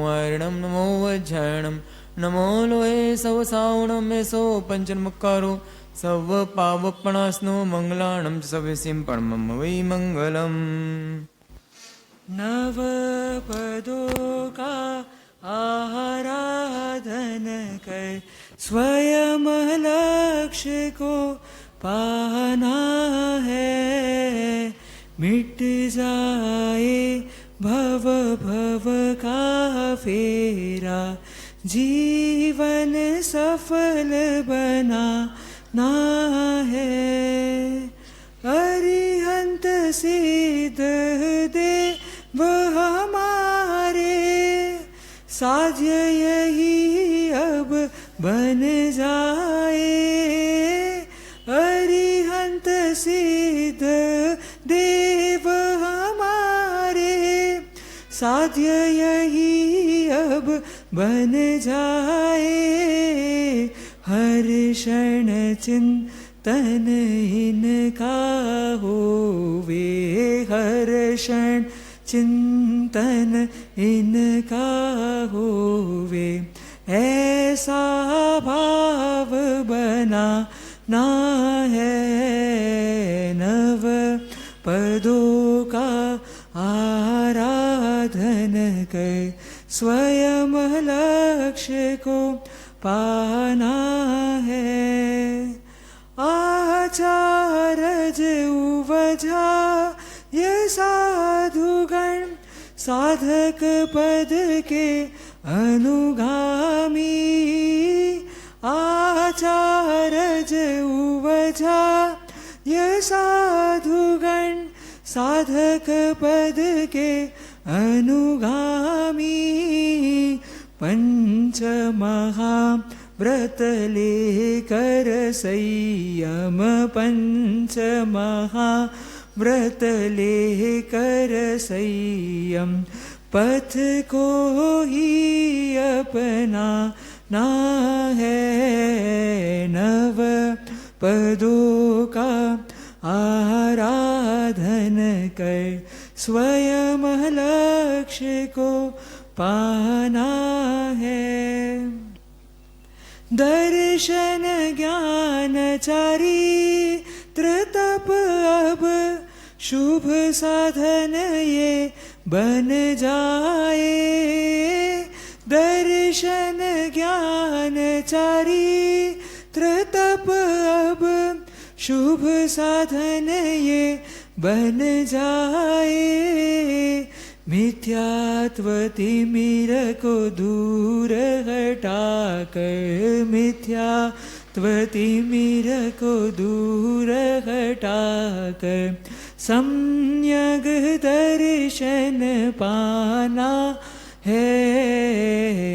वारणं नमो वज्रायणं नमो लोहे सव सावणं मे सो पंचन्मुखारो सव पावपणास्नो मंगलाणं सव्यसिं परमं वै मंगलम्। नव पदों का आराधन कर स्वयं लक्ष्य को पाना है। मिट जाए भव भव का फेरा जीवन सफल बनाना है। अरिहंत सिद्ध देव हमारे साध्य यही अब बन जाए। अरिहंत सिद्ध देव हमारे साध्य यही अब बन जाए। हर क्षण चिंतन इनका होवे। हर क्षण चिंतन इनका होवे। ऐसा भाव बनाना है। नव पदों का आराधन कर स्वयं लक्ष्य को पाना है। आचार्य उवजा ये साधुगण साधक पद के अनुगामी। आचार्य उवजा ये साधुगण साधक पद के अनुगामी। पंच महाव्रत लेकर संयम पंच महाव्रत लेकर संयम पथ को ही अपनाना है। नव पदों का आराधन कर स्वयं लक्ष्य को पाना है। दर्शन ज्ञान चरित्र तप अब शुभ साधन ये बन जाए। दर्शन ज्ञान चरित्र तप अब शुभ साधन ये बन जाए। मिथ्यात्व तिमिर को दूर हटाकर मिथ्यात्व तिमिर को दूर हटाकर सम्यक दर्शन पाना है।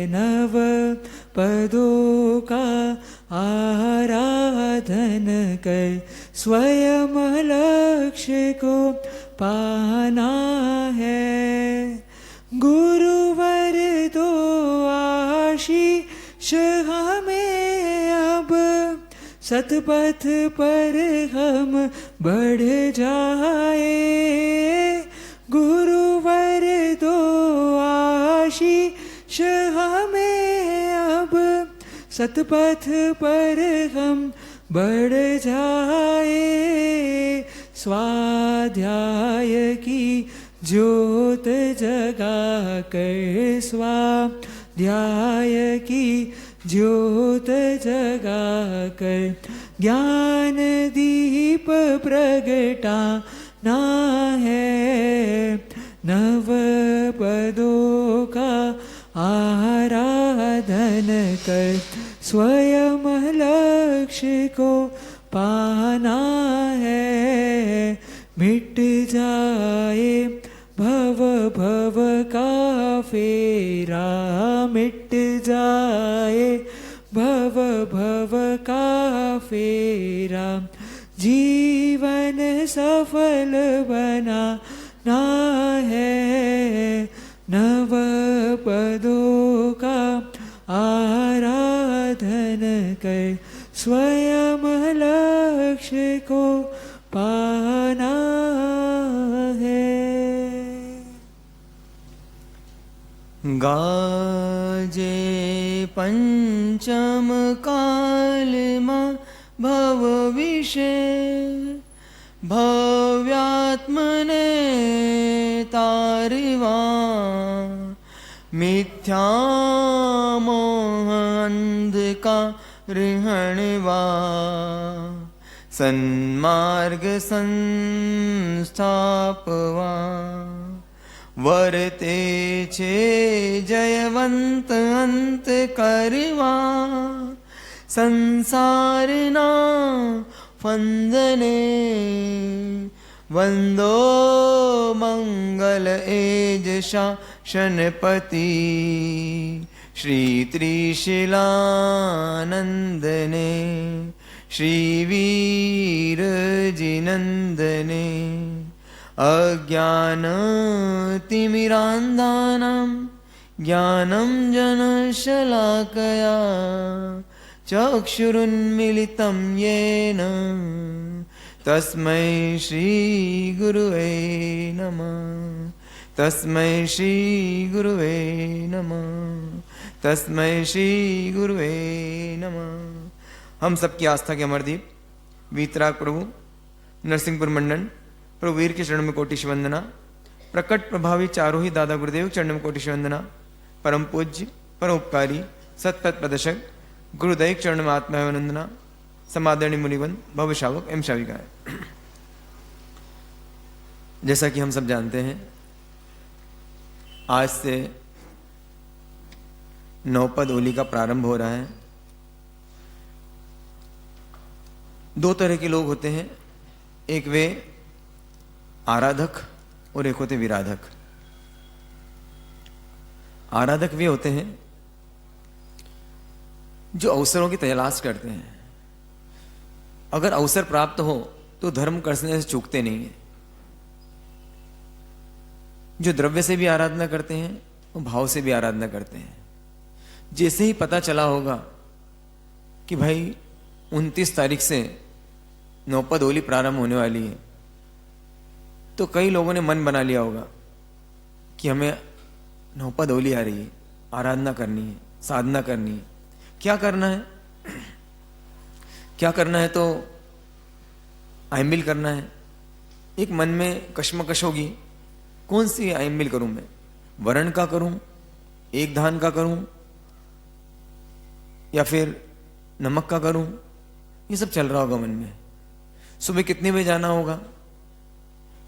नव पदों का आराधन कर स्वयं लक्ष्य को पाना है। गुरुवर दो आशीष हमें अब सतपथ पर हम बढ़ जाए। गुरुवर दो आशीष हमें अब सतपथ पर हम बढ़ जाए। स्वाध्याय की ज्योत जगा कर स्वाध्याय की ज्योत जगा कर ज्ञान दीप प्रगटाना है। नव पदों का आराधन कर स्वयं लक्ष्य को पाना है। मिट जाए भव भव का फेरा। मिट जाए भव भव का फेरा जीवन सफल बनाना है। नव पदों का आराधन कर स्वयं लक्ष्य को पाना है। गा जे पंचम काल मा भव विषे भव्यात्मने तारवा मिथ्या मोह अंधकार हणवा सन्मार्ग संस्थापवा वर्ते छे जयवंत अंत करवा संसारना फंदने वंदो मंगल एज शासनपति श्री त्रिशिलानंदने श्री वीरजिनंदने अज्ञानतिमिरान्धानां ज्ञानं जनशलाकया चक्षुरुन्मिलितं येन तस्मै श्रीगुरुवे नमः तस्मै श्रीगुरुवे नमः तस्मै श्रीगुरुवे नमः। हम सबकी आस्था के अमरदीप वीतराग प्रभु नरसिंहपुर मंडन प्रभु वीर के चरण में कोटि वंदना। प्रकट प्रभावी चारों ही दादा गुरुदेव चरण में कोटि वंदना। परम पूज्य परोपकारी सतपथ प्रदर्शक गुरुदैव चरण में आत्मा वंदना। समादरणीय मुनिवन भव्य शावक एवं शाविकाएं, जैसा कि हम सब जानते हैं आज से नौपद होली का प्रारंभ हो रहा है। दो तरह के लोग होते हैं, एक वे आराधक और एक होते विराधक। आराधक वे होते हैं जो अवसरों की तलाश करते हैं। अगर अवसर प्राप्त हो तो धर्म करने से चूकते नहीं है। जो द्रव्य से भी आराधना करते हैं वो भाव से भी आराधना करते हैं। जैसे ही पता चला होगा कि भाई 29 तारीख से नौपद होली प्रारंभ होने वाली है, तो कई लोगों ने मन बना लिया होगा कि हमें नौपद होली आ रही है, आराधना करनी है, साधना करनी है। क्या करना है? क्या करना है? तो आइमिल करना है। एक मन में कश्मकश होगी, कौन सी आइमिल करूं मैं? वरण का करूं, एक धान का करूं, या फिर नमक का करूं? ये सब चल रहा होगा मन में। सुबह कितने बजे जाना होगा,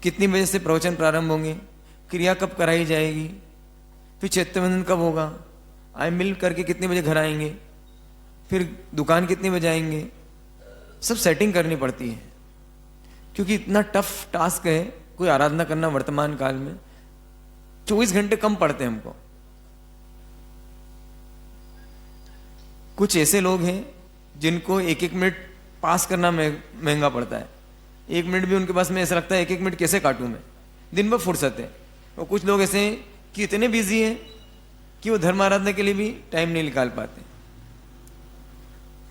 कितनी बजे से प्रवचन प्रारंभ होंगे, क्रिया कब कराई जाएगी, फिर चैत्यवंदन कब होगा, आइमिल करके कितने बजे घर आएंगे, फिर दुकान कितने बजे आएंगे, सब सेटिंग करनी पड़ती है। क्योंकि इतना टफ टास्क है कोई आराधना करना वर्तमान काल में। 24 घंटे कम पड़ते हैं हमको। कुछ ऐसे लोग हैं जिनको एक एक मिनट पास करना महंगा पड़ता है। एक मिनट भी उनके पास में ऐसा लगता है एक एक मिनट कैसे काटूं मैं, दिन भर फुर्सत है। और कुछ लोग ऐसे हैं कि इतने बिजी हैं कि वो धर्म आराधना के लिए भी टाइम नहीं निकाल पाते।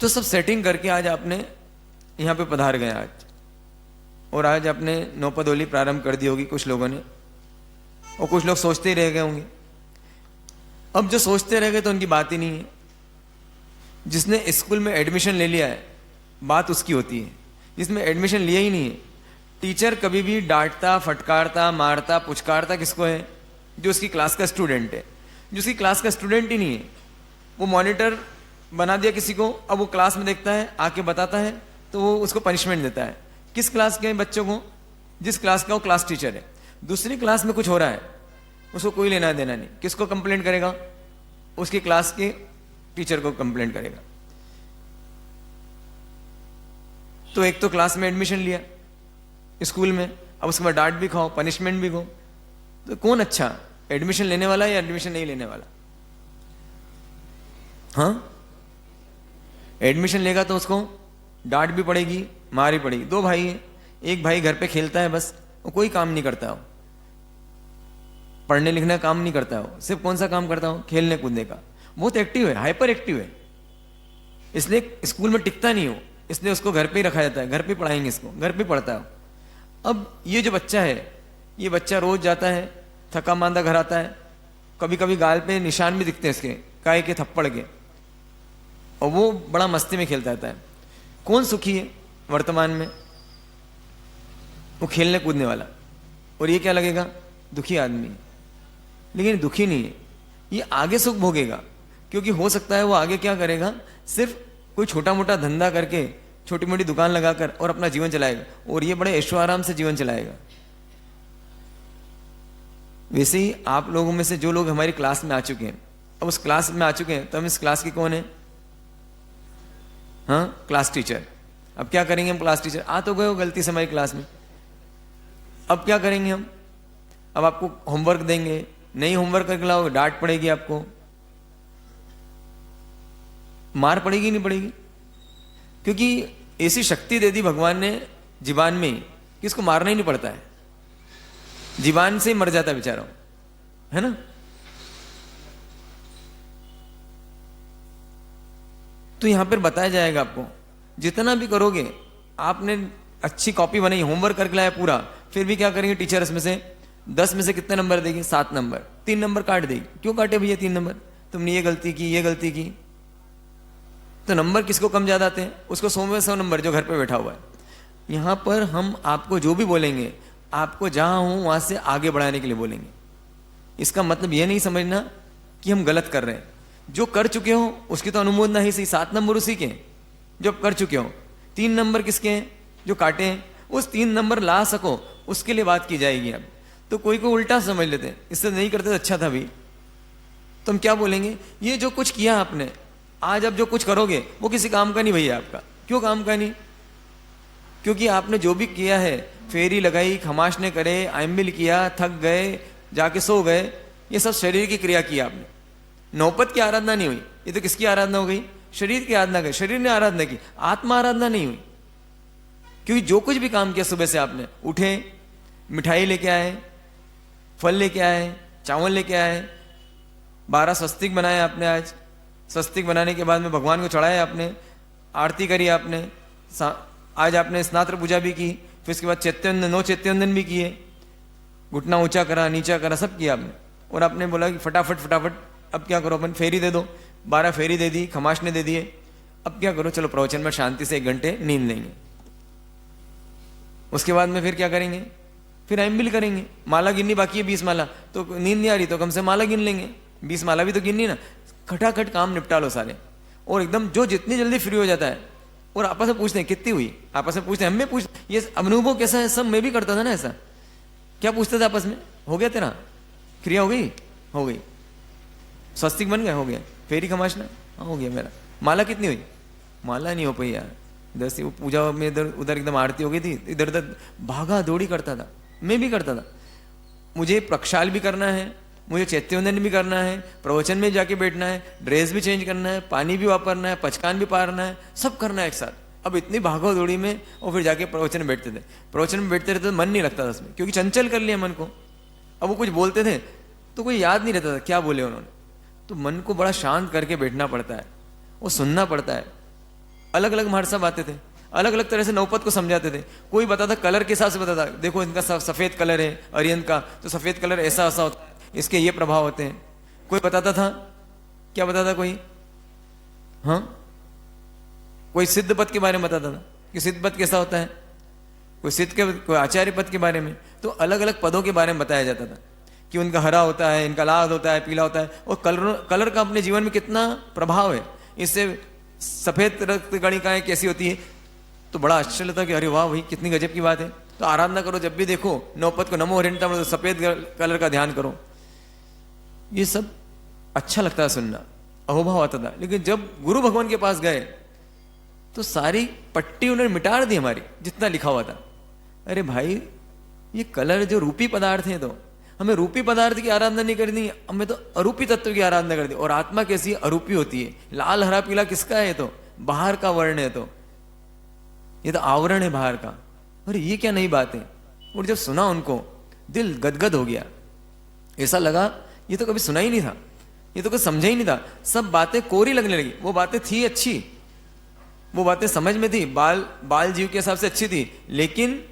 तो सब सेटिंग करके आज आपने यहाँ पे पधार गए आज, और आज आपने नौपद होली प्रारंभ कर दी होगी कुछ लोगों ने, और कुछ लोग सोचते ही रह गए होंगे। अब जो सोचते रह गए तो उनकी बात ही नहीं है। जिसने स्कूल में एडमिशन ले लिया है बात उसकी होती है। जिसमें एडमिशन लिया ही नहीं है, टीचर कभी भी डांटता, फटकारता, मारता, पुचकारता किसको है? जो उसकी क्लास का स्टूडेंट है। जो उसकी क्लास का स्टूडेंट ही नहीं है, वो मॉनिटर बना दिया किसी को, अब वो क्लास में देखता है, आके बताता है, तो वो उसको पनिशमेंट देता है। किस क्लास के बच्चों को? जिस क्लास का वो क्लास टीचर है। दूसरी क्लास में कुछ हो रहा है, उसको कोई लेना देना नहीं। किसको कंप्लेंट करेगा? उसकी क्लास के टीचर को कंप्लेंट करेगा। तो एक तो क्लास में एडमिशन लिया स्कूल में, अब उसके बाद डांट भी खाओ, पनिशमेंट भी खाओ। तो कौन अच्छा, एडमिशन लेने वाला या एडमिशन नहीं लेने वाला? हाँ, एडमिशन लेगा तो उसको डांट भी पड़ेगी, मार भी पड़ेगी। दो भाई हैं, एक भाई घर पे खेलता है बस, वो कोई काम नहीं करता हो, पढ़ने लिखने का काम नहीं करता हो, सिर्फ कौन सा काम करता हो? खेलने कूदने का। बहुत एक्टिव है, हाइपर एक्टिव है, इसलिए स्कूल में टिकता नहीं हो, इसलिए उसको घर पे ही रखा जाता है। घर पे पढ़ाएंगे इसको, घर पे पढ़ता है। अब ये जो बच्चा है, ये बच्चा रोज जाता है, थका मांदा घर आता है, कभी कभी गाल पे निशान भी दिखते हैं इसके, काय के थप्पड़ के, और वो बड़ा मस्ती में खेलता रहता है। कौन सुखी है वर्तमान में? वो खेलने कूदने वाला। और ये क्या लगेगा? दुखी आदमी। लेकिन दुखी नहीं है, ये आगे सुख भोगेगा, क्योंकि हो सकता है वो आगे क्या करेगा, सिर्फ कोई छोटा मोटा धंधा करके, छोटी मोटी दुकान लगाकर और अपना जीवन चलाएगा, और ये बड़े ऐशो आराम से जीवन चलाएगा। वैसे ही आप लोगों में से जो लोग हमारी क्लास में आ चुके हैं, अब उस क्लास में आ चुके हैं तो हम इस क्लास के कौन है? हाँ, क्लास टीचर। अब क्या करेंगे हम? क्लास टीचर आ तो गए हो गलती से हमारी क्लास में, अब क्या करेंगे हम? अब आपको होमवर्क देंगे, नहीं होमवर्क करके लाओगे डांट पड़ेगी, आपको मार पड़ेगी नहीं पड़ेगी? क्योंकि ऐसी शक्ति दे दी भगवान ने जीवान में कि इसको मारना ही नहीं पड़ता है, जीवान से ही मर जाता बेचारा, है ना। तो यहां पर बताया जाएगा आपको, जितना भी करोगे, आपने अच्छी कॉपी बनाई, होमवर्क करके लाया पूरा, फिर भी क्या करेंगे टीचर? इसमें से 10 में से कितने नंबर देगी? 7 नंबर। 3 नंबर काट देगी। क्यों काटे भैया 3 नंबर? तुमने ये गलती की, ये गलती की। तो नंबर किसको कम ज्यादा आते हैं? उसको 100 में 100 नंबर जो घर पे बैठा हुआ है। यहां पर हम आपको जो भी बोलेंगे, आपको जहां हो वहां से आगे बढ़ाने के लिए बोलेंगे। इसका मतलब यह नहीं समझना कि हम गलत कर रहे हैं। जो कर चुके हो उसकी तो अनुमोदना ही सही, 7 नंबर उसी के हैं जो आप कर चुके हो। 3 नंबर किसके हैं? जो काटे हैं। उस 3 नंबर ला सको उसके लिए बात की जाएगी। अब तो कोई को उल्टा समझ लेते हैं, इससे नहीं करते तो अच्छा था भी। तो हम क्या बोलेंगे? ये जो कुछ किया आपने, आज आप जो कुछ करोगे वो किसी काम का नहीं भैया आपका। क्यों काम का नहीं? क्योंकि आपने जो भी किया है, फेरी लगाई, खमाशने करे, आइम्बिल किया, थक गए, जाके सो गए, ये सब शरीर की क्रिया की आपने। नौपत की आराधना नहीं हुई। ये तो किसकी आराधना हो गई? शरीर की आराधना की। शरीर ने आराधना की, आत्मा आराधना नहीं हुई। क्योंकि जो कुछ भी काम किया सुबह से, आपने उठे, मिठाई लेके आए, फल लेके आए, चावल लेके आए, 12 स्वस्तिक बनाए आपने। आज स्वस्तिक बनाने के बाद में भगवान को चढ़ाया आपने, आरती करी आपने, आज आपने स्नात्र पूजा भी की, फिर उसके बाद चैत्यवंदन, 9 चैत्यवंदन भी किए, घुटना ऊंचा करा, नीचा करा, सब किया आपने। और आपने बोला कि फटाफट फटाफट अब क्या करो, अपन फेरी दे दो। 12 फेरी दे दी, खमाशने दे दिए। अब क्या करो, चलो प्रवचन में शांति से 1 घंटे नींद लेंगे। उसके बाद में फिर क्या करेंगे? फिर आइम्बिल करेंगे। माला गिननी बाकी है 20 माला, तो नींद नहीं आ रही तो कम से माला गिन लेंगे। 20 माला भी तो गिननी ना। खटाखट काम निपटा लो सारे, और एकदम जो जितनी जल्दी फ्री हो जाता है। और आपस में पूछते हैं कितनी हुई, आपस में पूछते हैं, हमें पूछ, ये अनुभव कैसा है? सब मैं भी करता था ना ऐसा। क्या पूछते थे आपस में? हो गया तेरा? क्रिया हो गई? हो गई। स्वस्तिक बन गया? हो गया। फेरी खमाशना? हाँ हो गया मेरा। माला कितनी हुई? माला नहीं हो पाई यार, 10। वो पूजा में इधर उधर एकदम आरती हो गई थी, इधर उधर भागा दौड़ी करता था। मैं भी करता था। मुझे प्रक्षाल भी करना है, मुझे चैत्यवंदन भी करना है, प्रवचन में जाके बैठना है, ड्रेस भी चेंज करना है, पानी भी वापरना है, पचकान भी पारना है, सब करना है एक साथ। अब इतनी भागो दौड़ी में, और फिर जाके प्रवचन में बैठते थे। प्रवचन में बैठते रहते तो मन नहीं लगता था उसमें, क्योंकि चंचल कर लिया मन को। अब वो कुछ बोलते थे तो कोई याद नहीं रहता था क्या बोले उन्होंने। तो मन को बड़ा शांत करके बैठना पड़ता है, वो सुनना पड़ता है। अलग अलग महाराज साहब आते थे, अलग अलग तरह से नौपत को समझाते थे। कोई बताता कलर के हिसाब से बताता, देखो इनका सफेद कलर है अरियंत का, तो सफेद कलर ऐसा ऐसा होता है, इसके ये प्रभाव होते हैं। कोई बताता था, क्या बताता कोई? हाँ, कोई सिद्ध पद के बारे में बताता था कि सिद्ध पद कैसा होता है, कोई सिद्ध के, कोई आचार्य पद के बारे में। तो अलग अलग पदों के बारे में बताया जाता था कि उनका हरा होता है, इनका लाल होता है, पीला होता है, और कलर का अपने जीवन में कितना प्रभाव है। इससे सफेद रक्त गणिकाएं कैसी होती है, तो बड़ा आश्चर्य लगता कि अरे वाह भाई कितनी गजब की बात है। तो आराधना करो, जब भी देखो नौपत को नमो हरिणतम, तो सफेद कलर का ध्यान करो। ये सब अच्छा लगता है सुनना, अहोभाव आता था। लेकिन जब गुरु भगवान के पास गए तो सारी पट्टी उन्होंने मिटा दी हमारी, जितना लिखा हुआ था। अरे भाई ये कलर जो रूपी पदार्थ है, तो हमें रूपी पदार्थ की आराधना नहीं करनी, हमें तो अरूपी तत्व की आराधना करनी। और आत्मा कैसी अरूपी होती है। लाल हरा पीला किसका है? तो बाहर का वर्ण है, तो ये तो आवरण है बाहर का। अरे ये क्या नई बात है। और जब सुना उनको, दिल गदगद हो गया। ऐसा लगा ये तो कभी सुना ही नहीं था, ये तो कभी समझा ही नहीं था। सब बातें कोरी लगने लगी। वो बातें थी अच्छी, वो बातें समझ में थी, बाल जीव के हिसाब से अच्छी थी। लेकिन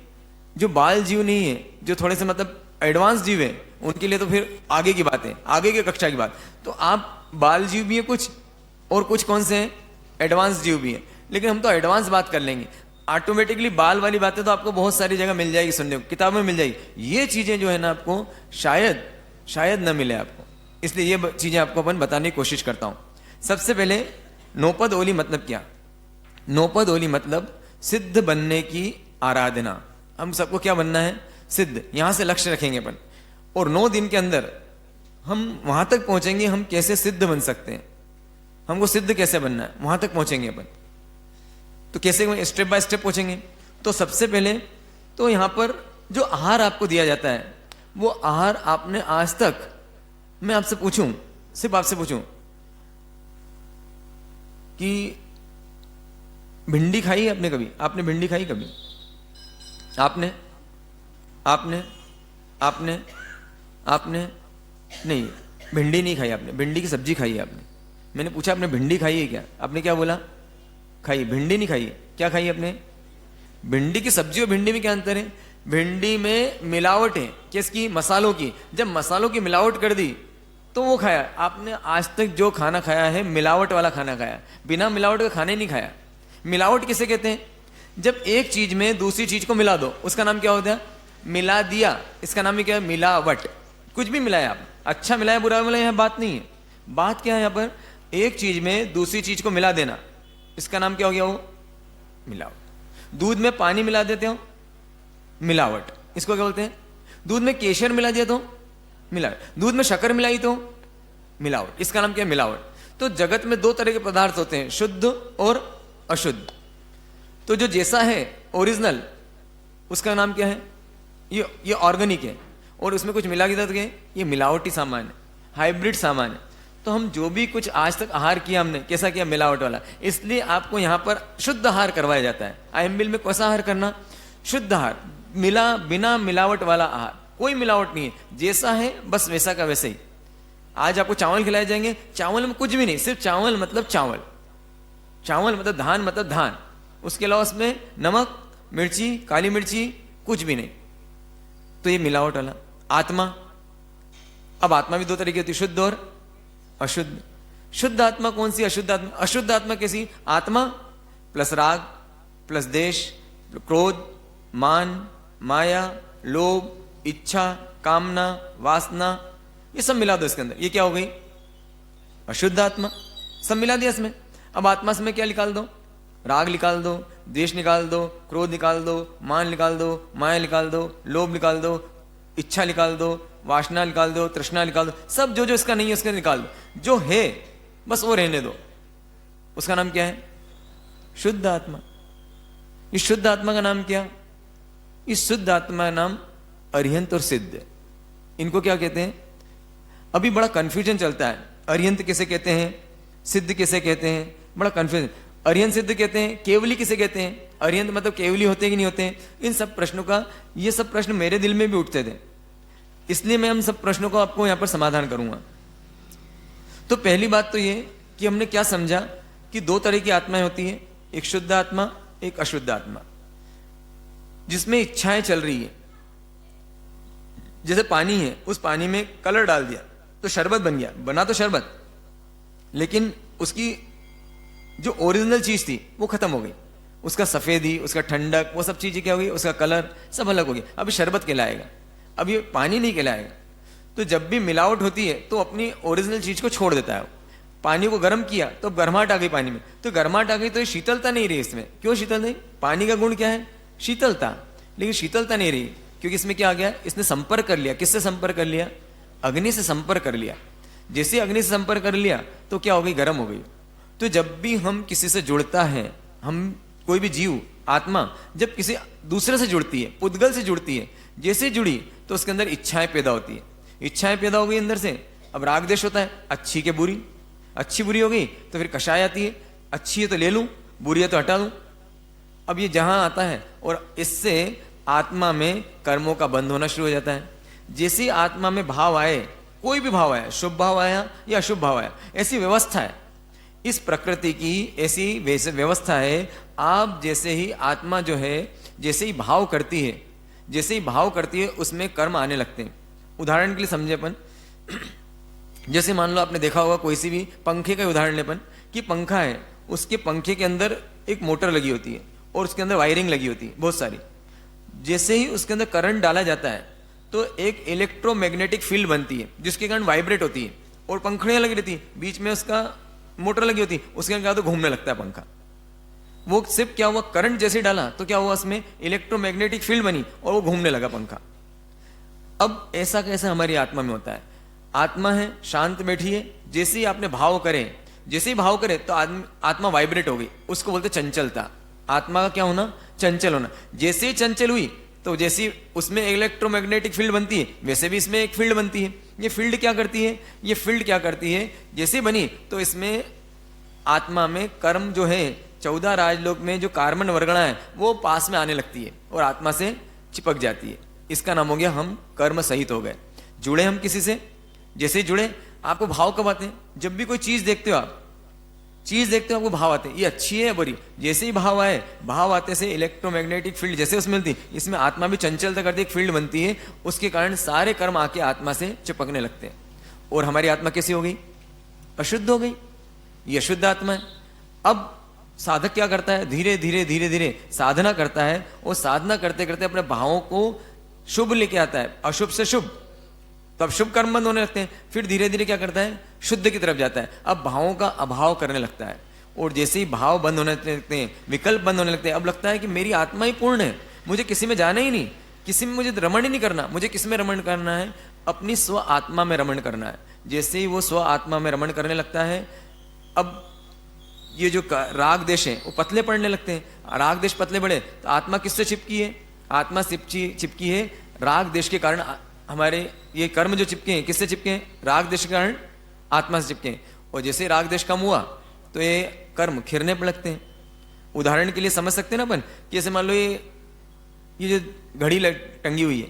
जो बाल जीव नहीं है, जो थोड़े से मतलब एडवांस जीव है उनके लिए तो फिर आगे की बात है, आगे की कक्षा की बात। तो आप बाल जीव भी है कुछ, और कुछ कौन से हैं, एडवांस जीव भी है। लेकिन हम तो एडवांस बात कर लेंगे। ऑटोमेटिकली बाल वाली बातें तो आपको बहुत सारी जगह मिल जाएगी, सुनने को किताबों में मिल जाएगी। ये चीजें जो है ना आपको शायद न मिले आपको, इसलिए ये चीजें आपको अपन बताने की कोशिश करता हूं। सबसे पहले नौपद ओली मतलब क्या? नौपद ओली मतलब सिद्ध बनने की आराधना। हम सबको क्या बनना है? सिद्ध। यहां से लक्ष्य रखेंगे अपन, और 9 दिन के अंदर हम वहां तक पहुंचेंगे। हम कैसे सिद्ध बन सकते हैं, हमको सिद्ध कैसे बनना है, वहां तक पहुंचेंगे अपन। तो कैसे, स्टेप बाय स्टेप पहुंचेंगे। तो सबसे पहले तो यहां पर जो आहार आपको दिया जाता है, वो आहार आपने आज तक, मैं आपसे पूछूं, सिर्फ आपसे पूछूं कि भिंडी खाई आपने कभी? आपने भिंडी खाई कभी? आपने आपने आपने आपने नहीं, भिंडी नहीं खाई आपने, भिंडी की सब्जी खाई है आपने। मैंने पूछा आपने भिंडी खाई है क्या? आपने क्या बोला? खाई। भिंडी नहीं खाई है। क्या खाई आपने? भिंडी की सब्जी और भिंडी में क्या अंतर है? भिंडी में मिलावट है, किसकी? मसालों की। जब मसालों की मिलावट कर दी तो वो खाया। आपने आज तक जो खाना खाया है मिलावट वाला खाना खाया, बिना मिलावट का खाने नहीं खाया। मिलावट किसे कहते हैं? जब एक चीज में दूसरी चीज को मिला दो, उसका नाम क्या होता है? मिला दिया। इसका नाम ही क्या है? मिलावट। कुछ भी मिलाया आप, अच्छा मिलाया बुरा मिलाया, यहां बात नहीं है। बात क्या है यहां पर? एक चीज में दूसरी चीज को मिला देना, इसका नाम क्या हो गया? वो मिलावट। दूध में पानी मिला देते हो, मिलावट, इसको क्या बोलते हैं? दूध में केसर मिला दिया तो मिलावट, दूध में शक्कर मिलाई तो मिलावट, इसका नाम क्या है? मिलावट। तो जगत में 2 तरह के पदार्थ होते हैं, शुद्ध और अशुद्ध। तो जो जैसा है ओरिजिनल, उसका नाम क्या है? ये ऑर्गेनिक है, और उसमें कुछ मिला दिया तो क्या है? ये मिलावटी सामान है, हाइब्रिड सामान है। तो हम जो भी कुछ आज तक आहार किया हमने, कैसा किया? मिलावट वाला। इसलिए आपको यहां पर शुद्ध आहार करवाया जाता है। आईएमबीएल में कैसा आहार करना? शुद्ध आहार, बिना मिलावट वाला आहार। कोई मिलावट नहीं है, जैसा है बस वैसा का वैसे ही। आज आपको चावल खिलाए जाएंगे, चावल में कुछ भी नहीं, सिर्फ चावल मतलब चावल, चावल मतलब धान मतलब धान, उसके अलावा उसमें नमक, मिर्ची, काली मिर्ची कुछ भी नहीं। तो ये मिलावट वाला। आत्मा, अब आत्मा भी 2 तरह की होती है, शुद्ध और अशुद्ध। शुद्ध आत्मा कौन सी? अशुद्ध आत्मा। अशुद्ध आत्मा कैसी? आत्मा प्लस राग प्लस देश, क्रोध, मान, माया, लोभ, इच्छा, कामना, वासना, ये सब मिला दो इसके अंदर, ये क्या हो गई? अशुद्ध आत्मा। सब मिला दिया इसमें। अब आत्मा से में क्या निकाल दो? राग निकाल दो, द्वेष निकाल दो, क्रोध निकाल दो, मान निकाल दो, माया निकाल दो, लोभ निकाल दो, इच्छा निकाल दो, वासना निकाल दो, तृष्णा निकाल दो। सब जो जो इसका नहीं है उसका निकाल दो। जो है बस वो रहने दो। उसका नाम क्या है? शुद्ध आत्मा। इस शुद्ध आत्मा का नाम क्या? इस शुद्ध आत्मा का नाम अरिहंत और सिद्ध। इनको क्या कहते हैं? अभी बड़ा कंफ्यूजन चलता है, अरिहंत किसे कहते हैं, सिद्ध किसे कहते हैं, बड़ा कंफ्यूजन। अरिहंत सिद्ध कहते हैं, केवली किसे कहते हैं? अरिहंत मतलब केवली होते हैं कि नहीं होते हैं? इन सब प्रश्नों का, ये सब प्रश्न मेरे दिल में भी उठते थे, इसलिए मैं हम सब प्रश्नों को आपको यहां पर समाधान करूंगा। तो पहली बात तो ये कि हमने क्या समझा कि 2 तरह की आत्माएं होती हैं, एक शुद्ध आत्मा, एक अशुद्ध आत्मा, जिसमें इच्छाएं चल रही है। जैसे पानी है, उस पानी में कलर डाल दिया तो शरबत बन गया, बना तो शरबत, लेकिन उसकी जो ओरिजिनल चीज थी वो खत्म हो गई। उसका सफेदी, उसका ठंडक, वो सब चीजें क्या हो गई, उसका कलर सब अलग हो गया। अभी शरबत कहलाएगा, अब ये पानी नहीं कहलाएगा। तो जब भी मिलावट होती है तो अपनी ओरिजिनल चीज को छोड़ देता है। पानी को गर्म किया तो गर्माहट आ गई पानी में, तो गर्माहट आ गई तो ये शीतलता नहीं रही इसमें। क्यों शीतल नहीं? पानी का गुण क्या है? शीतलता। लेकिन शीतलता नहीं रही क्योंकि इसमें क्या आ गया? इसने संपर्क कर लिया। किससे संपर्क कर लिया? अग्नि से संपर्क कर लिया। जैसे अग्नि से संपर्क कर लिया तो क्या हो गई? गर्म हो गई। तो जब भी हम किसी से जुड़ता है, हम कोई भी जीव, आत्मा जब किसी दूसरे से जुड़ती है, पुद्गल से जुड़ती है, जैसे जुड़ी तो उसके अंदर इच्छाएं पैदा होती है। इच्छाएं पैदा हो गई अंदर से, अब राग देश होता है, अच्छी के बुरी, अच्छी बुरी हो गई तो फिर कषाय आती है, अच्छी है तो ले लूं, बुरी है तो हटा दूं। अब ये जहां आता है और इससे आत्मा में कर्मों का बंद होना शुरू हो जाता है। जैसे आत्मा में भाव आए, कोई भी भाव आया, शुभ भाव आया या अशुभ भाव आया, ऐसी व्यवस्था है इस प्रकृति की, ऐसी व्यवस्था है। आप जैसे ही आत्मा जो है, जैसे ही भाव करती है, जैसे ही भाव करती है उसमें कर्म आने लगते हैं। उदाहरण के लिए समझे अपन, जैसे मान लो आपने देखा होगा कोई सी भी पंखे का उदाहरण लें अपन, कि पंखा है, उसके पंखे के अंदर एक मोटर लगी होती है और उसके अंदर वायरिंग लगी होती है बहुत सारी। जैसे ही उसके अंदर करंट डाला जाता है तो एक इलेक्ट्रोमैग्नेटिक फील्ड बनती है जिसके कारण वाइब्रेट होती है और पंखड़ियां लगी रहती है, बीच में उसका मोटर लगी होती है, उसके क्या तो घूमने लगता है पंखा। वो सिर्फ क्या हुआ, करंट जैसे डाला तो क्या हुआ, उसमें इलेक्ट्रोमैग्नेटिक फील्ड बनी और वो घूमने लगा पंखा। अब ऐसा कैसे हमारी आत्मा में होता है, आत्मा है शांत बैठी है, जैसे ही आपने भाव करें, जैसे ही भाव करे तो आत्मा वाइब्रेट हो गई, उसको बोलते चंचलता। आत्मा का क्या होना, चंचल होना। जैसे ही चंचल हुई तो जैसी उसमें इलेक्ट्रोमैग्नेटिक फील्ड बनती है वैसे भी इसमें एक फील्ड बनती है। ये फील्ड क्या करती है, ये फील्ड क्या करती है, जैसे बनी तो इसमें आत्मा में कर्म जो है 14 राजलोक में जो कार्बन वर्गणा है वो पास में आने लगती है और आत्मा से चिपक जाती है। इसका नाम हो गया हम कर्म सहित हो गए। जुड़े हम किसी से, जैसे ही जुड़े आपको भाव कब आते हैं, जब भी कोई चीज देखते हो आप, चीज देखते हो आपको भाव आते हैं, ये अच्छी है या बुरी। जैसे ही भाव आए, भाव आते से इलेक्ट्रोमैग्नेटिक फील्ड जैसे उसमें मिलती, इसमें आत्मा भी चंचलता करती, एक फील्ड बनती है, उसके कारण सारे कर्म आके आत्मा से चिपकने लगते हैं और हमारी आत्मा कैसी हो गई, अशुद्ध हो गई, ये अशुद्ध आत्मा है। अब साधक क्या करता है, धीरे धीरे धीरे धीरे साधना करता है और साधना करते करते अपने भावों को शुभ लेके आता है, अशुभ से शुभ, तो अब शुभ कर्म बंद होने लगते हैं। फिर धीरे धीरे क्या करता है, शुद्ध की तरफ जाता है, अब भावों का अभाव करने लगता है। और जैसे ही भाव बंद होने लगते हैं, विकल्प बंद होने लगते हैं, अब लगता है कि मेरी आत्मा ही पूर्ण है, मुझे किसी में जाना ही नहीं, किसी में मुझे रमण ही नहीं करना। मुझे किस में रमण करना है, अपनी स्व आत्मा में रमण करना है। जैसे ही वो स्व आत्मा में रमण करने लगता है, अब ये जो राग देश है वो पतले पड़ने लगते हैं। राग देश पतले पड़े तो आत्मा किससे चिपकी है, आत्मा चिपकी है राग देश के कारण। हमारे ये कर्म जो चिपके हैं किससे चिपके हैं, राग देश के कारण आत्मा से चिपके हैं। और जैसे राग देश कम हुआ तो ये कर्म खिरने पर लगते हैं। उदाहरण के लिए समझ सकते हैं ना अपन, कि जैसे मान लो ये जो घड़ी टंगी हुई है,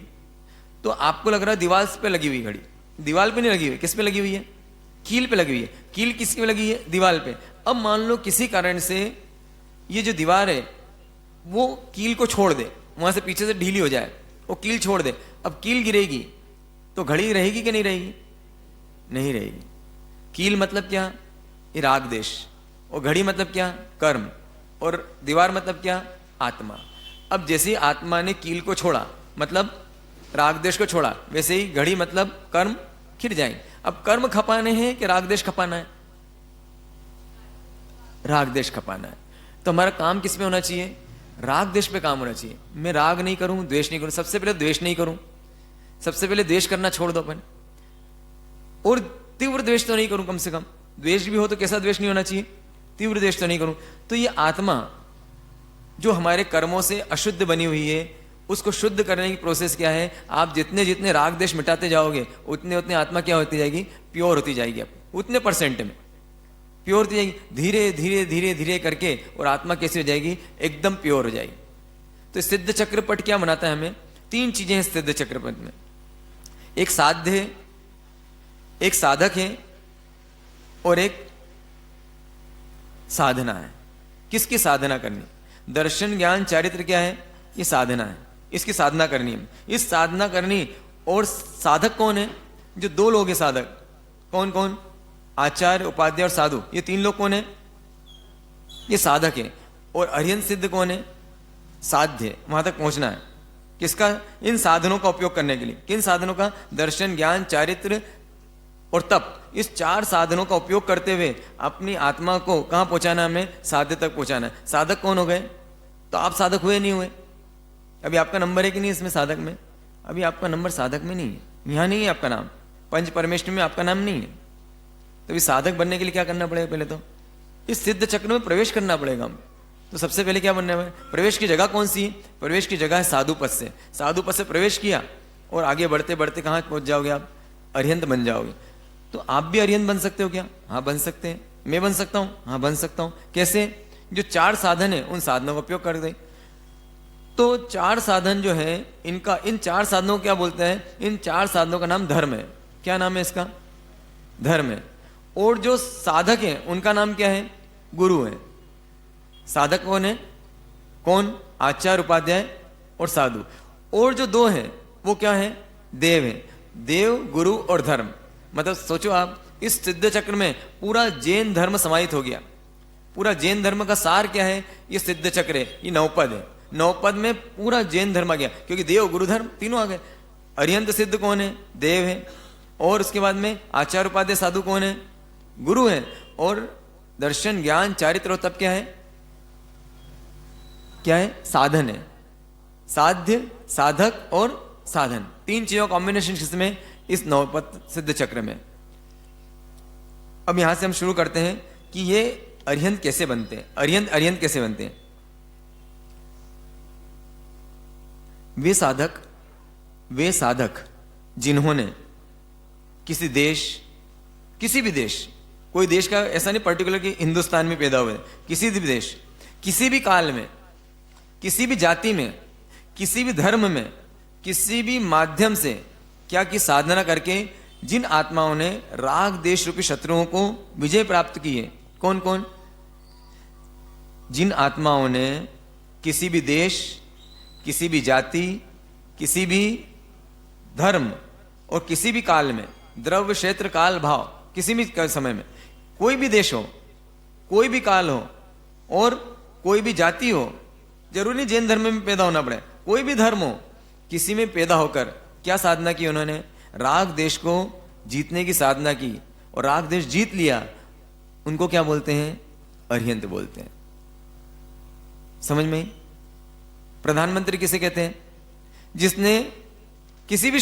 तो आपको लग रहा है दीवार पे लगी हुई घड़ी, दीवार पे नहीं लगी हुई, किस पे लगी हुई है, कील पे लगी हुई है। कील किस पे लगी है, दीवार पे। अब मान लो किसी कारण से ये जो दीवार है वो कील को छोड़ दे, वहां से पीछे से ढीली हो जाए, वो कील छोड़ दे, अब कील गिरेगी तो घड़ी रहेगी कि नहीं रहेगी, नहीं रहेगी। कील मतलब क्या, ये राग देश, और घड़ी मतलब क्या, कर्म, और दीवार मतलब क्या, आत्मा। अब जैसे ही आत्मा ने कील को छोड़ा मतलब राग देश को छोड़ा, वैसे ही घड़ी मतलब कर्म खिर जाएंगे। अब कर्म खपाने हैं कि राग देश खपाना है, राग देश खपाना है। तो हमारा काम किस पे होना चाहिए, राग देश पे काम होना चाहिए। मैं राग नहीं करूं, द्वेष नहीं करूं, सबसे पहले द्वेष नहीं करूं, सबसे पहले द्वेष करना छोड़ दो अपन, और तीव्र द्वेष तो नहीं करूं, कम से कम द्वेष भी हो तो कैसा द्वेष नहीं होना चाहिए, तीव्र द्वेष तो नहीं करूं। तो ये आत्मा जो हमारे कर्मों से अशुद्ध बनी हुई है, उसको शुद्ध करने की प्रोसेस क्या है, आप जितने जितने राग देश मिटाते जाओगे उतने उतने आत्मा क्या होती जाएगी, प्योर होती जाएगी। उतने परसेंट में प्योर होती जाएगी, धीरे धीरे धीरे धीरे करके, और आत्मा कैसी हो जाएगी, एकदम प्योर हो जाएगी। तो सिद्ध चक्रपट क्या बनाता है हमें, 3 चीजें हैं सिद्ध चक्रपट में, एक साध्य है, एक साधक है, और एक साधना है। किसकी साधना करनी, दर्शन ज्ञान चारित्र क्या है, ये साधना है, इसकी साधना करनी है, इस साधना करनी। और साधक कौन है, जो 2 लोग हैं साधक, कौन कौन, आचार्य, उपाध्याय और साधु, ये 3 लोग कौन है, ये साधक है। और अरिहंत सिद्ध कौन है, साध्य, वहां तक पहुंचना है। किसका, इन साधनों का उपयोग करने के लिए, किन साधनों का, दर्शन ज्ञान चारित्र और तप, इस 4 साधनों का उपयोग करते हुए अपनी आत्मा को कहां पहुंचाना, हमें साध्य तक पहुंचाना है। साधक कौन हो गए, तो आप साधक हुए नहीं हुए, अभी आपका नंबर है कि नहीं इसमें साधक में, अभी आपका नंबर साधक में नहीं है, यहां नहीं है आपका नाम, पंच परमेष्ठि में आपका नाम नहीं है। तो साधक बनने के लिए क्या करना पड़ेगा, पहले तो इस सिद्ध चक्र में प्रवेश करना पड़ेगा हमें। तो सबसे पहले क्या बनना है, प्रवेश की जगह कौन सी है, प्रवेश की जगह है साधु पद से। साधु पद से प्रवेश किया और आगे बढ़ते बढ़ते कहां पहुंच जाओगे, आप अरिहंत बन जाओगे। तो आप भी अरिहंत बन सकते हो क्या, हाँ बन सकते हैं। मैं बन सकता हूं, हाँ बन सकता हूं। कैसे, जो 4 साधन है उन साधनों का उपयोग कर दे। तो 4 साधन जो है इनका, इन 4 साधनों को क्या बोलते हैं, इन 4 साधनों का नाम धर्म है। क्या नाम है इसका, धर्म है। और जो साधक हैं उनका नाम क्या है, गुरु है। साधक कौन है, कौन, आचार्य, उपाध्याय और साधु। और जो 2 हैं वो क्या है, देव है। देव, गुरु और धर्म। मतलब सोचो आप, इस सिद्ध चक्र में पूरा जैन धर्म समाहित हो गया। पूरा जैन धर्म का सार क्या है? ये सिद्ध चक्र है, ये नवपद है। नवपद में पूरा जैन धर्म आ गया, क्योंकि देव, गुरु, धर्म तीनों आ गए। अरिहंत सिद्ध कौन है? देव है। और उसके बाद में आचार्य उपाध्याय साधु कौन है? गुरु है। और दर्शन, ज्ञान, चारित्र, तब क्या है? क्या है? साधन है। साध्य, साधक और साधन, तीन चीजों का कॉम्बिनेशन किसमें? इस नवपद सिद्ध चक्र में। अब यहां से हम शुरू करते हैं कि ये अरिहंत कैसे बनते हैं। अरिहंत कैसे बनते हैं? वे साधक जिन्होंने किसी देश, किसी भी देश, कोई देश का ऐसा नहीं पर्टिकुलर कि हिंदुस्तान में पैदा हुए, किसी भी देश, किसी भी काल में, किसी भी जाति में, किसी भी धर्म में, किसी भी माध्यम से क्या की साधना करके जिन आत्माओं ने राग देश रूपी शत्रुओं को विजय प्राप्त की है। कौन कौन? जिन आत्माओं ने किसी भी देश, किसी भी जाति, किसी भी धर्म और किसी भी काल में, द्रव्य, क्षेत्र, काल, भाव, किसी भी समय में, कोई भी देश हो, कोई भी काल हो और कोई भी जाति हो, जरूरी नहीं जैन धर्म में पैदा होना पड़े, कोई भी धर्म हो, किसी में पैदा होकर क्या साधना की उन्होंने? राग देश को जीतने की साधना की, और राग देश जीत लिया, उनको क्या बोलते हैं? अरिहंत बोलते हैं। समझ में? प्रधानमंत्री किसे कहते हैं? जिसने किसी भी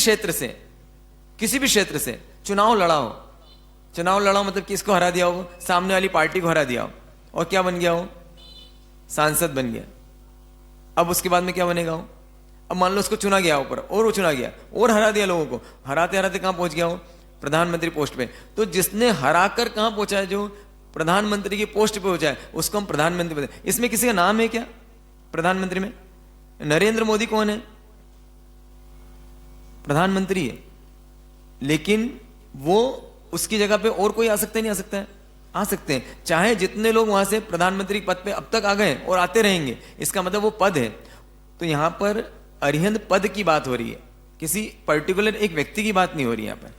क्षेत्र से चुनाव लड़ा हो। चुनाव लड़ा मतलब किसको हरा दिया हो? सामने वाली पार्टी को हरा दिया हो, और क्या बन गया हो? सांसद बन गया। अब उसके बाद में क्या बनेगा हो? अब मान लो उसको चुना गया ऊपर, और वो चुना गया और हरा दिया लोगों को, हराते हराते कहां पहुंच गया हो? प्रधानमंत्री पोस्ट पे। तो जिसने हराकर कहां पहुंचा है? जो प्रधानमंत्री की पोस्ट पे पहुंचा है, उसको हम प्रधानमंत्री बोलते हैं। इसमें किसी का नाम है क्या प्रधानमंत्री में? नरेंद्र मोदी कौन है? प्रधानमंत्री है, लेकिन वो उसकी जगह पे और कोई आ सकता है? नहीं आ सकता है? आ सकते हैं। चाहे जितने लोग वहां से प्रधानमंत्री पद पे अब तक आ गए और आते रहेंगे, इसका मतलब वो पद है। तो यहां पर अरिहंत पद की बात हो रही है, किसी पर्टिकुलर एक व्यक्ति की बात नहीं हो रही यहां पर।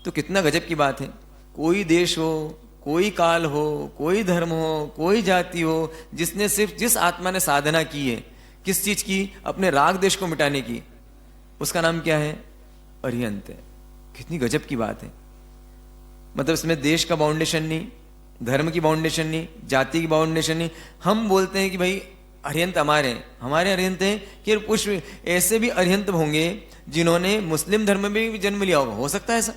तो कितना गजब की बात है। कोई देश हो, कोई काल हो, कोई धर्म हो, कोई जाति हो, जिसने सिर्फ जिस आत्मा ने साधना की है, किस चीज की? अपने राग देश को मिटाने की, उसका नाम क्या है? अरिहंत है। कितनी गजब की बात है। मतलब इसमें देश का बाउंडेशन नहीं, धर्म की बाउंडेशन नहीं, जाति की बाउंडेशन नहीं। हम बोलते हैं कि भाई अरिहंत हमारे हैं, हमारे अरिहंत हैं कि पुष्प ऐसे भी अरिहंत होंगे जिन्होंने मुस्लिम धर्म में भी जन्म लिया होगा। हो सकता है ऐसा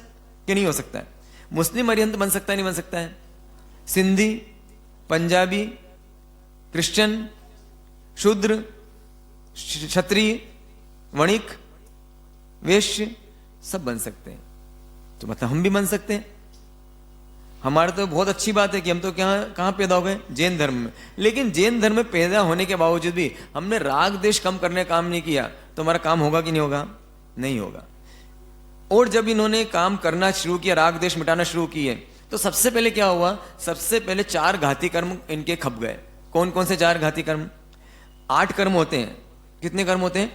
कि नहीं हो सकता है? मुस्लिम अरिहंत बन सकता है, नहीं बन सकता है? सिंधी, पंजाबी, क्रिश्चियन, शूद्र, क्षत्रिय, वणिक, वैश्य, सब बन सकते हैं। तो मतलब हम भी बन सकते हैं। हमारे तो बहुत अच्छी बात है कि हम तो कहां पैदा हो गए? जैन धर्म में। लेकिन जैन धर्म में पैदा होने के बावजूद भी हमने राग देश कम करने का काम नहीं किया, तो हमारा काम होगा कि नहीं होगा? नहीं होगा। और जब इन्होंने काम करना शुरू किया, राग देश मिटाना शुरू किए, तो सबसे पहले क्या हुआ? सबसे पहले 4 घाती कर्म इनके खप गए। कौन कौन से 4 घाती कर्म? 8 कर्म होते हैं। कितने कर्म होते हैं?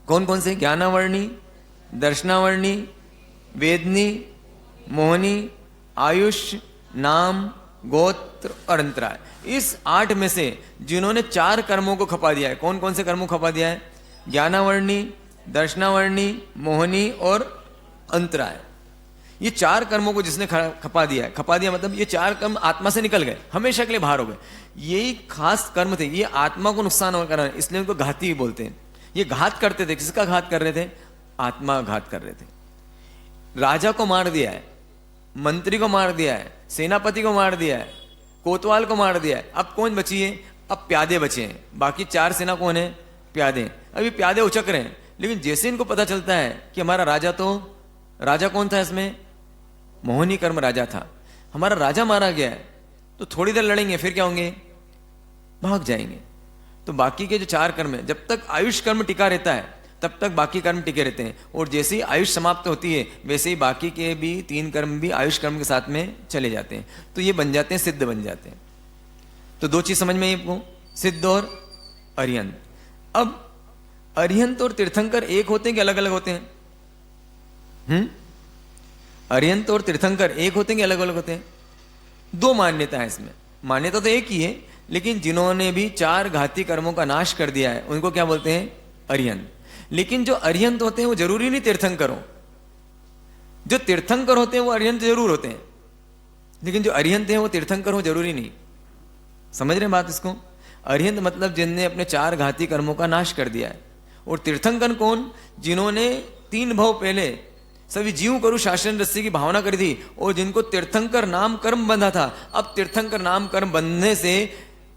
कौन कौन से? ज्ञानावर्णी, दर्शनावर्णी, वेदनी, मोहनी, आयुष, नाम, गोत्र और अंतराय। इस 8 में से जिन्होंने 4 कर्मों को खपा दिया है, कौन कौन से कर्मों को खपा दिया है? ज्ञानावर्णी, दर्शनावर्णी, मोहनी और अंतराय। ये 4 कर्मों को जिसने खपा दिया है, खपा दिया मतलब ये 4 कर्म आत्मा से निकल गए, हमेशा के लिए बाहर हो गए। यही खास कर्म थे, ये आत्मा को नुकसान कर रहे हैं, इसलिए उनको घाती बोलते हैं। ये घात करते थे। किसका घात कर रहे थे? आत्मा का घात कर रहे थे। राजा को मार दिया है, मंत्री को मार दिया है, सेनापति को मार दिया है, कोतवाल को मार दिया है। अब कौन बची है? अब प्यादे बचे हैं। बाकी 4 सेना कौन है? प्यादे। अभी प्यादे उचक रहे हैं, लेकिन जैसे इनको पता चलता है कि हमारा राजा, तो राजा कौन था इसमें? मोहनी कर्म राजा था। हमारा राजा मारा गया है, तो थोड़ी देर लड़ेंगे, फिर क्या होंगे? भाग जाएंगे। तो बाकी के जो 4 कर्म है, जब तक आयुष कर्म टिका रहता है तब तक बाकी कर्म टिके रहते हैं, और जैसे ही आयुष समाप्त होती है वैसे ही बाकी के भी 3 कर्म भी आयुष कर्म के साथ में चले जाते हैं। तो ये बन जाते हैं, सिद्ध बन जाते हैं। तो 2 चीज समझ में आई आपको, सिद्ध और अरिहंत। अब अरिहंत और तीर्थंकर एक होते हैं कि अलग अलग होते हैं? अरिहंत और तीर्थंकर एक होते हैं कि अलग अलग होते हैं? दो मान्यता है इसमें। मान्यता तो एक ही है, लेकिन जिन्होंने भी 4 घाती कर्मों का नाश कर दिया है उनको क्या बोलते हैं? अरिहंत। लेकिन जो अरिहंत होते हैं वो जरूरी नहीं तीर्थंकर हो। जो तीर्थंकर होते हैं वो अरिहंत जरूर होते हैं, लेकिन जो अरिहंत हैं वो तीर्थंकर हो जरूरी नहीं। समझ रहे हैं बात इसको? अरिहंत मतलब जिनने अपने 4 घाती कर्मों का नाश कर दिया है। और तीर्थंकर कौन? जिन्होंने 3 भव पहले सभी जीव करु शासन रस्सी की भावना करी थी और जिनको तीर्थंकर नाम कर्म बंधा था। अब तीर्थंकर नाम कर्म बंधने से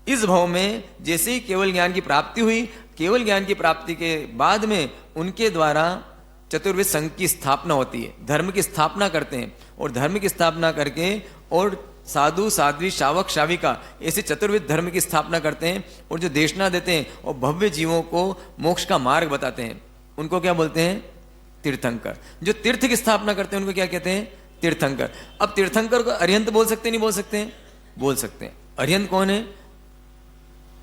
इस भव में जैसे ही केवल ज्ञान की प्राप्ति हुई, केवल ज्ञान की प्राप्ति के बाद में उनके द्वारा चतुर्विध संघ की स्थापना होती है, धर्म की स्थापना करते हैं। और धर्म की स्थापना करके और साधु साध्वी शावक शाविका ऐसे चतुर्विध धर्म की स्थापना करते हैं और जो देशना देते हैं और भव्य जीवों को मोक्ष का मार्ग बताते हैं, उनको क्या बोलते हैं? तीर्थंकर। जो तीर्थ की स्थापना करते हैं उनको क्या कहते हैं? तीर्थंकर। अब तीर्थंकर को अरिहंत बोल सकते नहीं बोल सकते हैं? बोल सकते हैं। अरिहंत कौन है?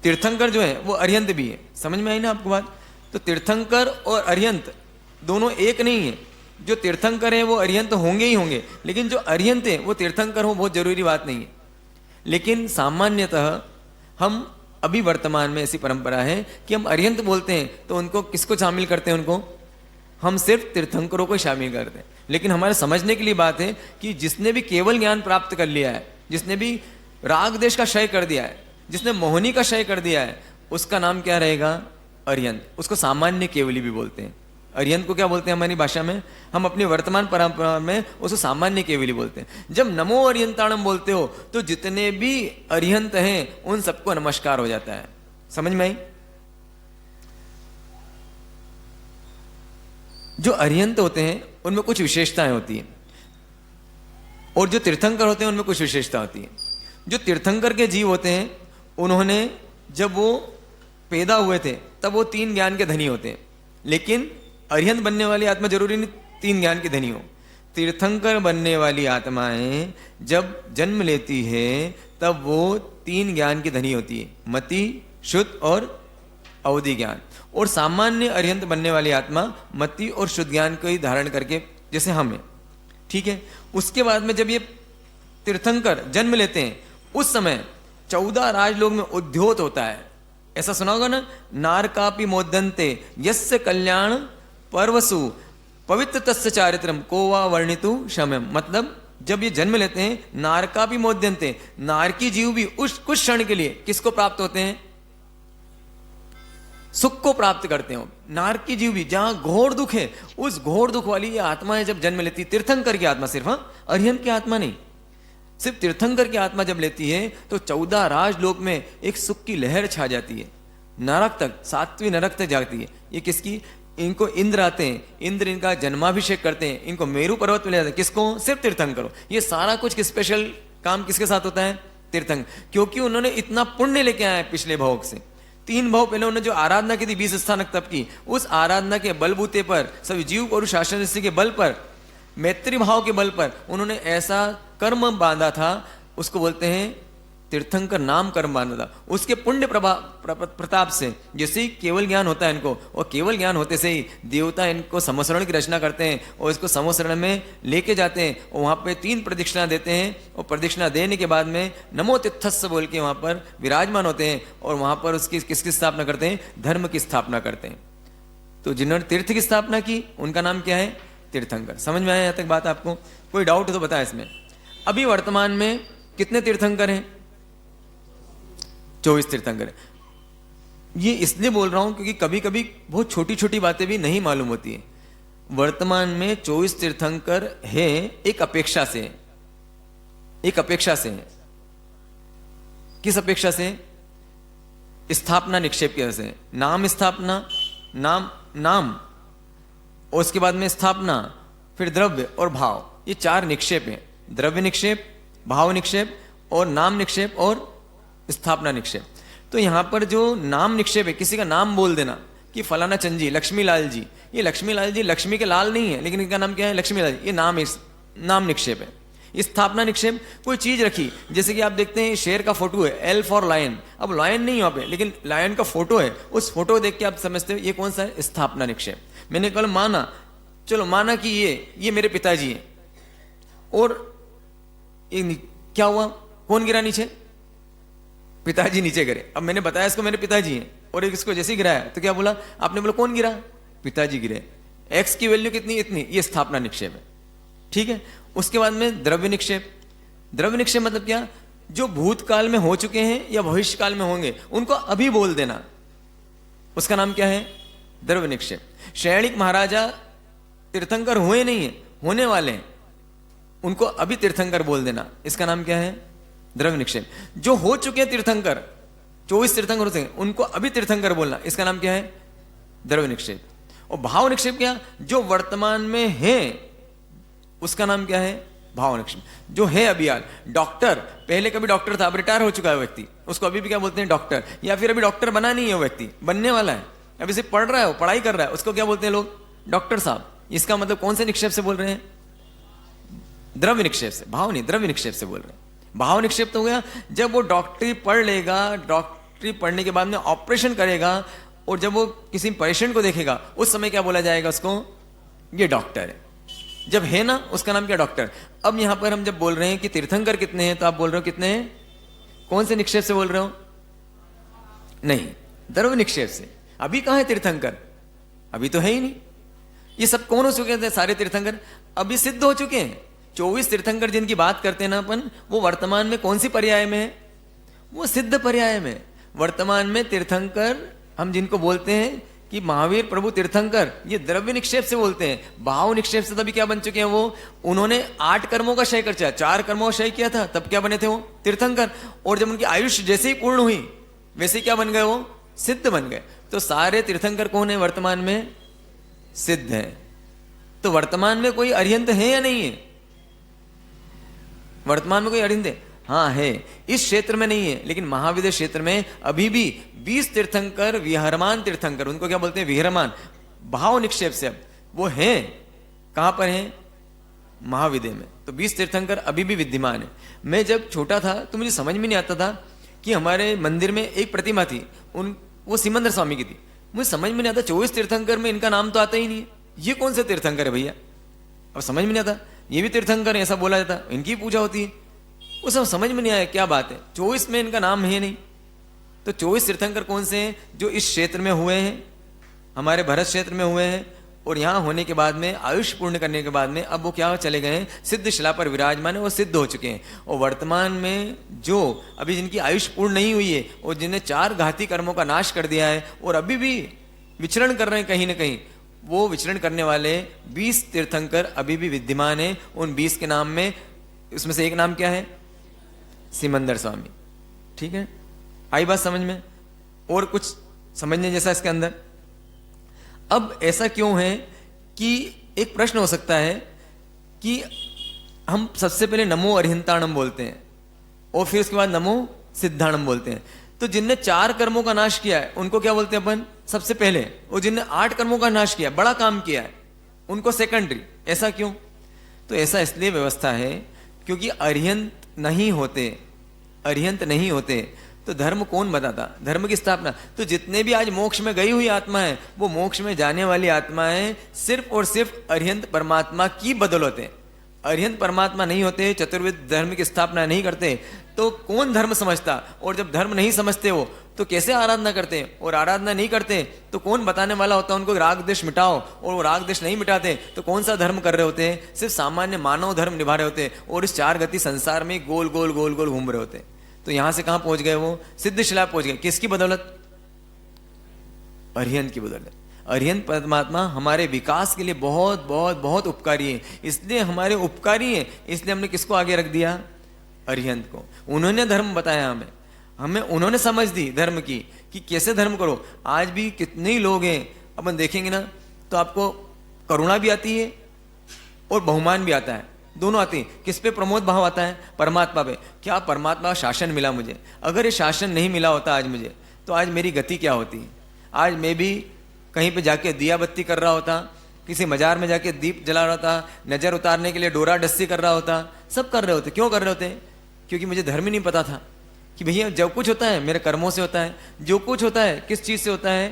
तीर्थंकर जो है वो अरिहंत भी है। समझ में आई ना आपको बात? तो तीर्थंकर और अरिहंत दोनों एक नहीं है। जो तीर्थंकर है वो अरिहंत होंगे ही होंगे, लेकिन जो अरिहंत है वो तीर्थंकर हो बहुत जरूरी बात नहीं है। लेकिन सामान्यतः हम अभी वर्तमान में ऐसी परंपरा है कि हम अरिहंत बोलते हैं तो उनको किसको शामिल करते हैं? उनको हम सिर्फ तीर्थंकरों को शामिल करते हैं। लेकिन हमारे समझने के लिए बात है कि जिसने भी केवल ज्ञान प्राप्त कर लिया है, जिसने भी राग देश का क्षय कर दिया है, जिसने मोहनी का क्षय कर दिया है, उसका नाम क्या रहेगा? अरिहंत। उसको सामान्य केवली भी बोलते हैं। अरिहंत को क्या बोलते हैं हमारी भाषा में? हम अपनी वर्तमान परंपरा में उसको सामान्य केवली बोलते हैं। जब नमो अरिहंताणम बोलते हो तो जितने भी अरिहंत हैं उन सबको नमस्कार हो जाता है। समझ में आई? जो अरिहंत होते हैं उनमें कुछ विशेषताएं होती हैं और जो तीर्थंकर होते हैं उनमें कुछ विशेषता होती है। जो तीर्थंकर के जीव होते हैं उन्होंने जब वो पैदा हुए थे तब वो 3 ज्ञान के धनी होते हैं, लेकिन अरिहंत बनने वाली आत्मा जरूरी नहीं 3 ज्ञान की धनी हो। तीर्थंकर बनने वाली आत्माएं जब जन्म लेती है तब वो 3 ज्ञान की धनी होती है, मति, शुद्ध और अवधि ज्ञान। और सामान्य अरिहंत बनने वाली आत्मा मति और शुद्ध ज्ञान को ही धारण करके, जैसे हम हैं, ठीक है। उसके बाद में जब ये तीर्थंकर जन्म लेते हैं उस समय 14 राजलोक में उद्योत होता है। ऐसा सुना होगा ना, नारकापि मोदन्ते यस्य कल्याण पर्वसु पवित्र तस्य चारित्रम को वा वर्णितु क्षम्यम। मतलब जब ये जन्म लेते हैं नारकापि मोदन्ते, नारकी जीव भी उस कुछ क्षण के लिए किसको प्राप्त होते हैं? सुख को प्राप्त करते हो। नारकी जीव भी जहां घोर दुख है, उस घोर दुख वाली ये आत्माएं जब जन्म लेती, तीर्थंकर की आत्मा सिर्फ, अरिहंत की आत्मा नहीं, सिर्फ तीर्थंकर की आत्मा जब लेती है तो 14 राजलोक में एक सुख की लहर छा जाती है। नरक तक, 7वीं नरक तक जाती है। ये किसकी? इनको इंद्र आते हैं, इंद्र इनका जन्माभिषेक करते हैं, इनको मेरू पर्वत में ले जाते हैं। किसको? सिर्फ तीर्थंकरों। ये सारा कुछ स्पेशल काम किसके साथ होता है? तीर्थंकर। क्योंकि उन्होंने इतना पुण्य लेके आए पिछले भोग से। 3 भाव पहले उन्होंने जो आराधना की थी 20 स्थानक तप की, उस आराधना के बलबूते पर, सभी जीव और शासन ऋषि के बल पर, मैत्री भाव के बल पर उन्होंने ऐसा कर्म बांधा था, उसको बोलते हैं तीर्थंकर नाम कर्म बांधा था। उसके पुण्य प्रताप से जैसे ही केवल ज्ञान होता है इनको, और केवल ज्ञान होते से ही देवता इनको समसरण की रचना करते हैं और इसको समसरण में लेके जाते हैं और वहाँ पे 3 प्रदक्षिणा देते हैं। और प्रदक्षिणा देने के बाद में नमो तित्थस्य बोल के वहाँ पर विराजमान होते हैं और वहाँ पर उसकी किसकी स्थापना करते हैं? धर्म की स्थापना करते हैं। तो जिन्होंने तीर्थ की स्थापना की उनका नाम क्या है? तीर्थंकर। समझ में आया यहाँ तक बात आपको? कोई डाउट तो बताए इसमें। अभी वर्तमान में कितने तीर्थंकर हैं? 24 तीर्थंकर। ये इसलिए बोल रहा हूं क्योंकि कभी कभी बहुत छोटी छोटी बातें भी नहीं मालूम होती है। वर्तमान में 24 तीर्थंकर है, एक अपेक्षा से, एक अपेक्षा से है। किस अपेक्षा से? स्थापना निक्षेप की वजह से। नाम स्थापना, नाम और उसके बाद में स्थापना, फिर द्रव्य और भाव, ये 4 निक्षेप हैं। द्रव्य निक्षेप, भाव निक्षेप और नाम निक्षेप और स्थापना निक्षेप। तो यहां पर जो नाम निक्षेप है, किसी का नाम बोल देना कि फलाना चंद जी, लक्ष्मी लाल जी, ये लक्ष्मी लाल जी लक्ष्मी के लाल नहीं है, लेकिन इनका नाम क्या है? लक्ष्मी लाल जी। ये नाम निक्षेप है। स्थापना निक्षेप, कोई चीज रखी, जैसे कि आप देखते हैं शेर का फोटो है, एल फॉर लायन। अब लायन नहीं वहां पे, लेकिन लायन का फोटो है, उस फोटो देख के आप समझते हो ये कौन सा है? स्थापना निक्षेप। मैंने कल माना चलो माना कि ये मेरे पिताजी हैं, और क्या हुआ, कौन गिरा नीचे? पिताजी नीचे गिरे। अब मैंने बताया इसको मेरे पिताजी हैं, और एक इसको जैसे ही गिराया तो क्या बोला आपने? बोला कौन गिरा? पिताजी गिरे। एक्स की वैल्यू कितनी? इतनी। ये स्थापना निक्षेप है, ठीक है। उसके बाद में द्रव्य निक्षेप। द्रव्य निक्षेप मतलब क्या? जो भूतकाल में हो चुके हैं या भविष्य काल में होंगे उनको अभी बोल देना, उसका नाम क्या है? द्रव्य निक्षेप। शैणिक महाराजा तीर्थंकर हुए नहीं है, होने वाले हैं, उनको अभी तीर्थंकर बोल देना, इसका नाम क्या है? द्रव्य निक्षेप। जो हो चुके हैं तीर्थंकर, 24 तीर्थंकर होते हैं, उनको अभी तीर्थंकर बोलना, इसका नाम क्या है? द्रव्य निक्षेप। और भाव निक्षेप क्या? जो वर्तमान में है उसका नाम क्या है? भाव निक्षेप। जो है अभी यार, डॉक्टर पहले कभी डॉक्टर था, अब रिटायर हो चुका है व्यक्ति, उसको अभी भी क्या बोलते हैं? डॉक्टर। या फिर अभी डॉक्टर बना नहीं है वो व्यक्ति, बनने वाला है, अभी सिर्फ पढ़ रहा है, वो पढ़ाई कर रहा है, उसको क्या बोलते हैं लोग? डॉक्टर साहब। इसका मतलब कौन से निक्षेप से बोल रहे हैं? द्रव्य निक्षेप से। भाव नहीं, द्रव्य निक्षेप से बोल रहे हैं। भाव निक्षेप तो हो गया जब वो डॉक्टरी पढ़ लेगा, डॉक्टरी पढ़ने के बाद में ऑपरेशन करेगा, और जब वो किसी पेशेंट को देखेगा उस समय क्या बोला जाएगा उसको? ये डॉक्टर है। जब है ना, उसका नाम क्या? डॉक्टर। अब यहां पर हम जब बोल रहे हैं कि तीर्थंकर कितने हैं, तो आप बोल रहे हो कितने हैं? कौन से निक्षेप से बोल रहे हो? नहीं, द्रव्य निक्षेप से। अभी कहां है तीर्थंकर? अभी तो है ही नहीं। ये सब कौन हो चुके थे? सारे तीर्थंकर अभी सिद्ध हो चुके हैं। 24 तीर्थंकर जिनकी बात करते हैं ना अपन, वो वर्तमान में कौन सी पर्याय में है? वो सिद्ध पर्याय में। वर्तमान में तीर्थंकर हम जिनको बोलते हैं कि महावीर प्रभु तीर्थंकर, ये द्रव्य निक्षेप से बोलते हैं। भाव निक्षेप से तभी क्या बन चुके हैं वो? उन्होंने 8 कर्मों का क्षय कर दिया, 4 कर्मों का क्षय किया था, तब क्या बने थे वो? तीर्थंकर। और जब उनकी आयुष जैसे ही पूर्ण हुई वैसे क्या बन गए वो? सिद्ध बन गए। तो सारे तीर्थंकर कौन है वर्तमान में? सिद्ध है। तो वर्तमान में कोई अरिहंत है या नहीं है? वर्तमान में कोई अरिहंत है? हाँ है। इस क्षेत्र में नहीं है, लेकिन महाविद्य क्षेत्र में अभी भी 20 तीर्थंकर, विहरमान तीर्थंकर, उनको क्या बोलते हैं? विहरमान। भाव निक्षेप से अब वो हैं, कहां पर हैं? महाविद्य में। तो 20 तीर्थंकर अभी भी विद्यमान है। मैं जब छोटा था तो मुझे समझ में नहीं आता था कि हमारे मंदिर में एक प्रतिमा थी, वो सिमंदर स्वामी की थी। मुझे समझ में नहीं आता, 24 तीर्थंकर में इनका नाम तो आता ही नहीं है, ये कौन से तीर्थंकर है भैया? अब समझ में नहीं आता, ये भी तीर्थंकर है ऐसा बोला जाता, इनकी पूजा होती है। वो सब समझ में नहीं आया क्या बात है, 24 में इनका नाम है नहीं। तो 24 तीर्थंकर कौन से हैं? जो इस क्षेत्र में हुए हैं, हमारे भरत क्षेत्र में हुए हैं, और यहां होने के बाद में आयुष पूर्ण करने के बाद में अब वो क्या चले गए हैं? सिद्ध शिला पर विराजमान है, वो सिद्ध हो चुके हैं। और वर्तमान में जो अभी जिनकी आयुष पूर्ण नहीं हुई है और जिन्हें 4 घाती कर्मों का नाश कर दिया है और अभी भी विचरण कर रहे हैं कहीं ना कहीं, वो विचरण करने वाले 20 तीर्थंकर अभी भी विद्यमान है। उन 20 के नाम में, उसमें से एक नाम क्या है? सिमंदर स्वामी। ठीक है, आई बात समझ में? और कुछ समझने जैसा इसके अंदर? अब ऐसा क्यों है कि एक प्रश्न हो सकता है कि हम सबसे पहले नमो अरिहंताणम बोलते हैं और फिर उसके बाद नमो सिद्धाणम बोलते हैं। तो जिनने 4 कर्मों का नाश किया है उनको क्या बोलते हैं अपन सबसे पहले, और जिनने 8 कर्मों का नाश किया, बड़ा काम किया है, उनको सेकेंडरी। ऐसा क्यों? तो ऐसा इसलिए व्यवस्था है क्योंकि अरिहंत नहीं होते, अरिहंत नहीं होते तो धर्म कौन बताता? धर्म की स्थापना तो जितने भी आज मोक्ष में गई हुई आत्मा है, वो मोक्ष में जाने वाली आत्माएं सिर्फ और सिर्फ अरिहंत परमात्मा की बदौलत है। अरिहंत परमात्मा नहीं होते, चतुर्विध धर्म की स्थापना नहीं करते, तो कौन धर्म समझता? और जब धर्म नहीं समझते हो तो कैसे आराधना करते? और आराधना नहीं करते तो कौन बताने वाला होता उनको राग द्वेष मिटाओ? और वो राग द्वेष नहीं मिटाते तो कौन सा धर्म कर रहे होते हैं? सिर्फ सामान्य मानव धर्म निभा रहे होते और इस 4 गति संसार में गोल गोल गोल गोल घूम रहे होते। तो यहां से कहां पहुंच गए? वो सिद्ध शिला पहुंच गए। किसकी बदौलत? अरिहंत की बदौलत। अरिहंत परमात्मा हमारे विकास के लिए बहुत बहुत बहुत उपकारी है, इसलिए हमारे उपकारी है, इसलिए हमने किसको आगे रख दिया? अरिहंत को। उन्होंने धर्म बताया हमें उन्होंने समझ दी धर्म की कि कैसे धर्म करो। आज भी कितने ही लोग हैं, अपन देखेंगे ना तो आपको करुणा भी आती है और बहुमान भी आता है, दोनों आती हैं। किस पे प्रमोद भाव आता है? परमात्मा पे। क्या परमात्मा शासन मिला मुझे? अगर ये शासन नहीं मिला होता आज मुझे, तो आज मेरी गति क्या होती? आज मैं भी कहीं पे जाके दिया बत्ती कर रहा होता, किसी मजार में जाके दीप जला रहा था, नजर उतारने के लिए डोरा डस्सी कर रहा होता, सब कर रहे होते। क्यों कर रहे होते? क्योंकि मुझे धर्म ही नहीं पता था कि भैया जो कुछ होता है मेरे कर्मों से होता है, जो कुछ होता है किस चीज से होता है?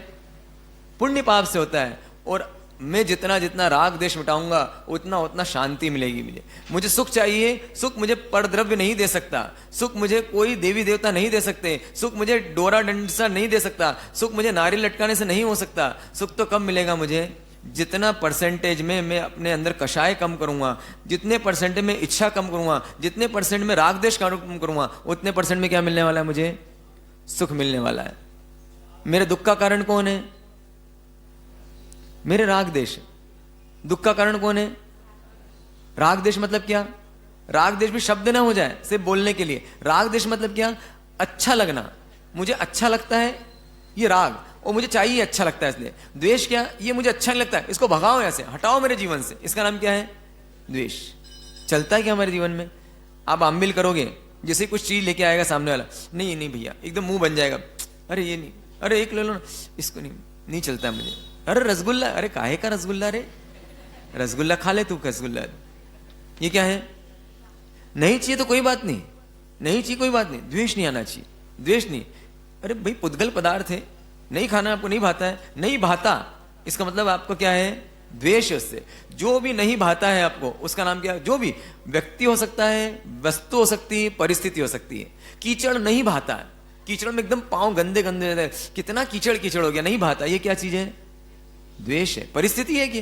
पुण्य पाप से होता है। और मैं जितना जितना राग देश मिटाऊंगा उतना उतना शांति मिलेगी मुझे सुख चाहिए, सुख मुझे परद्रव्य नहीं दे सकता, सुख मुझे कोई देवी देवता नहीं दे सकते, सुख मुझे डोरा डंडा नहीं दे सकता, सुख मुझे नारियल लटकाने से नहीं हो सकता। सुख तो कब मिलेगा मुझे? जितना परसेंटेज में मैं अपने अंदर कषाय कम करूंगा, जितने परसेंट में इच्छा कम करूंगा, जितने परसेंट में राग देश कम करूंगा, उतने परसेंट में क्या मिलने वाला है? मुझे सुख मिलने वाला है। मेरे दुख का कारण कौन है? मेरे राग देश। दुख का कारण कौन है? राग देश। मतलब क्या? राग देश भी शब्द ना हो जाए सिर्फ बोलने के लिए। राग देश मतलब क्या? अच्छा लगना। मुझे अच्छा लगता है ये राग, और मुझे चाहिए अच्छा लगता है इसलिए। द्वेष क्या? ये मुझे अच्छा नहीं लगता है, इसको भगाओ, ऐसे हटाओ मेरे जीवन से, इसका नाम क्या है? द्वेष। चलता है क्या हमारे जीवन में? आप आम्बिल करोगे, जैसे कुछ चीज लेके आएगा सामने वाला, नहीं नहीं भैया, एकदम मुंह बन जाएगा, अरे ये नहीं, अरे एक ले लो ना, इसको नहीं चलता है मुझे। अरे रसगुल्ला, अरे काहे का रसगुल्ला? रे रसगुल्ला खा ले तू, रसगुल्ला। ये क्या है? नहीं चाहिए तो कोई बात नहीं, नहीं चाहिए कोई बात नहीं, द्वेष नहीं आना चाहिए, द्वेष नहीं। अरे भाई पुद्गल पदार्थ है, नहीं खाना, आपको नहीं भाता है, नहीं भाता, इसका मतलब आपको क्या है? द्वेष। उससे जो भी नहीं भाता है आपको, उसका नाम क्या है? जो भी व्यक्ति हो सकता है, वस्तु हो सकती है, परिस्थिति हो सकती है। कीचड़ नहीं भाता है, कीचड़ में एकदम पांव गंदे गंदे, कितना कीचड़ कीचड़ हो गया, नहीं भाता, ये क्या चीज है? द्वेष है। परिस्थिति है कि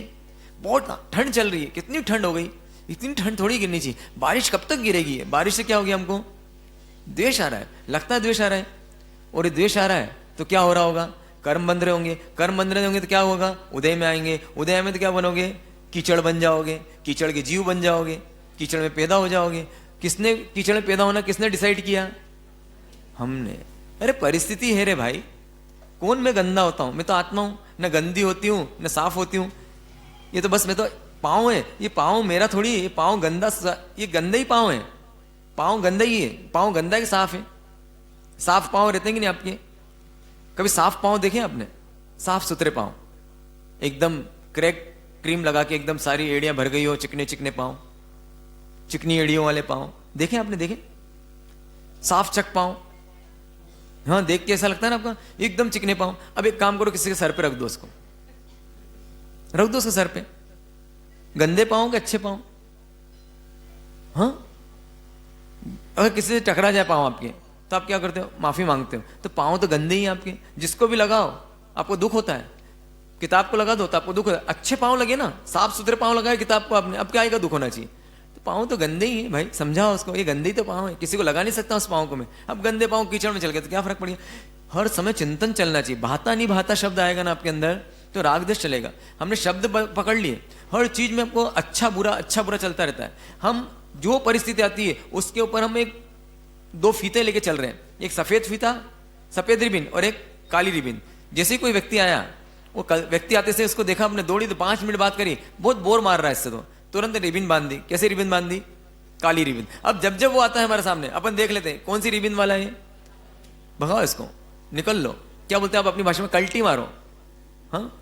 बहुत ठंड चल रही है, कितनी ठंड हो गई, इतनी ठंड थोड़ी गिरनी चाहिए, बारिश कब तक गिरेगी? बारिश से क्या हो गया? हमको द्वेष आ रहा है, लगता है द्वेष आ रहा है। और ये द्वेष आ रहा है तो क्या हो रहा होगा? कर्म बंध रहे होंगे, कर्म बंध रहे होंगे तो क्या होगा? उदय में आएंगे, उदय में तो क्या बनोगे? कीचड़ बन जाओगे, कीचड़ के जीव बन जाओगे, कीचड़ में पैदा हो जाओगे। किसने कीचड़ में पैदा होना किसने डिसाइड किया? हमने। अरे परिस्थिति है रे भाई, कौन मैं गंदा होता हूं? मैं तो आत्मा हूं, न गंदी होती हूं न साफ होती हूं। ये तो बस मैं तो पाँव है, ये पाँव मेरा थोड़ी है, ये पाँव गंदा, ये गंदा ही पाँव है, पाँव गंदा ही है। पाँव गंदा है कि साफ है? साफ पाँव रहते हैं कि नहीं आपके? कभी साफ पाँव देखे आपने? साफ सुथरे पाँव, एकदम क्रैक क्रीम लगा के एकदम सारी एड़ियां भर गई हो, चिकने चिकने पाँव, चिकनी एड़ियों वाले पाँव देखे आपने? देखे साफ चक पाँव? हाँ, देख के ऐसा लगता है ना आपका, एकदम चिकने पाँव। अब एक काम करो, किसी के सर पे रख दो, उसको रख दो उसके सर पे, गंदे पाँव के अच्छे पाँव? हाँ, अगर किसी से टकरा जाए पाँव आपके, तो आप क्या करते हो? माफी मांगते हो। तो पाँव तो गंदे ही हैं आपके, जिसको भी लगाओ आपको दुख होता है। किताब को लगा दो तो आपको दुख होता है। अच्छे पाँव लगे ना, साफ सुथरे पाँव लगाए किताब को आपने, अब क्या आएगा? दुख होना चाहिए। तो पाँव तो गंदे ही है भाई, समझाओ उसको, ये गंदे ही तो पाँव है, किसी को लगा नहीं सकता उस पाँव को मैं। अब गंदे पाँव कीचड़ में चल गए तो क्या फर्क पड़ेगा? हर समय चिंतन चलना चाहिए। भाता नहीं भाता शब्द आएगा ना आपके अंदर तो राग देश चलेगा। हमने शब्द पकड़ लिए, हर चीज में आपको अच्छा बुरा चलता रहता है। हम जो परिस्थिति आती है उसके ऊपर हम एक दो फीते लेके चल रहे हैं, एक सफेद फीता, सफेद रिबिन, और एक काली रिबिन। जैसे कोई व्यक्ति आया, वो व्यक्ति आते से उसको देखा, आपने दौड़ी तो 5 मिनट बात करी, बहुत बोर मार रहा है इससे, तो तुरंत रिबिन बांध दी। कैसे रिबिन बांध दी? काली रिबिन। अब जब वो आता है हमारे सामने, अपन देख लेते हैं कौन सी रिबिन वाला है, भगाओ इसको, निकल लो। क्या बोलते हैं आप अपनी भाषा में? कल्टी मारो। हाँ,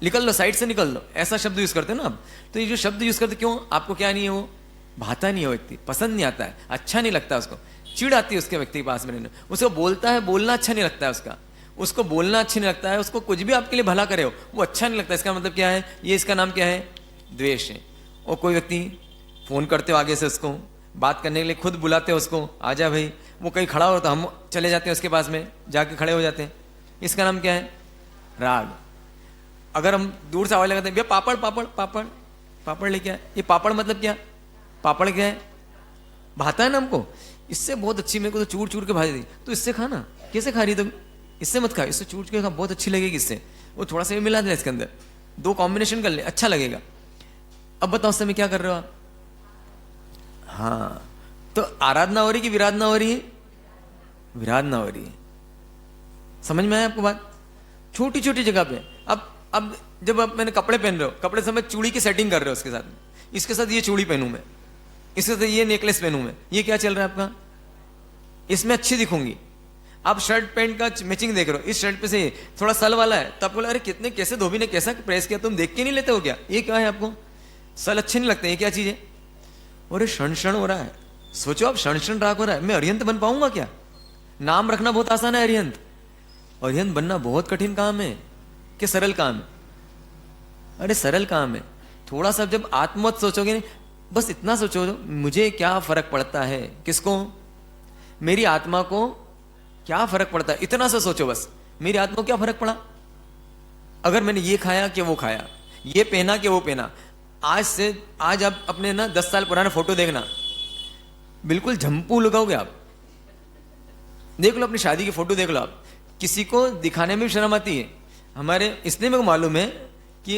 निकल लो, साइड से निकल लो, ऐसा शब्द यूज करते हैं ना आप। तो ये जो शब्द यूज करते, क्यों? आपको क्या नहीं है? वो भाता नहीं है, व्यक्ति पसंद नहीं आता है, अच्छा नहीं लगता उसको, चिढ़ आती है उसके व्यक्ति के पास में रहने। उसको बोलता है, बोलना अच्छा नहीं लगता है उसका, उसको बोलना अच्छा नहीं लगता है, उसको कुछ भी आपके लिए भला करे हो वो अच्छा नहीं लगता। इसका मतलब क्या है? ये इसका नाम क्या है? द्वेष है। और कोई व्यक्ति फोन करते हो आगे से, उसको बात करने के लिए खुद बुलाते हो उसको, आजा भाई, वो कहीं खड़ा हो तो हम चले जाते हैं उसके पास में, जाके खड़े हो जाते हैं, इसका नाम क्या है? राग। अगर हम दूर से आवाज लगाते हैं, भैया पापड़ पापड़ पापड़ पापड़ लेके आए, ये पापड़ मतलब क्या? पापड़ क्या है? भाता है ना हमको, इससे बहुत अच्छी मेरे को तो चूर चूर के भाजी दी, तो इससे खाना। कैसे खा रही तुम? इससे मत खा, इससे चूर के खा, बहुत अच्छी लगेगी इससे। वो थोड़ा सा मिला दे इसके अंदर, दो कॉम्बिनेशन कर ले, अच्छा लगेगा। अब बताओ उस समय क्या कर रहे हो आप? हाँ, तो आराधना हो रही कि विराधना हो रही है? विराधना हो रही है। समझ में आया आपको बात? छोटी छोटी जगह पे। अब जब आप मैंने कपड़े पहन रहे हो, कपड़े समय चूड़ी की सेटिंग कर रहे हो, उसके साथ में, इसके साथ ये चूड़ी पहनूं मैं, इसके साथ ये नेकलेस पहनूं मैं, ये क्या चल रहा है आपका? इसमें अच्छी दिखूंगी। आप शर्ट पैंट का मैचिंग देख रहे हो, इस शर्ट पे से थोड़ा सल वाला है, तो आपको अरे कितने कैसे धोबी ने कैसा प्रेस किया, तुम देख के नहीं लेते हो क्या? ये क्या है? आपको सल अच्छे नहीं लगते, ये क्या चीज है? और क्षण क्षण हो रहा है। सोचो आप, क्षण क्षण राग हो रहा है, मैं अरिहंत बन पाऊंगा क्या? नाम रखना बहुत आसान है अरिहंत, अरिहंत बनना बहुत कठिन काम है कि सरल काम है? अरे सरल काम है। थोड़ा सा जब आत्मवत सोचोगे, नहीं बस इतना सोचो, मुझे क्या फर्क पड़ता है, किसको, मेरी आत्मा को क्या फर्क पड़ता है, इतना सा सोचो बस, मेरी आत्मा को क्या फर्क पड़ा अगर मैंने ये खाया कि वो खाया, ये पहना कि वो पहना। आज आप अपने ना 10 साल पुराना फोटो देखना, बिल्कुल झंपू लगाओगे आप। देख लो अपनी शादी की फोटो देख लो आप, किसी को दिखाने में भी शर्म आती है। हमारे इसलिए मेरे को मालूम है कि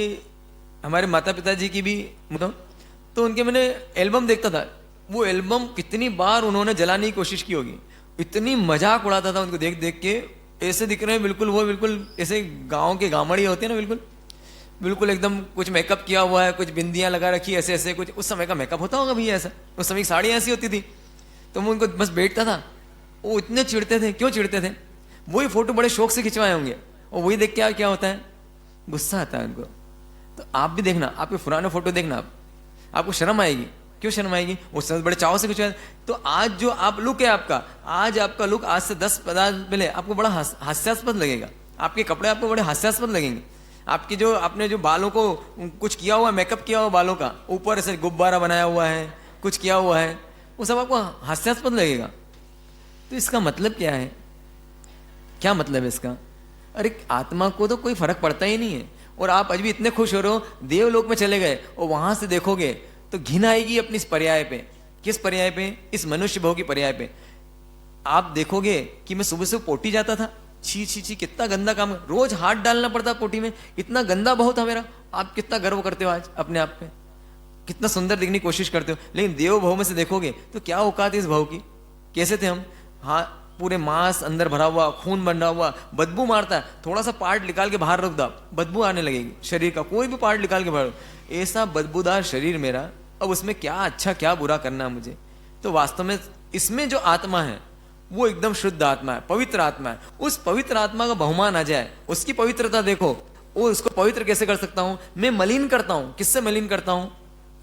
हमारे माता पिताजी की भी तो उनके मैंने एल्बम देखता था, वो एल्बम कितनी बार उन्होंने जलाने की कोशिश की होगी, इतनी मजाक उड़ाता था उनको देख देख के। ऐसे दिख रहे हैं बिल्कुल, वो बिल्कुल ऐसे गांव के गामड़ी होते हैं ना, बिल्कुल बिल्कुल एकदम कुछ मेकअप किया हुआ है, कुछ बिंदियां लगा रखी, ऐसे ऐसे कुछ। उस समय का मेकअप होता होगा भैया ऐसा, उस समय की साड़ियाँ ऐसी होती थी। तो मैं उनको बस बैठता था, वो इतने चिढ़ते थे। क्यों चिढ़ते थे? वही फोटो बड़े शौक से खिंचवाए होंगे, और वही देख के क्या होता है, गुस्सा आता है उनको। तो आप भी देखना, आपके पुराने फोटो देखना, आपको शर्म आएगी। क्यों शर्म आएगी? वो सब बड़े चाव से खिंचवाए। तो आज जो आप लुक है आपका, आज आपका लुक आज से 10-15 पहले आपको बड़ा हास्यास्पद लगेगा, आपके कपड़े आपको बड़े हास्यास्पद लगेंगे। आपकी जो आपने जो बालों को कुछ किया हुआ, मेकअप किया हुआ बालों का, ऊपर ऐसे गुब्बारा बनाया हुआ है, कुछ किया हुआ है, वो सब आपको हास्यास्पद लगेगा। तो इसका मतलब क्या है? क्या मतलब है इसका? अरे आत्मा को तो कोई फर्क पड़ता ही नहीं है। और आप आज भी इतने खुश हो रहे हो, देवलोक में चले गए और वहां से देखोगे तो घिन आएगी अपनी इस पर्याय पे। किस पर्याय पे? इस मनुष्य भोग की पर्याय पे। आप देखोगे कि मैं सुबह से पोटी जाता था, छी छी छी, कितना गंदा काम, रोज हाथ डालना पड़ता पोटी में, इतना गंदा भाव था मेरा। आप कितना गर्व करते हो आज अपने आप पे, कितना सुंदर दिखने की कोशिश करते हो। लेकिन देव भाव में से देखोगे तो क्या औकात है इस भाव की? कैसे थे हम? हाँ, पूरे मांस अंदर भरा हुआ, खून बना हुआ, बदबू मारता है। थोड़ा सा पार्ट निकाल के बाहर रख दो, बदबू आने लगेगी शरीर का। कोई भी पार्ट निकाल के बाहर, ऐसा बदबूदार शरीर मेरा, अब उसमें क्या अच्छा क्या बुरा करना मुझे? तो वास्तव में इसमें जो आत्मा है वो एकदम शुद्ध आत्मा है, पवित्र आत्मा है। उस पवित्र आत्मा का बहुमान आ जाए, उसकी पवित्रता देखो। वो उसको पवित्र कैसे कर सकता हूं? मैं मलिन करता हूं। किससे मलिन करता हूं?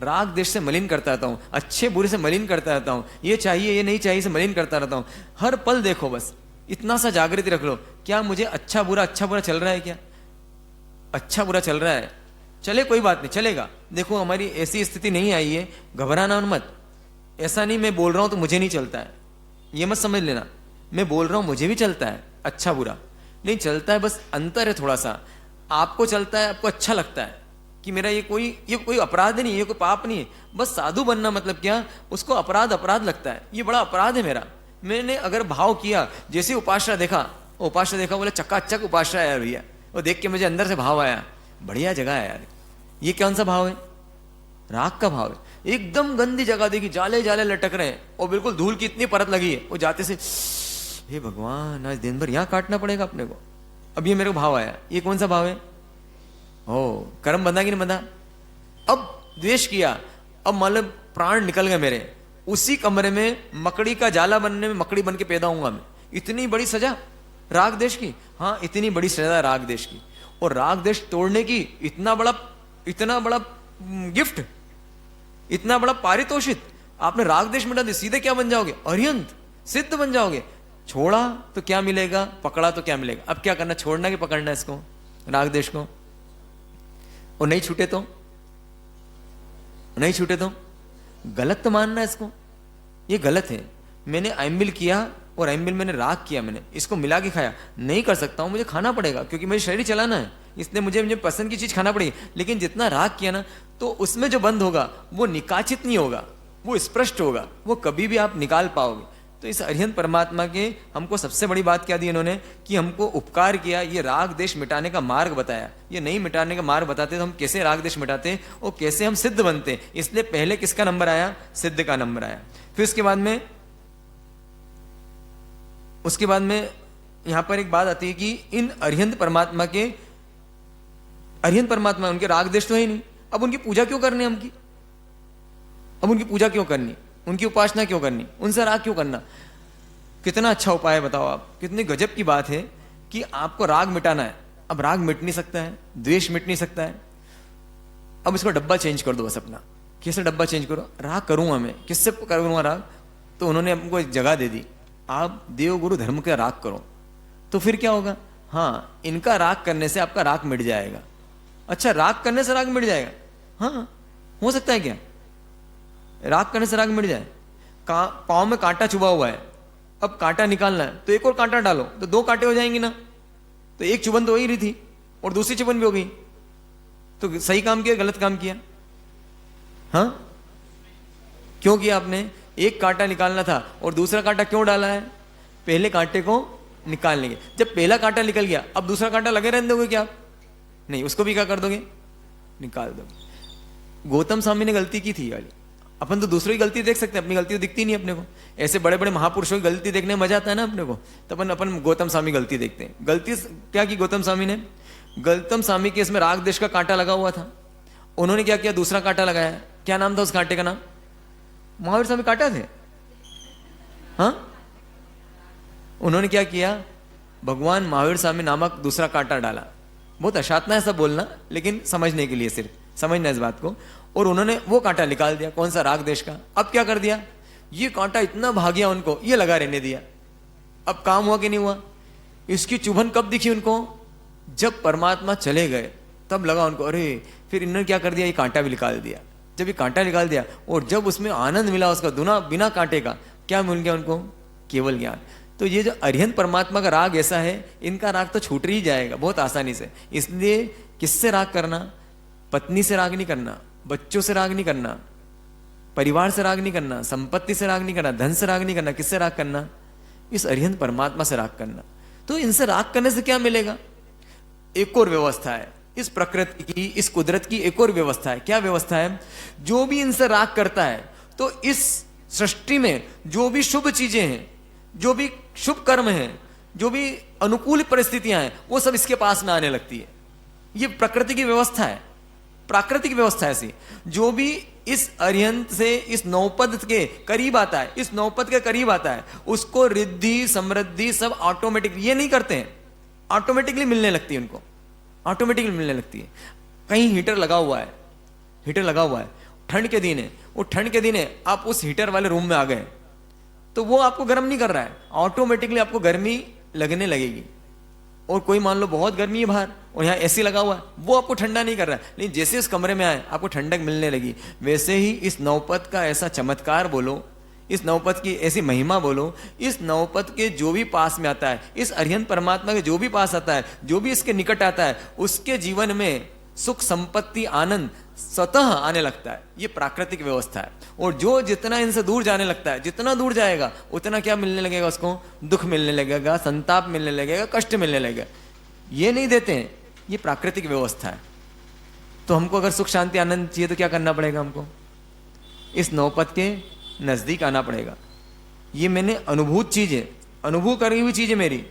राग देश से मलिन करता रहता हूं, अच्छे बुरे से मलिन करता रहता हूं, ये चाहिए ये नहीं चाहिए से मलिन करता रहता हूं। हर पल देखो, बस इतना सा जागृति रख लो, क्या मुझे अच्छा बुरा चल रहा है? क्या अच्छा बुरा चल रहा है? चले, कोई बात नहीं, चलेगा। देखो हमारी ऐसी स्थिति नहीं आई है, घबराना मत। ऐसा नहीं मैं बोल रहा हूं तो मुझे नहीं चलता है, ये मत समझ लेना। मैं बोल रहा हूं मुझे भी चलता है अच्छा बुरा, नहीं चलता है, बस अंतर है थोड़ा सा। आपको चलता है, आपको अच्छा लगता है कि मेरा ये कोई अपराध नहीं है, ये कोई पाप नहीं है। बस साधु बनना मतलब क्या? उसको अपराध लगता है, ये बड़ा अपराध है मेरा। मैंने अगर भाव किया, जैसे उपासना देखा बोले चकाचक उपासना है यार भैया, वो देख के मुझे अंदर से भाव आया, बढ़िया जगह है यार। ये कौन सा भाव है? राग का भाव है। एकदम गंदी जगह देखी, जाले जाले लटक रहे हैं और बिल्कुल धूल की इतनी परत लगी है, वो जाते से हे भगवान, आज दिन भर यहां काटना पड़ेगा अपने को। अब ये मेरे को भाव आया, ये कौन सा भाव है? ओ, कर्म बंधा कि नहीं बंधा? अब द्वेष किया, अब मतलब प्राण निकल गए मेरे। उसी कमरे में मकड़ी का जाला बनने में मकड़ी बन के पैदा होऊंगा मैं। इतनी बड़ी सजा राग देश की। हाँ, इतनी बड़ी सजा राग देश की। और राग देश तोड़ने की इतना बड़ा गिफ्ट, इतना बड़ा पारितोषिक। आपने राग देश मिटा दिया, सीधे क्या बन जाओगे? अरिहंत सिद्ध बन जाओगे। छोड़ा तो क्या मिलेगा, पकड़ा तो क्या मिलेगा? अब क्या करना, छोड़ना कि पकड़ना इसको, राग देश को? और नहीं छूटे तो गलत तो मानना इसको, ये गलत है। मैंने आइम्बिल किया और आइम्बिल मैंने राग किया, मैंने इसको मिला के खाया, नहीं कर सकता हूं, मुझे खाना पड़ेगा क्योंकि मुझे शरीर चलाना है, इसलिए मुझे पसंद की चीज खाना पड़ेगी। लेकिन जितना राग किया ना, तो उसमें जो बंद होगा वो निकाचित नहीं होगा, वो स्पष्ट होगा, वो कभी भी आप निकाल पाओगे। तो इस अरिहंत परमात्मा के हमको सबसे बड़ी बात क्या दी इन्होंने, कि हमको उपकार किया, ये राग देश मिटाने का मार्ग बताया। ये नहीं मिटाने का मार्ग बताते तो हम कैसे राग देश मिटाते और कैसे हम सिद्ध बनते। इसलिए पहले किसका नंबर आया? सिद्ध का नंबर आया। फिर उसके बाद में यहां पर एक बात आती है कि इन अरिहंत परमात्मा उनके राग देश तो है ही नहीं, अब उनकी पूजा क्यों करनी हमकी? अब उनकी पूजा क्यों करनी, उनकी उपासना क्यों करनी, उनसे राग क्यों करना? कितना अच्छा उपाय है बताओ आप, कितनी गजब की बात है कि आपको राग मिटाना है। अब राग मिट नहीं सकता है, द्वेष मिट नहीं सकता है। अब इसको डब्बा चेंज कर दो बस अपना। कैसे डब्बा चेंज करो? राग करूंगा मैं, किससे करूंगा राग? तो उन्होंने हमको एक जगह दे दी, आप देव गुरु धर्म का राग करो। तो फिर क्या होगा? हाँ, इनका राग करने से आपका राग मिट जाएगा। अच्छा, राग करने से राग मिट जाएगा? हाँ, हो सकता है क्या? राग करने से राग मिट जाए? पाँव में कांटा चुभा हुआ है, अब कांटा निकालना है तो एक और कांटा डालो तो 2 कांटे हो जाएंगे ना। तो एक चुभन तो हो ही रही थी और दूसरी चुभन भी हो गई, तो सही काम किया गलत काम किया? हाँ, क्यों किया आपने? एक कांटा निकालना था और दूसरा कांटा क्यों डाला है? पहले कांटे को निकाल लेंगे। जब पहला कांटा निकल गया, अब दूसरा कांटा लगे रहने दोगे क्या आप? नहीं, उसको भी क्या कर दोगे? निकाल दोगे। गौतम स्वामी ने गलती की थी वाली। अपन तो दूसरों की गलती देख सकते हैं, अपनी गलती तो दिखती नहीं अपने को। ऐसे बड़े बड़े महापुरुषों की गलती देखने में मजा आता है ना अपने को, तो अपन गौतम स्वामी गलती देखते हैं। गलती क्या की गौतम स्वामी ने? गौतम स्वामी के इसमें राग देश का कांटा लगा हुआ था, उन्होंने क्या किया? दूसरा कांटा लगाया। क्या नाम था उस कांटे का? नाम महावीर स्वामी कांटा थे। हाँ, उन्होंने क्या किया? भगवान महावीर स्वामी नामक दूसरा कांटा डाला। बहुत अशातना है सब बोलना, लेकिन समझने के लिए, सिर्फ समझना इस बात को। और उन्होंने वो कांटा निकाल दिया। कौन सा? राग देश का। अब क्या कर दिया? ये कांटा इतना भाग्या उनको, ये लगा रहने दिया। अब काम हुआ कि नहीं हुआ? इसकी चुभन कब दिखी उनको? जब परमात्मा चले गए तब लगा उनको, अरे फिर इन्होंने क्या कर दिया? ये कांटा भी निकाल दिया। जब ये कांटा निकाल दिया और जब उसमें आनंद मिला उसका दुना, बिना कांटे का, क्या मिल गया उनको? केवल ज्ञान। तो ये जो अरिहंत परमात्मा का राग ऐसा है, इनका राग तो छूट ही जाएगा बहुत आसानी से। इसलिए किससे राग करना? पत्नी से राग नहीं करना, बच्चों से राग नहीं करना, परिवार से राग नहीं करना, संपत्ति से राग नहीं करना, धन से राग नहीं करना। किससे राग करना? इस अरिहंत परमात्मा से राग करना। तो इनसे राग करने से क्या मिलेगा? एक और व्यवस्था है इस प्रकृति की, इस कुदरत की एक और व्यवस्था है। क्या व्यवस्था है? जो भी इनसे राग करता है तो इस सृष्टि में जो भी शुभ चीजें हैं, जो भी शुभ कर्म हैं, जो भी अनुकूल परिस्थितियां हैं, वो सब इसके पास में आने लगती है। ये प्रकृति की व्यवस्था है, प्राकृतिक व्यवस्था है ऐसी। जो भी इस अरिहंत से, इस नौपद के करीब आता है, इस नौपद के करीब आता है, उसको रिद्धि समृद्धि सब ऑटोमेटिक, ये नहीं करते हैं, ऑटोमेटिकली मिलने लगती है उनको, ऑटोमेटिकली मिलने लगती है। कहीं हीटर लगा हुआ है, हीटर लगा हुआ है, ठंड के दिन है, वो ठंड के दिन है, आप उस हीटर वाले रूम में आ गए तो वो आपको गर्म नहीं कर रहा है, ऑटोमेटिकली आपको गर्मी लगने लगेगी। और कोई मान लो बहुत गर्मी है बाहर और यहाँ एसी लगा हुआ है, वो आपको ठंडा नहीं कर रहा है, लेकिन जैसे उस कमरे में आए आपको ठंडक मिलने लगी। वैसे ही इस नवपद का ऐसा चमत्कार बोलो, इस नवपद की ऐसी महिमा बोलो, इस नवपद के जो भी पास में आता है, इस अरिहंत परमात्मा के जो भी पास आता है, जो भी इसके निकट आता है, उसके जीवन में सुख संपत्ति आनंद स्वतः आने लगता है। ये प्राकृतिक व्यवस्था है। और जो जितना इनसे दूर जाने लगता है, जितना दूर जाएगा उतना क्या मिलने लगेगा? उसको दुख मिलने लगेगा, संताप मिलने लगेगा, कष्ट मिलने लगेगा। ये नहीं देते हैं, ये प्राकृतिक व्यवस्था है। तो हमको अगर सुख शांति आनंद चाहिए तो क्या करना पड़ेगा? हमको इस नौपद के नजदीक आना पड़ेगा। ये मैंने अनुभूत चीज है, अनुभव करी हुई चीज है मेरी।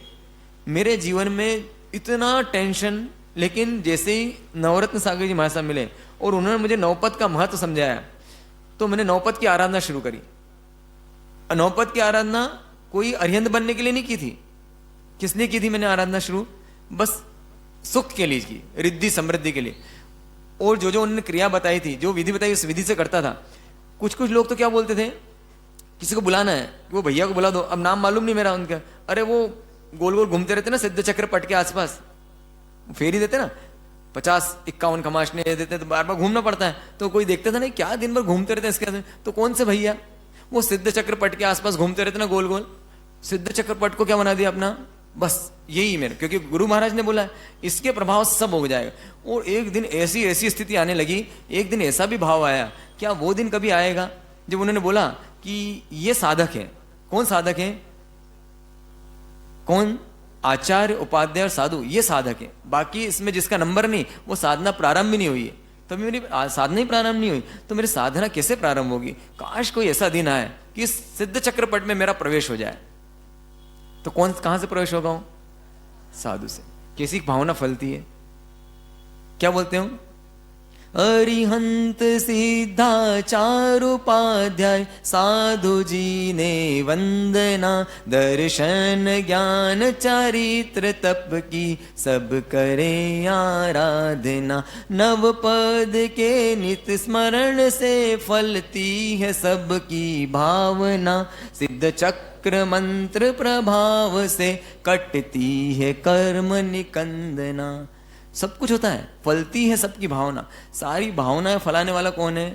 मेरे जीवन में इतना टेंशन, लेकिन जैसे ही नवरत्न सागर जी महाराज साहब मिले और उन्होंने मुझे नवपद का महत्व समझाया, तो मैंने नवपद की आराधना शुरू करी। नवपद की आराधना कोई अरिहंत बनने के लिए नहीं की थी। किस लिए की थी मैंने आराधना शुरू? बस सुख के लिए की, रिद्धि समृद्धि के लिए। और जो जो उन्होंने क्रिया बताई थी, जो विधि बताई, उस विधि से करता था। कुछ कुछ लोग तो क्या बोलते थे, किसी को बुलाना है, वो भैया को बुला दो, अब नाम मालूम नहीं मेरा उनका, अरे वो गोल गोल घूमते रहते ना सिद्ध चक्र पट के आसपास, फेरी देते ना, 50-51 खमाशने देते, तो बार बार घूमना पड़ता है। तो कोई देखता था नहीं क्या दिन भर घूमते रहते हैं इसके, तो कौन से भैया वो सिद्ध चक्र पट के आसपास घूमते रहते ना गोल गोल, सिद्ध चक्र पट को क्या बना दिया अपना? बस यही मेरे, क्योंकि गुरु महाराज ने बोला इसके प्रभाव सब हो जाएगा। और एक दिन ऐसी ऐसी स्थिति आने लगी, एक दिन ऐसा भी भाव आया, क्या वो दिन कभी आएगा जब उन्होंने बोला कि ये साधक है। कौन साधक है? कौन? आचार्य, उपाध्याय और साधु, ये साधक है। बाकी इसमें जिसका नंबर नहीं, वो साधना प्रारंभ भी नहीं हुई है। तभी मेरी साधना ही प्रारंभ नहीं हुई, तो मेरी साधना कैसे प्रारंभ होगी? काश कोई ऐसा दिन आए कि सिद्ध चक्रपट में मेरा प्रवेश हो जाए। तो कौन, कहां से प्रवेश होगा? हूं साधु से। कैसी भावना फलती है? क्या बोलते हो? अरिहंत सिद्धाचार्य उपाध्याय साधु जी ने वंदना, दर्शन ज्ञान चरित्र तप की सब करे आराधना। नव पद के नित स्मरण से फलती है सबकी भावना, सिद्ध चक्र मंत्र प्रभाव से कटती है कर्म निकंदना। सब कुछ होता है, फलती है सबकी भावना। सारी भावनाएं फलाने वाला कौन है?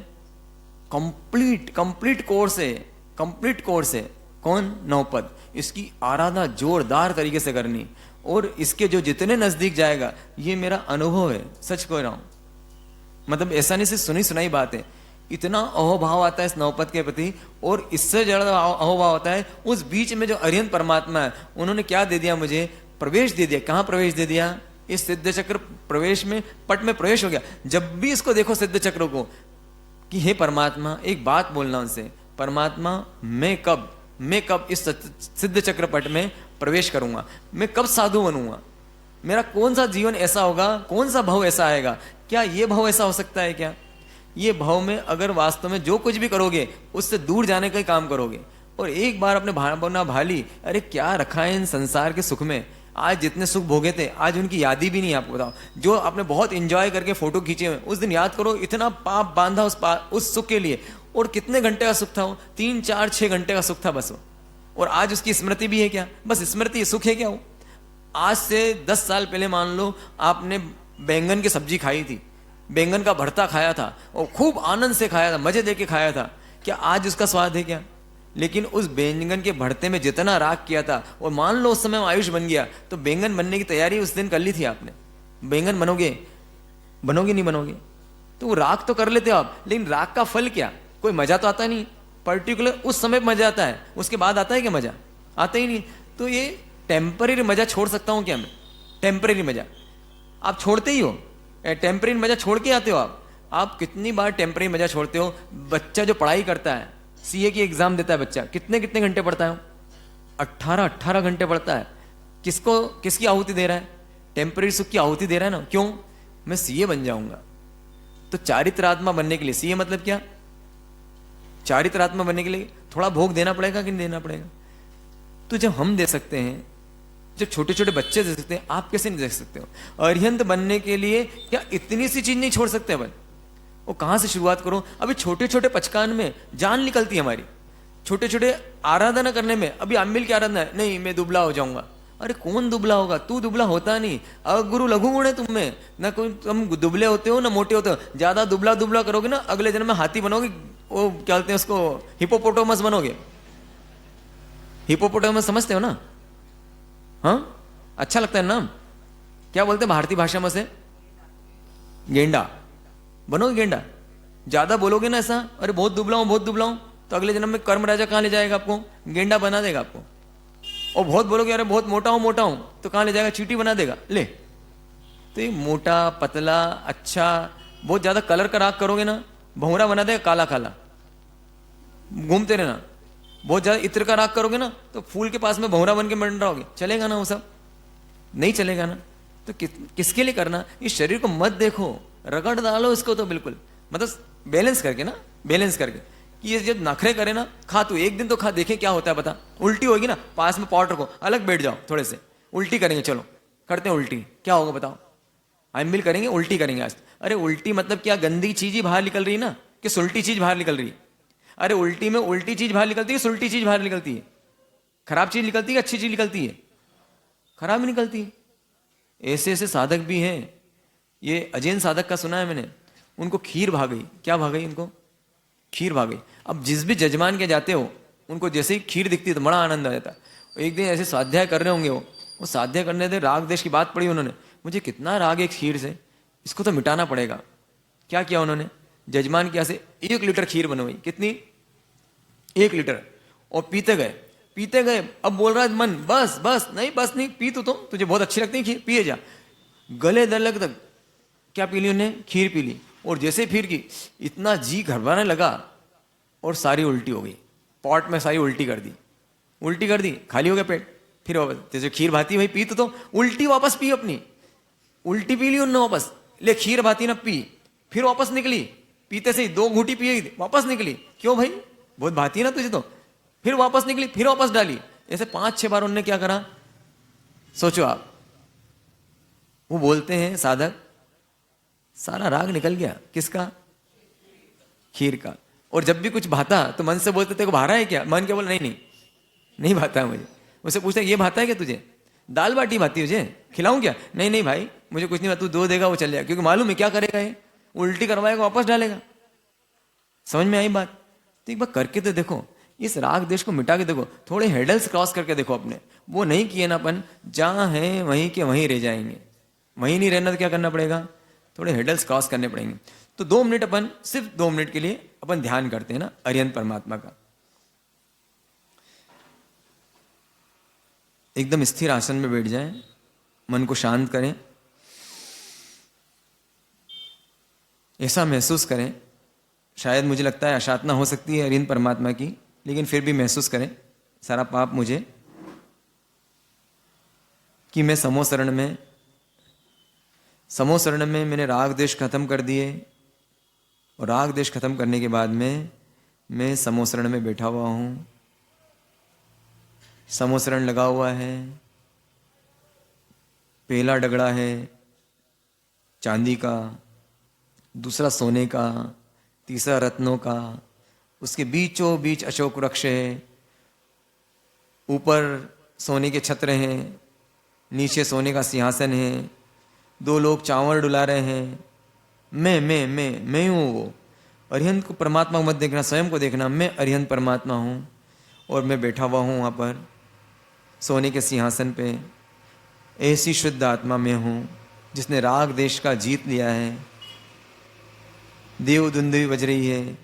कंप्लीट कोर्स है, कंप्लीट कोर्स है। कौन? नौपद। इसकी आराधना जोरदार तरीके से करनी, और इसके जो जितने नजदीक जाएगा, ये मेरा अनुभव है, सच कह रहा हूं। मतलब ऐसा नहीं सिर्फ सुनी सुनाई बात है, इतना अहोभाव आता है इस नौपद के प्रति, और इससे ज्यादा अहोभाव होता है उस बीच में जो अरिहंत परमात्मा है, उन्होंने क्या दे दिया मुझे? प्रवेश दे दिया। कहां प्रवेश दे दिया? इस सिद्ध चक्र प्रवेश में, पट में प्रवेश हो गया। जब भी इसको देखो सिद्ध चक्र को, कि हे परमात्मा, एक बात बोलना उनसे, परमात्मा मैं कब इस सिद्ध चक्र पट में प्रवेश करूंगा? मैं कब साधु बनूंगा? मेरा कौन सा जीवन ऐसा होगा, कौन सा भाव ऐसा आएगा? क्या ये भाव ऐसा हो सकता है क्या? ये भाव में अगर वास्तव में जो कुछ भी करोगे उससे दूर जाने का ही काम करोगे। और एक बार अपने भावना भाली, अरे क्या रखा है इन संसार के सुख में, आज जितने सुख भोगे थे आज उनकी याद ही भी नहीं। आपको बताओ, जो आपने बहुत एंजॉय करके फोटो खींचे हुए, उस दिन याद करो इतना पाप बांधा उस सुख के लिए, और कितने घंटे का सुख था वो? 3 4 6 घंटे का सुख था बस वो। और आज उसकी स्मृति भी है क्या? बस स्मृति, सुख है क्या वो? आज से 10 साल पहले मान लो आपने बैंगन की सब्जी खाई थी, बैंगन का भरता खाया था, और खूब आनंद से खाया था, मजे देके खाया था, क्या आज उसका स्वाद है क्या? लेकिन उस बैंगन के भरते में जितना राग किया था, और मान लो उस समय आयुष बन गया, तो बैंगन बनने की तैयारी उस दिन कर ली थी आपने। बैंगन बनोगे नहीं बनोगे? तो वो राग तो कर लेते हो आप, लेकिन राग का फल क्या? कोई मजा तो आता नहीं। पर्टिकुलर उस समय मजा आता है, उसके बाद आता है क्या मजा? आता ही नहीं। तो ये टेम्परेरी मजा छोड़ सकता हूं क्या मैं? टेम्परेरी मजा आप छोड़ते ही हो, टेम्परेरी मजा छोड़ के आते हो आप कितनी बार टेम्परेरी मजा छोड़ते हो? बच्चा जो पढ़ाई करता है, सीए की एग्जाम देता है बच्चा, कितने घंटे पढ़ता है? 18 घंटे पढ़ता है। किसकी आहुति दे रहा है? टेम्परेरी सुख की आहुति दे रहा है ना। क्यों? मैं सीए बन जाऊंगा। तो चारित्रात्मा बनने के लिए, सीए मतलब क्या? चारित्रात्मा बनने के लिए थोड़ा भोग देना पड़ेगा कि नहीं देना पड़ेगा? तो जब हम दे सकते हैं, जब छोटे छोटे बच्चे दे सकते हैं, आप कैसे नहीं दे सकते हो? अरिहंत बनने के लिए क्या इतनी सी चीज नहीं छोड़ सकते अपन? वो कहां से शुरुआत करो? अभी छोटे छोटे पचकान में जान निकलती है हमारी, छोटे छोटे आराधना करने में। अभी अम्बिल की आराधना है, नहीं मैं दुबला हो जाऊंगा। अरे कौन दुबला होगा? तू दुबला होता नहीं। गुरु लघु गुण है तुम में, ना कोई तुम दुबले होते हो ना मोटे होते हो। ज्यादा दुबला करोगे ना, अगले जन्म में हाथी बनोगे, वो क्या बोलते हैं उसको, हिपोपोटामस बनोगे। हिपोपोटामस समझते हो ना? हाँ, अच्छा लगता है नाम। क्या बोलते हैं भारतीय भाषा में से? गेंडा बनोगे। गेंडा ज्यादा बोलोगे ना ऐसा, अरे बहुत दुबला हूं, तो अगले जन्म में कर्म राजा कहां ले जाएगा आपको? गेंडा बना देगा आपको। और बहुत बोलोगे अरे बहुत मोटा हूं, तो कहां ले जाएगा? चींटी बना देगा। ले, तो ये मोटा पतला अच्छा, बहुत ज्यादा कलर का राग करोगे ना, भंवरा बना देगा, काला काला घूमते रहना। बहुत ज्यादा इत्र का राग करोगे ना, तो फूल के पास में भंवरा बन के मंड रहोगे। चलेगा ना वो सब? नहीं चलेगा ना। तो किसके लिए करना? इस शरीर को मत देखो, रगड़ डालो इसको, तो बिल्कुल मतलब बैलेंस करके ना, बैलेंस करके कि ये जब नखरे करे ना, खा तू एक दिन तो खा, देखे क्या होता है बता। उल्टी होगी ना, पास में पॉट रखो, अलग बैठ जाओ, थोड़े से उल्टी करेंगे, चलो करते हैं उल्टी, क्या होगा बताओ? अम्बिल करेंगे, उल्टी करेंगे आज। अरे उल्टी मतलब क्या? गंदी चीज ही बाहर निकल रही है ना, कि सुल्टी चीज बाहर निकल रही है? अरे उल्टी में उल्टी चीज बाहर निकलती है, सुल्टी चीज बाहर निकलती है। खराब चीज निकलती है, अच्छी चीज निकलती है? खराब ही निकलती है। ऐसे ऐसे साधक भी हैं। ये अजैन साधक का सुना है मैंने, उनको खीर भाग गई। क्या भाग गई उनको? खीर भाग गई। अब जिस भी जजमान के जाते हो, उनको जैसे ही खीर दिखती है तो बड़ा आनंद आ जाता है। एक दिन ऐसे स्वाध्याय कर रहे होंगे, वो स्वाध्याय करने थे, राग देश की बात पड़ी उन्होंने, मुझे कितना राग है खीर से, इसको तो मिटाना पड़ेगा। क्या किया उन्होंने? जजमान के यहाँ से 1 लीटर खीर बनवाई। कितनी? 1 लीटर। और पीते गए। अब बोल रहा है मन, बस नहीं पी तो तुझे बहुत अच्छी लगती है खीर, पिए जा। गले दलक तक क्या पी ली उन्हें? खीर पी ली। और जैसे फिर की इतना जी घबराने लगा और सारी उल्टी हो गई, पॉट में सारी उल्टी कर दी, खाली हो गया पेट। फिर वापस जैसे खीर भाती वही पी तो उल्टी वापस पी, अपनी उल्टी पी ली उन्होंने वापस, ले खीर भाती ना पी। फिर वापस निकली, पीते से ही 2 घूंटी पिए, वापस निकली। क्यों भाई? बहुत भाती है ना तुझे तो। फिर वापस निकली, फिर वापस डाली। ऐसे 5-6 बार उन्होंने क्या करा, सोचो आप। वो बोलते हैं साधक, सारा राग निकल गया। किसका? खीर का। और जब भी कुछ भाता तो मन से बोलते तेरे को भा रहा है क्या? मन क्या बोला, नहीं भाता है मुझे। उससे पूछते ये भाता है क्या तुझे? दाल बाटी भाती है तुझे, खिलाऊं क्या? नहीं भाई मुझे कुछ नहीं पता, तू दो देगा वो चल जाएगा, क्योंकि मालूम है क्या करेगा ये, उल्टी करवाएगा वापस डालेगा। समझ में आई बात? तो एक बार करके तो देखो, इस राग देश को मिटा के देखो, थोड़े हेडल्स क्रॉस करके देखो अपने। वो नहीं किए ना अपन, जहां हैं वहीं के वहीं रह जाएंगे। वहीं नहीं रहना तो क्या करना पड़ेगा, थोड़े हेडल्स क्रॉस करने पड़ेंगे। तो 2 मिनट अपन, सिर्फ 2 मिनट के लिए अपन ध्यान करते हैं ना अरिहंत परमात्मा का। एकदम स्थिर आसन में बैठ जाएं, मन को शांत करें, ऐसा महसूस करें, शायद मुझे लगता है अशातना हो सकती है अरिहंत परमात्मा की, लेकिन फिर भी महसूस करें सारा पाप मुझे, कि मैं समोसरण में मैंने राग देश खत्म कर दिए, और राग देश खत्म करने के बाद में मैं समोसरण में बैठा हुआ हूँ। समोसरण लगा हुआ है, पहला डगड़ा है चांदी का, दूसरा सोने का, तीसरा रत्नों का, उसके बीचों बीच अशोक वृक्ष है, ऊपर सोने के छत्र हैं, नीचे सोने का सिंहासन है, 2 लोग चावल डुला रहे हैं। मैं हूँ वो। अरिहंत को परमात्मा को मत देखना, स्वयं को देखना, मैं अरिहंत परमात्मा हूँ और मैं बैठा हुआ हूँ वहाँ पर सोने के सिंहासन पे। ऐसी शुद्ध आत्मा में हूँ जिसने राग देश का जीत लिया है। देव दुंदुभी बज रही है,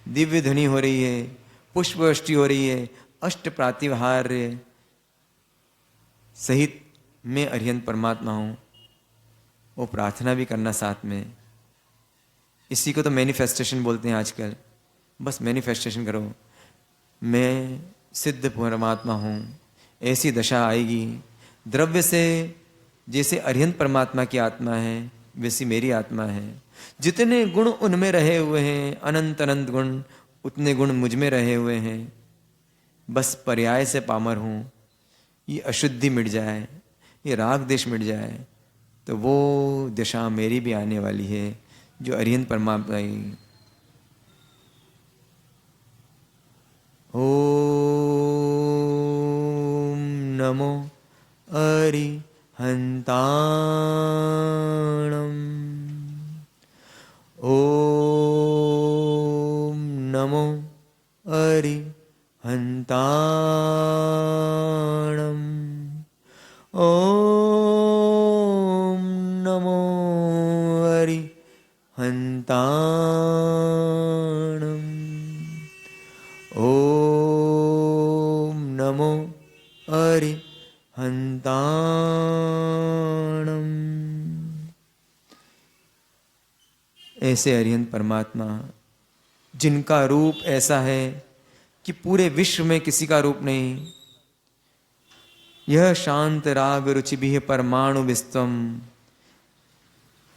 दिव्य ध्वनि हो रही है, पुष्पवृष्टि हो रही है, अष्ट प्रातिहार्य सहित मैं अरिहंत परमात्मा हूँ। वो प्रार्थना भी करना साथ में। इसी को तो मैनिफेस्टेशन बोलते हैं आजकल। बस मैनिफेस्टेशन करो, मैं सिद्ध परमात्मा हूँ। ऐसी दशा आएगी, द्रव्य से जैसे अरिहंत परमात्मा की आत्मा है वैसी मेरी आत्मा है। जितने गुण उनमें रहे हुए हैं, अनंत अनंत गुण, उतने गुण मुझ में रहे हुए हैं। बस पर्याय से पामर हूँ। ये अशुद्धि मिट जाए, ये राग देश मिट जाए, तो वो दशा मेरी भी आने वाली है जो अरिहंत परमात्मा की। ओम नमो अरिहंताणम। ओम नमो अरिहंताणम। ओम नमो अरिहंताणम। ओम नमो अरिहंताणम। ऐसे अरिहंत परमात्मा जिनका रूप ऐसा है कि पूरे विश्व में किसी का रूप नहीं। यह शांत राग रुचि भी परमाणु विस्तम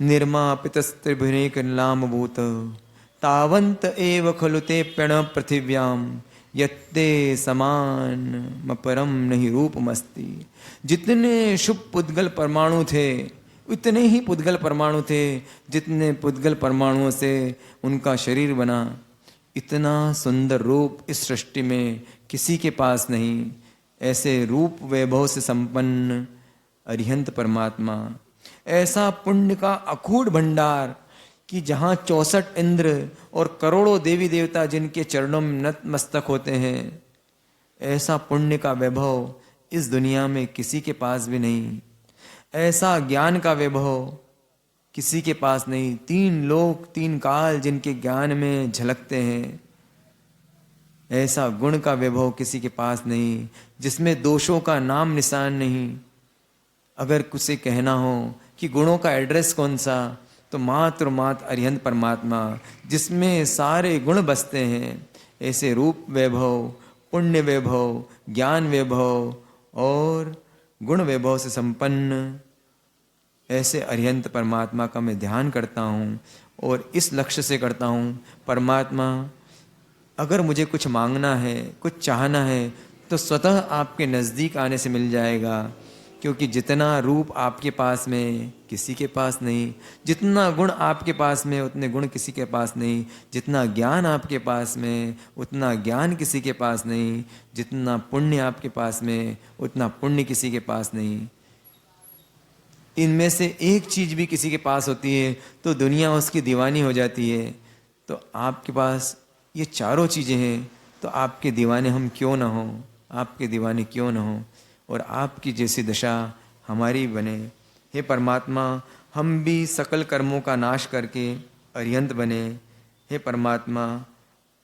निर्मापितस्त्रिभुवनेक लामभूत तावंत एव खलु ते प्रण पृथिव्याम यत्ते समान परम नहीं रूपमस्ति। जितने शुभ पुद्गल परमाणु थे उतने ही पुद्गल परमाणु थे जितने पुद्गल परमाणुओं से उनका शरीर बना। इतना सुंदर रूप इस सृष्टि में किसी के पास नहीं। ऐसे रूप वैभव से संपन्न अरिहंत परमात्मा, ऐसा पुण्य का अखूट भंडार कि जहाँ 64 इंद्र और करोड़ों देवी देवता जिनके चरणों में नतमस्तक होते हैं, ऐसा पुण्य का वैभव इस दुनिया में किसी के पास भी नहीं। ऐसा ज्ञान का वैभव किसी के पास नहीं। 3 लोक 3 काल जिनके ज्ञान में झलकते हैं, ऐसा गुण का वैभव किसी के पास नहीं, जिसमें दोषों का नाम निशान नहीं। अगर कुछ कहना हो कि गुणों का एड्रेस कौन सा, तो मात्र अरिहंत परमात्मा, जिसमें सारे गुण बसते हैं। ऐसे रूप वैभव, पुण्य वैभव, ज्ञान वैभव और गुण वैभव से संपन्न ऐसे अरिहंत परमात्मा का मैं ध्यान करता हूँ। और इस लक्ष्य से करता हूँ, परमात्मा अगर मुझे कुछ मांगना है, कुछ चाहना है, तो स्वतः आपके नज़दीक आने से मिल जाएगा। क्योंकि जितना रूप आपके पास में किसी के पास नहीं, जितना गुण आपके पास में उतने गुण किसी के पास नहीं, जितना ज्ञान आपके पास में उतना ज्ञान किसी के पास नहीं, जितना पुण्य आपके पास में उतना पुण्य किसी के पास नहीं। इनमें से एक चीज भी किसी के पास होती है तो दुनिया उसकी दीवानी हो जाती है। तो आपके पास ये चारों चीजें हैं तो आपके दीवाने हम क्यों ना हो, आपके दीवाने क्यों ना हो, और आपकी जैसी दशा हमारी बने। हे परमात्मा, हम भी सकल कर्मों का नाश करके अरिहंत बने। हे परमात्मा,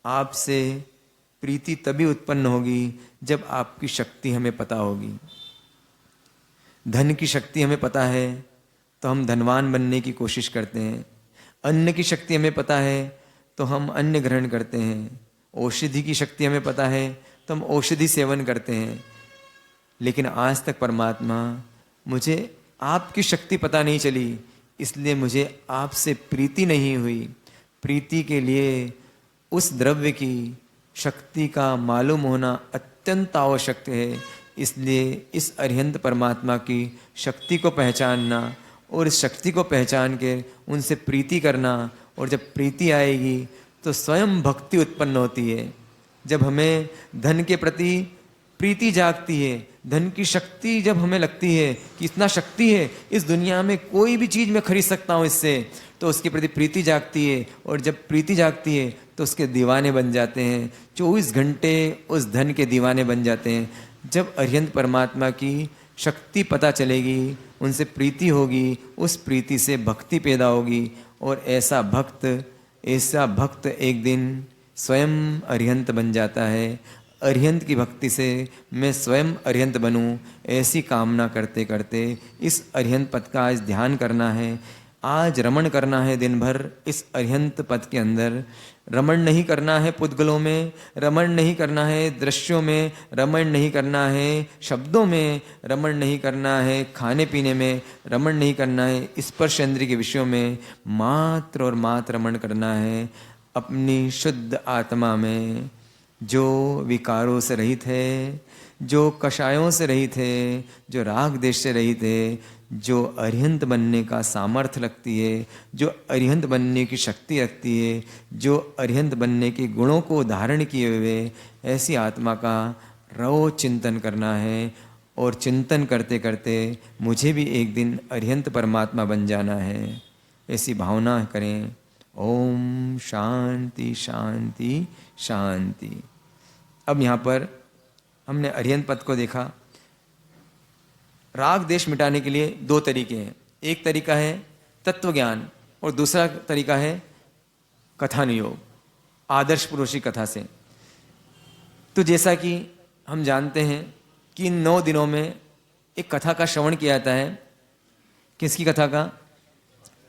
आपसे प्रीति तभी उत्पन्न होगी जब आपकी शक्ति हमें पता होगी। धन की शक्ति हमें पता है तो हम धनवान बनने की कोशिश करते हैं। अन्न की शक्ति हमें पता है तो हम अन्न ग्रहण करते हैं। औषधि की शक्ति हमें पता है तो हम औषधि सेवन करते हैं। लेकिन आज तक परमात्मा मुझे आपकी शक्ति पता नहीं चली, इसलिए मुझे आपसे प्रीति नहीं हुई। प्रीति के लिए उस द्रव्य की शक्ति का मालूम होना अत्यंत आवश्यक है। इसलिए इस अरिहंत परमात्मा की शक्ति को पहचानना और इस शक्ति को पहचान के उनसे प्रीति करना, और जब प्रीति आएगी तो स्वयं भक्ति उत्पन्न होती है। जब हमें धन के प्रति प्रीति जागती है, धन की शक्ति जब हमें लगती है कि इतना शक्ति है, इस दुनिया में कोई भी चीज़ मैं खरीद सकता हूँ इससे, तो उसके प्रति प्रीति जागती है। और जब प्रीति जागती है तो उसके दीवाने बन जाते हैं, 24 घंटे उस धन के दीवाने बन जाते हैं। जब अरिहंत परमात्मा की शक्ति पता चलेगी, उनसे प्रीति होगी, उस प्रीति से भक्ति पैदा होगी, और ऐसा भक्त एक दिन स्वयं अरिहंत बन जाता है। अरिहंत की भक्ति से मैं स्वयं अरिहंत बनूं, ऐसी कामना करते करते इस अरिहंत पद का आज ध्यान करना है। आज रमण करना है दिन भर इस अरिहंत पद के अंदर। रमण नहीं करना है पुद्गलों में, रमण नहीं करना है दृश्यों में, रमण नहीं करना है शब्दों में, रमण नहीं करना है खाने पीने में, रमण नहीं करना है स्पर्श इंद्रिय के विषयों में। मात्र और मात्र रमण करना है अपनी शुद्ध आत्मा में, जो विकारों से रहित है, जो कषायों से रहित है, जो राग देश से रहित है, जो अरिहंत बनने का सामर्थ्य रखती है, जो अरिहंत बनने की शक्ति रखती है, जो अरिहंत बनने के गुणों को धारण किए हुए, ऐसी आत्मा का रोज चिंतन करना है। और चिंतन करते करते मुझे भी एक दिन अरिहंत परमात्मा बन जाना है, ऐसी भावना करें। ओम शांति शांति शांति। अब यहाँ पर हमने अरिहंत पद को देखा। राग देश मिटाने के लिए 2 तरीके हैं। एक तरीका है तत्व ज्ञान और दूसरा तरीका है कथानुयोग, आदर्श पुरुष की कथा से। तो जैसा कि हम जानते हैं कि इन 9 दिनों में एक कथा का श्रवण किया जाता है। किसकी कथा का?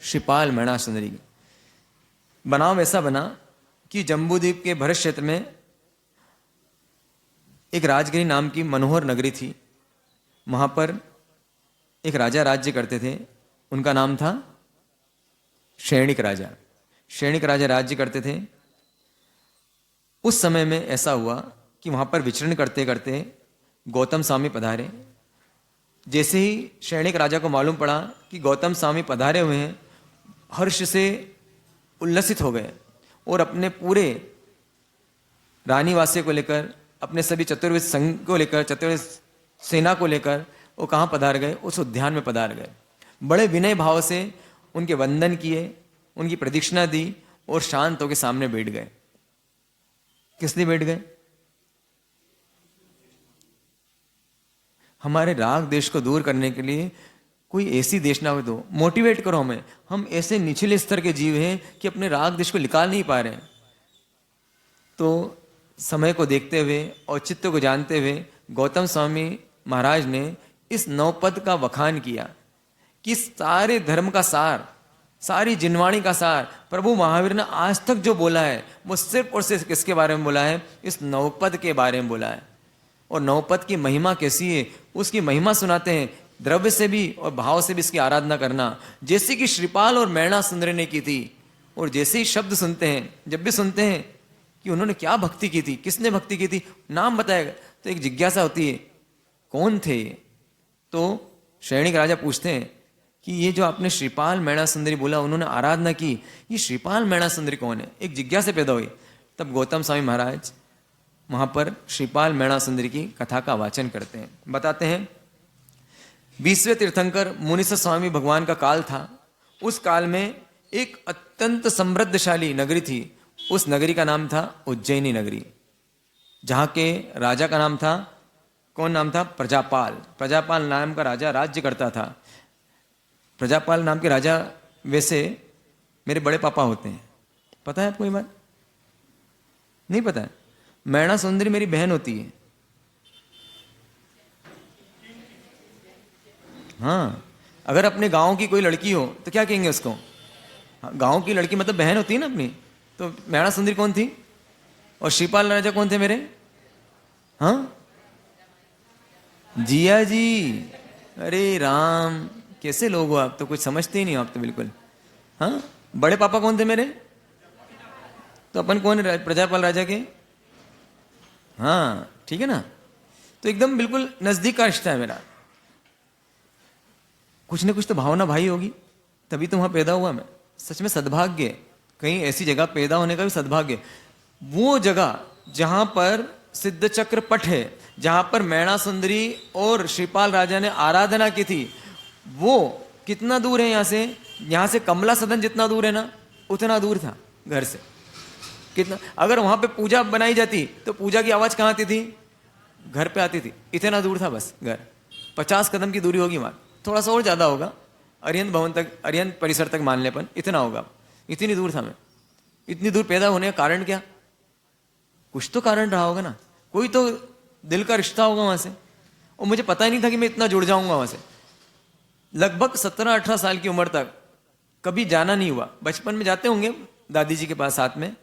श्रीपाल मैणा सुंदरी की। बनाव ऐसा बना कि जम्बूद्वीप के भरत क्षेत्र में एक राजगिरी नाम की मनोहर नगरी थी। वहाँ पर एक राजा राज्य करते थे, उनका नाम था शैणिक राजा। शैणिक राजा राज्य करते थे। उस समय में ऐसा हुआ कि वहाँ पर विचरण करते करते गौतम स्वामी पधारे। जैसे ही शैणिक राजा को मालूम पड़ा कि गौतम स्वामी पधारे हुए हैं, हर्ष से उल्लसित हो गए और अपने पूरे रानीवासी को लेकर, अपने सभी चतुर्वेद संघ को लेकर, चतुर्वेद सेना को लेकर वो कहाँ पधार गए? उस उद्यान में पधार गए। बड़े विनय भाव से उनके वंदन किए, उनकी प्रदक्षिणा दी और शांत होकर सामने बैठ गए। किस लिए बैठ गए? हमारे राग देश को दूर करने के लिए कोई ऐसी देशना हो दो, मोटिवेट करो हमें। हम ऐसे निचले स्तर के जीव हैं कि अपने राग देश को निकाल नहीं पा रहे हैं। तो समय को देखते हुए और चित्त को जानते हुए गौतम स्वामी महाराज ने इस 9 पद का वखान किया कि सारे धर्म का सार, सारी जिनवाणी का सार प्रभु महावीर ने आज तक जो बोला है वो सिर्फ और सिर्फ किसके बारे में बोला है? इस 9 पद के बारे में बोला है। और 9 पद की महिमा कैसी है उसकी महिमा सुनाते हैं। द्रव्य से भी और भाव से भी इसकी आराधना करना, जैसे कि श्रीपाल और मैणा सुंदरी ने की थी। और जैसे ही शब्द सुनते हैं, जब भी सुनते हैं कि उन्होंने क्या भक्ति की थी, किसने भक्ति की थी, नाम बताएगा तो एक जिज्ञासा होती है, कौन थे ये? तो शैणिक राजा पूछते हैं कि ये जो आपने श्रीपाल मैणा सुंदरी बोला, उन्होंने आराधना की, ये श्रीपाल मैणा सुंदरी कौन है? एक जिज्ञासा पैदा हुई। तब गौतम स्वामी महाराज वहां पर श्रीपाल मैणा सुंदरी की कथा का वाचन करते हैं। बताते हैं, 20वें तीर्थंकर मुनीश्वर स्वामी भगवान का काल था। उस काल में एक अत्यंत समृद्धशाली नगरी थी। उस नगरी का नाम था उज्जैनी नगरी, जहां के राजा का नाम था, कौन नाम था? प्रजापाल। प्रजापाल नाम का राजा राज्य करता था। प्रजापाल नाम के राजा वैसे मेरे बड़े पापा होते हैं। पता है आपको ये बात? नहीं पता है? मैणा सुंदरी मेरी बहन होती है। हाँ, अगर अपने गांव की कोई लड़की हो तो क्या कहेंगे उसको? हाँ, गांव की लड़की मतलब बहन होती है ना अपनी। तो मैणा सुंदरी कौन थी? और श्रीपाल राजा कौन थे मेरे? हाँ, जिया जी। अरे राम, कैसे लोग हो आप तो, कुछ समझते ही नहीं हो आप तो बिल्कुल। हाँ, बड़े पापा कौन थे मेरे? तो अपन कौन है? प्रजापाल राजा के। हाँ ठीक है ना, तो एकदम बिल्कुल नजदीक का रिश्ता है मेरा। कुछ न कुछ तो भावना भाई होगी, तभी तो वहां पैदा हुआ मैं। सच में सद्भाग्य, कहीं ऐसी जगह पैदा होने का भी सद्भाग्य। वो जगह जहां पर सिद्ध चक्र पट है, जहां पर मैणा सुंदरी और श्रीपाल राजा ने आराधना की थी, वो कितना दूर है यहाँ से? यहाँ से कमला सदन जितना दूर है ना, उतना दूर था घर से। कितना, अगर वहां पे पूजा बनाई जाती तो पूजा की आवाज कहाँ आती थी? घर पे आती थी। इतना दूर था बस घर। 50 कदम की दूरी होगी वहां, थोड़ा सा और ज्यादा होगा, अरिहंत भवन तक, अरिहंत परिसर तक मान लेपन, इतना होगा। इतनी दूर था मैं। इतनी दूर पैदा होने का कारण क्या? कुछ तो कारण रहा होगा ना, कोई तो दिल का रिश्ता होगा वहां से। और मुझे पता ही नहीं था कि मैं इतना जुड़ जाऊंगा वहां से। लगभग 17-18 साल की उम्र तक कभी जाना नहीं हुआ। बचपन में जाते होंगे दादी जी के पास साथ में,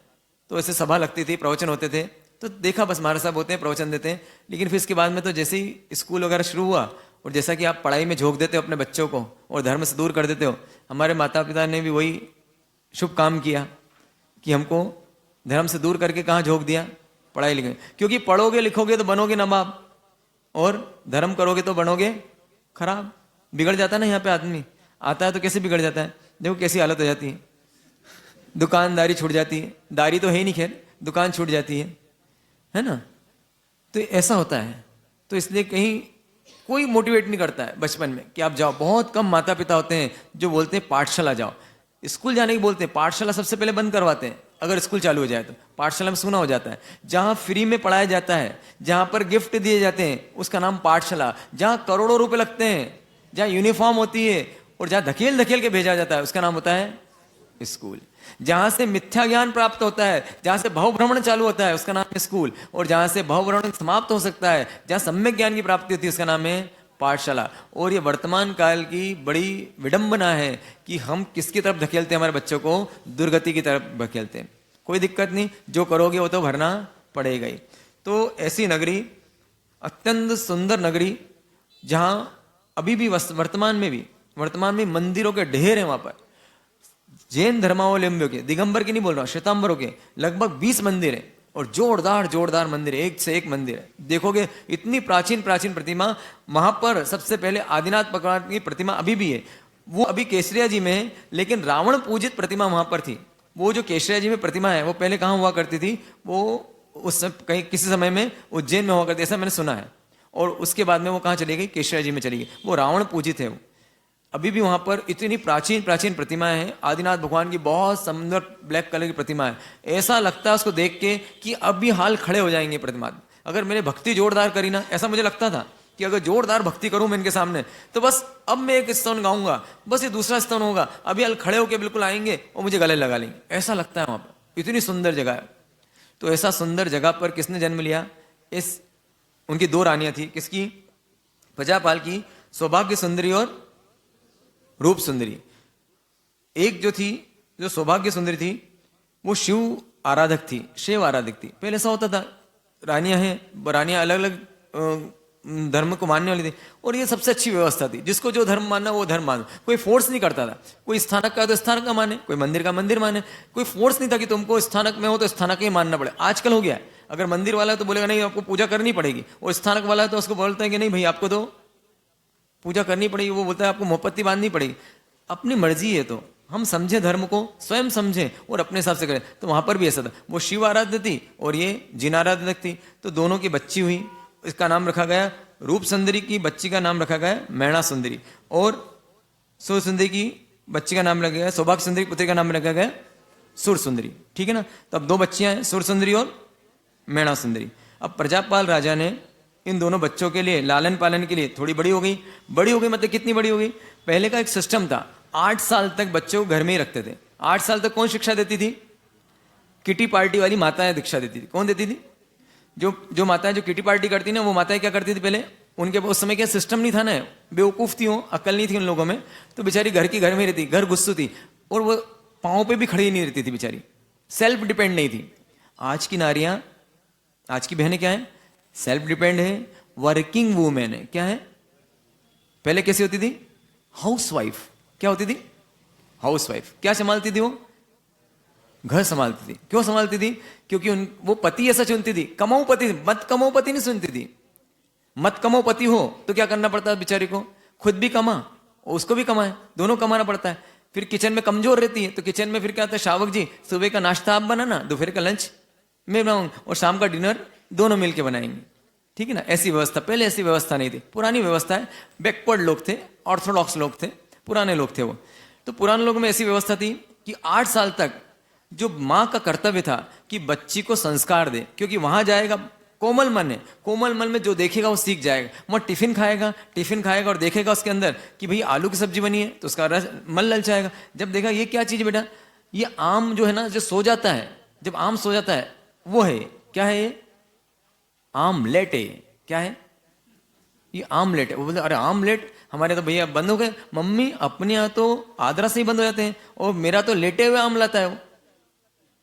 तो ऐसे सभा लगती थी, प्रवचन होते थे, तो देखा बस महाराज साहब होते हैं, प्रवचन देते हैं। लेकिन फिर इसके बाद में तो जैसे ही स्कूल वगैरह शुरू हुआ, और जैसा कि आप पढ़ाई में झोंक देते हो अपने बच्चों को और धर्म से दूर कर देते हो, हमारे माता पिता ने भी वही शुभ काम किया कि हमको धर्म से दूर करके कहाँ झोंक दिया? पढ़ाई लिखाई। क्योंकि पढ़ोगे लिखोगे तो बनोगे नवाब, और धर्म करोगे तो बनोगे खराब। बिगड़ जाता है ना यहाँ पे आदमी। आता है तो कैसे बिगड़ जाता है? देखो कैसी हालत हो जाती है। दुकानदारी छूट जाती है, दारी तो है ही नहीं, खैर दुकान छूट जाती है ना। तो ऐसा होता है। तो इसलिए कहीं कोई मोटिवेट नहीं करता है बचपन में कि आप जाओ। बहुत कम माता पिता होते हैं जो बोलते हैं पाठशाला जाओ। स्कूल जाने की बोलते हैं, पाठशाला सबसे पहले बंद करवाते हैं। अगर स्कूल चालू हो जाए तो पाठशाला में सुना हो जाता है। जहां फ्री में पढ़ाया जाता है, जहां पर गिफ्ट दिए जाते हैं, उसका नाम पाठशाला। जहां करोड़ों रुपए लगते हैं, जहां यूनिफॉर्म होती है और जहां धकेल धकेल के भेजा जाता है, उसका नाम होता है स्कूल। जहां से मिथ्या ज्ञान प्राप्त होता है, जहां से भव भ्रमण चालू होता है, उसका नाम है स्कूल। और जहां से भव भ्रमण समाप्त हो सकता है, जहां सम्यक ज्ञान की प्राप्ति होती है, उसका नाम है पाठशाला। और ये वर्तमान काल की बड़ी विडंबना है कि हम किसकी तरफ धकेलते हैं हमारे बच्चों को? दुर्गति की तरफ धकेलते हैं। कोई दिक्कत नहीं, जो करोगे वो तो भरना पड़ेगा ही। तो ऐसी नगरी, अत्यंत सुंदर नगरी, जहां अभी भी वर्तमान में मंदिरों के ढेर है। वहां पर जैन धर्मावलंबियों के, दिगंबर की नहीं बोल रहा, श्वेतांबरों के लगभग 20 मंदिर है। और जोरदार मंदिर है, एक से एक मंदिर है। देखोगे इतनी प्राचीन प्रतिमा। वहां पर सबसे पहले आदिनाथ भगवान की प्रतिमा अभी भी है। वो अभी केसरिया जी में है, लेकिन रावण पूजित प्रतिमा वहां पर थी। वो जो केसरिया जी में प्रतिमा है, वो पहले कहाँ हुआ करती थी? वो उस कहीं किसी समय में उज्जैन में हुआ करती, ऐसा मैंने सुना है। और उसके बाद में वो कहाँ चली गई? केसरिया जी में चली गई। वो रावण पूजित है। वो अभी भी वहां पर इतनी प्राचीन प्रतिमाएं हैं। आदिनाथ भगवान की बहुत सुंदर ब्लैक कलर की प्रतिमा है। ऐसा लगता है उसको देख के कि अब भी हाल खड़े हो जाएंगे प्रतिमा। अगर मैंने भक्ति जोरदार करी ना, ऐसा मुझे लगता था कि अगर जोरदार भक्ति करूं मैं इनके सामने, तो बस अब मैं एक स्तवन गाऊंगा, बस ये दूसरा स्तवन होगा, अभी हाल खड़े होकर बिल्कुल आएंगे और मुझे गले लगा लेंगे। ऐसा लगता है वहां पर। इतनी सुंदर जगह है। तो ऐसा सुंदर जगह पर किसने जन्म लिया? उनकी 2 रानियां थी। किसकी? प्रजापाल की, सौभाग्य सुंदरी और रूप सुंदरी। एक जो थी, जो सौभाग्य सुंदरी थी, वो शिव आराधक थी, शिव आराधक थी। पहले ऐसा होता था, रानियां हैं, रानियां अलग अलग धर्म को मानने वाली थी। और ये सबसे अच्छी व्यवस्था थी। जिसको जो धर्म मानना वो धर्म मानो, कोई फोर्स नहीं करता था। कोई स्थानक का तो स्थानक का माने, कोई मंदिर का मंदिर माने। कोई फोर्स नहीं था कि तुमको स्थानक में हो तो स्थानक ही मानना पड़े। आजकल हो गया है, अगर मंदिर वाला है तो बोलेगा नहीं आपको पूजा करनी पड़ेगी, और स्थानक वाला है तो उसको बोलता है कि नहीं भाई आपको तो पूजा करनी पड़ेगी। वो बोलता है आपको मोमबत्ती बांधनी पड़ेगी। अपनी मर्जी है, तो हम समझे धर्म को, स्वयं समझें और अपने हिसाब से करें। तो वहां पर भी ऐसा था। वो शिव आराध्य थी और ये जिन आराधक थी। तो दोनों की बच्ची हुई, इसका नाम रखा गया रूप सुंदरी की बच्ची का नाम रखा गया है मैणा सुंदरी, और सुर सुंदरी की बच्ची का नाम रखा गया है, सौभाग्य सुंदरी पुत्री का नाम रखा गया है सुर सुंदरी। ठीक है ना। तो अब 2 बच्चियां हैं, सुर सुंदरी और मैणा सुंदरी। अब प्रजापाल राजा ने इन दोनों बच्चों के लिए लालन पालन के लिए, थोड़ी बड़ी हो गई, बड़ी हो गई मतलब कितनी बड़ी हो गई, पहले का एक सिस्टम था 8 साल तक बच्चों को घर में ही रखते थे। 8 साल तक कौन शिक्षा देती थी? किटी पार्टी वाली माताएं दीक्षा देती थी। कौन देती थी? जो माताएं जो किटी पार्टी करती ना, वो माताएं क्या करती थी पहले, उनके उस समय क्या सिस्टम नहीं था ना, बेवकूफ थी, अकल नहीं थी उन लोगों में, तो बेचारी घर की घर में रहती, घर गुस्सू थी, और वो पाँव पे भी खड़ी नहीं रहती थी बेचारी, सेल्फ डिपेंड नहीं थी। आज की नारियां, आज की बहनें क्या है? सेल्फ डिपेंड है, वर्किंग वूमेन है। क्या है? पहले कैसी होती थी? हाउसवाइफ। क्या होती थी? हाउसवाइफ। क्या संभालती थी वो? घर संभालती थी। क्यों संभालती थी? क्योंकि वो पति ऐसा चुनती थी, कमाऊ पति, मत कमाऊ पति नहीं सुनती थी। मत कमाओ पति हो तो क्या करना पड़ता है बेचारी को? खुद भी कमा और उसको भी कमाए, दोनों कमाना पड़ता है। फिर किचन में कमजोर रहती है, तो किचन में फिर क्या होता है, शावक जी सुबह का नाश्ता आप बनाना, दोपहर का लंच मैं बनाऊंगा, और शाम का डिनर दोनों मिलके बनाएंगे। ठीक है ना। ऐसी व्यवस्था, पहले ऐसी व्यवस्था नहीं थी, पुरानी व्यवस्था है। बैकवर्ड लोग थे, ऑर्थोडॉक्स लोग थे, पुराने लोग थे वो। तो पुराने लोगों में ऐसी व्यवस्था थी कि 8 साल तक जो माँ का कर्तव्य था कि बच्ची को संस्कार दे, क्योंकि वहां जाएगा, कोमल मन है, कोमल मन में जो देखेगा वो सीख जाएगा। वह टिफिन खाएगा और देखेगा उसके अंदर कि भाई आलू की सब्जी बनी है, तो उसका रस मन ललचाएगा। जब देखा ये क्या चीज बेटा, ये आम जो है ना, जो सो जाता है, जब आम सो जाता है वो है, क्या है ये? आमलेट है। क्या है ये? आमलेट है। वो बोलते अरे आमलेट हमारे तो भैया बंद हो गए। मम्मी अपने यहाँ तो आदरा से ही बंद हो जाते हैं, और मेरा तो लेटे हुए आम लाता है, वो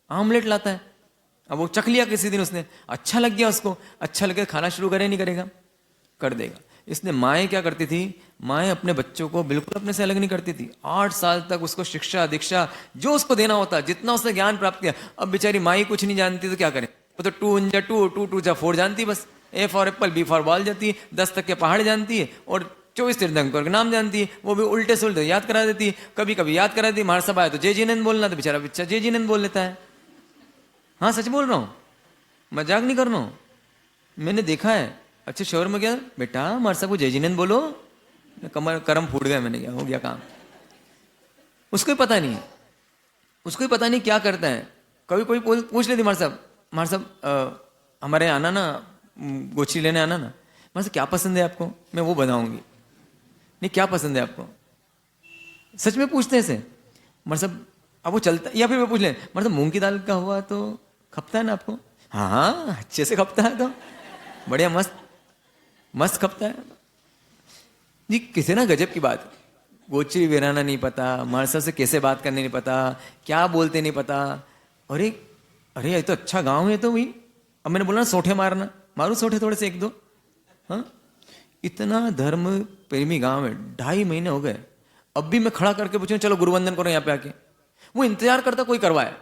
आमलेट लाता है। अब वो चख लिया किसी दिन उसने, अच्छा लग गया उसको, अच्छा लगे खाना शुरू करे, नहीं करेगा? कर देगा। इसने माएँ क्या करती थी, माएँ अपने बच्चों को बिल्कुल अपने से अलग नहीं करती थी। 8 साल तक उसको शिक्षा दीक्षा जो उसको देना होता, जितना उसने ज्ञान प्राप्त किया। अब बेचारी माँ कुछ नहीं जानती तो क्या करे, वो तो 2 × 2 2 2 4 जानती, बस A for Apple, B for ball जानती है, 10 तक के पहाड़ जानती है, और 24 तीर्थंकर के नाम जानती है, वो भी उल्टे से उल्टे याद करा देती है। कभी कभी याद करा देती है, महाराज साहब आए तो जय जिनेंद्र बोलना, तो बेचारा बच्चा जय जिनेंद्र बोल लेता है। हाँ सच बोल रहा हूँ, मजाक नहीं कर रहा हूँ, मैंने देखा है। अच्छा शोर में क्या बेटा, महाराज साहब को जय जिनेंद्र बोलो, कमर करम फूट गया, मैंने क्या हो गया काम। उसको ही पता नहीं, उसको ही पता नहीं क्या करता है। कभी कोई पूछ लेती, महाराज साहब हमारे आना ना, गोची लेने आना ना, महाराज साहब क्या पसंद है आपको, मैं वो बनाऊंगी। नहीं क्या पसंद है आपको, सच में पूछते हैं ऐसे महाराज साहब। अब वो चलता, या फिर मैं पूछ लें महाराज साहब मूंग की दाल का हुआ तो खपता है ना आपको? हाँ अच्छे से खपता है, तो बढ़िया मस्त खपता है जी। किसी ना गजब की बात, गोचरी वीराना नहीं पता, महाराज साहब से कैसे बात करने नहीं पता, क्या बोलते नहीं पता। अरे अरे ये तो अच्छा गांव है तो भाई। अब मैंने बोला ना सोठे मारना, मारू सोठे थोड़े से 1-2। हाँ इतना धर्म प्रेमी गांव है, 2.5 महीने हो गए, अब भी मैं खड़ा करके पूछूं चलो गुरुवंदन करो यहाँ पे आके, वो इंतजार करता कोई करवाए।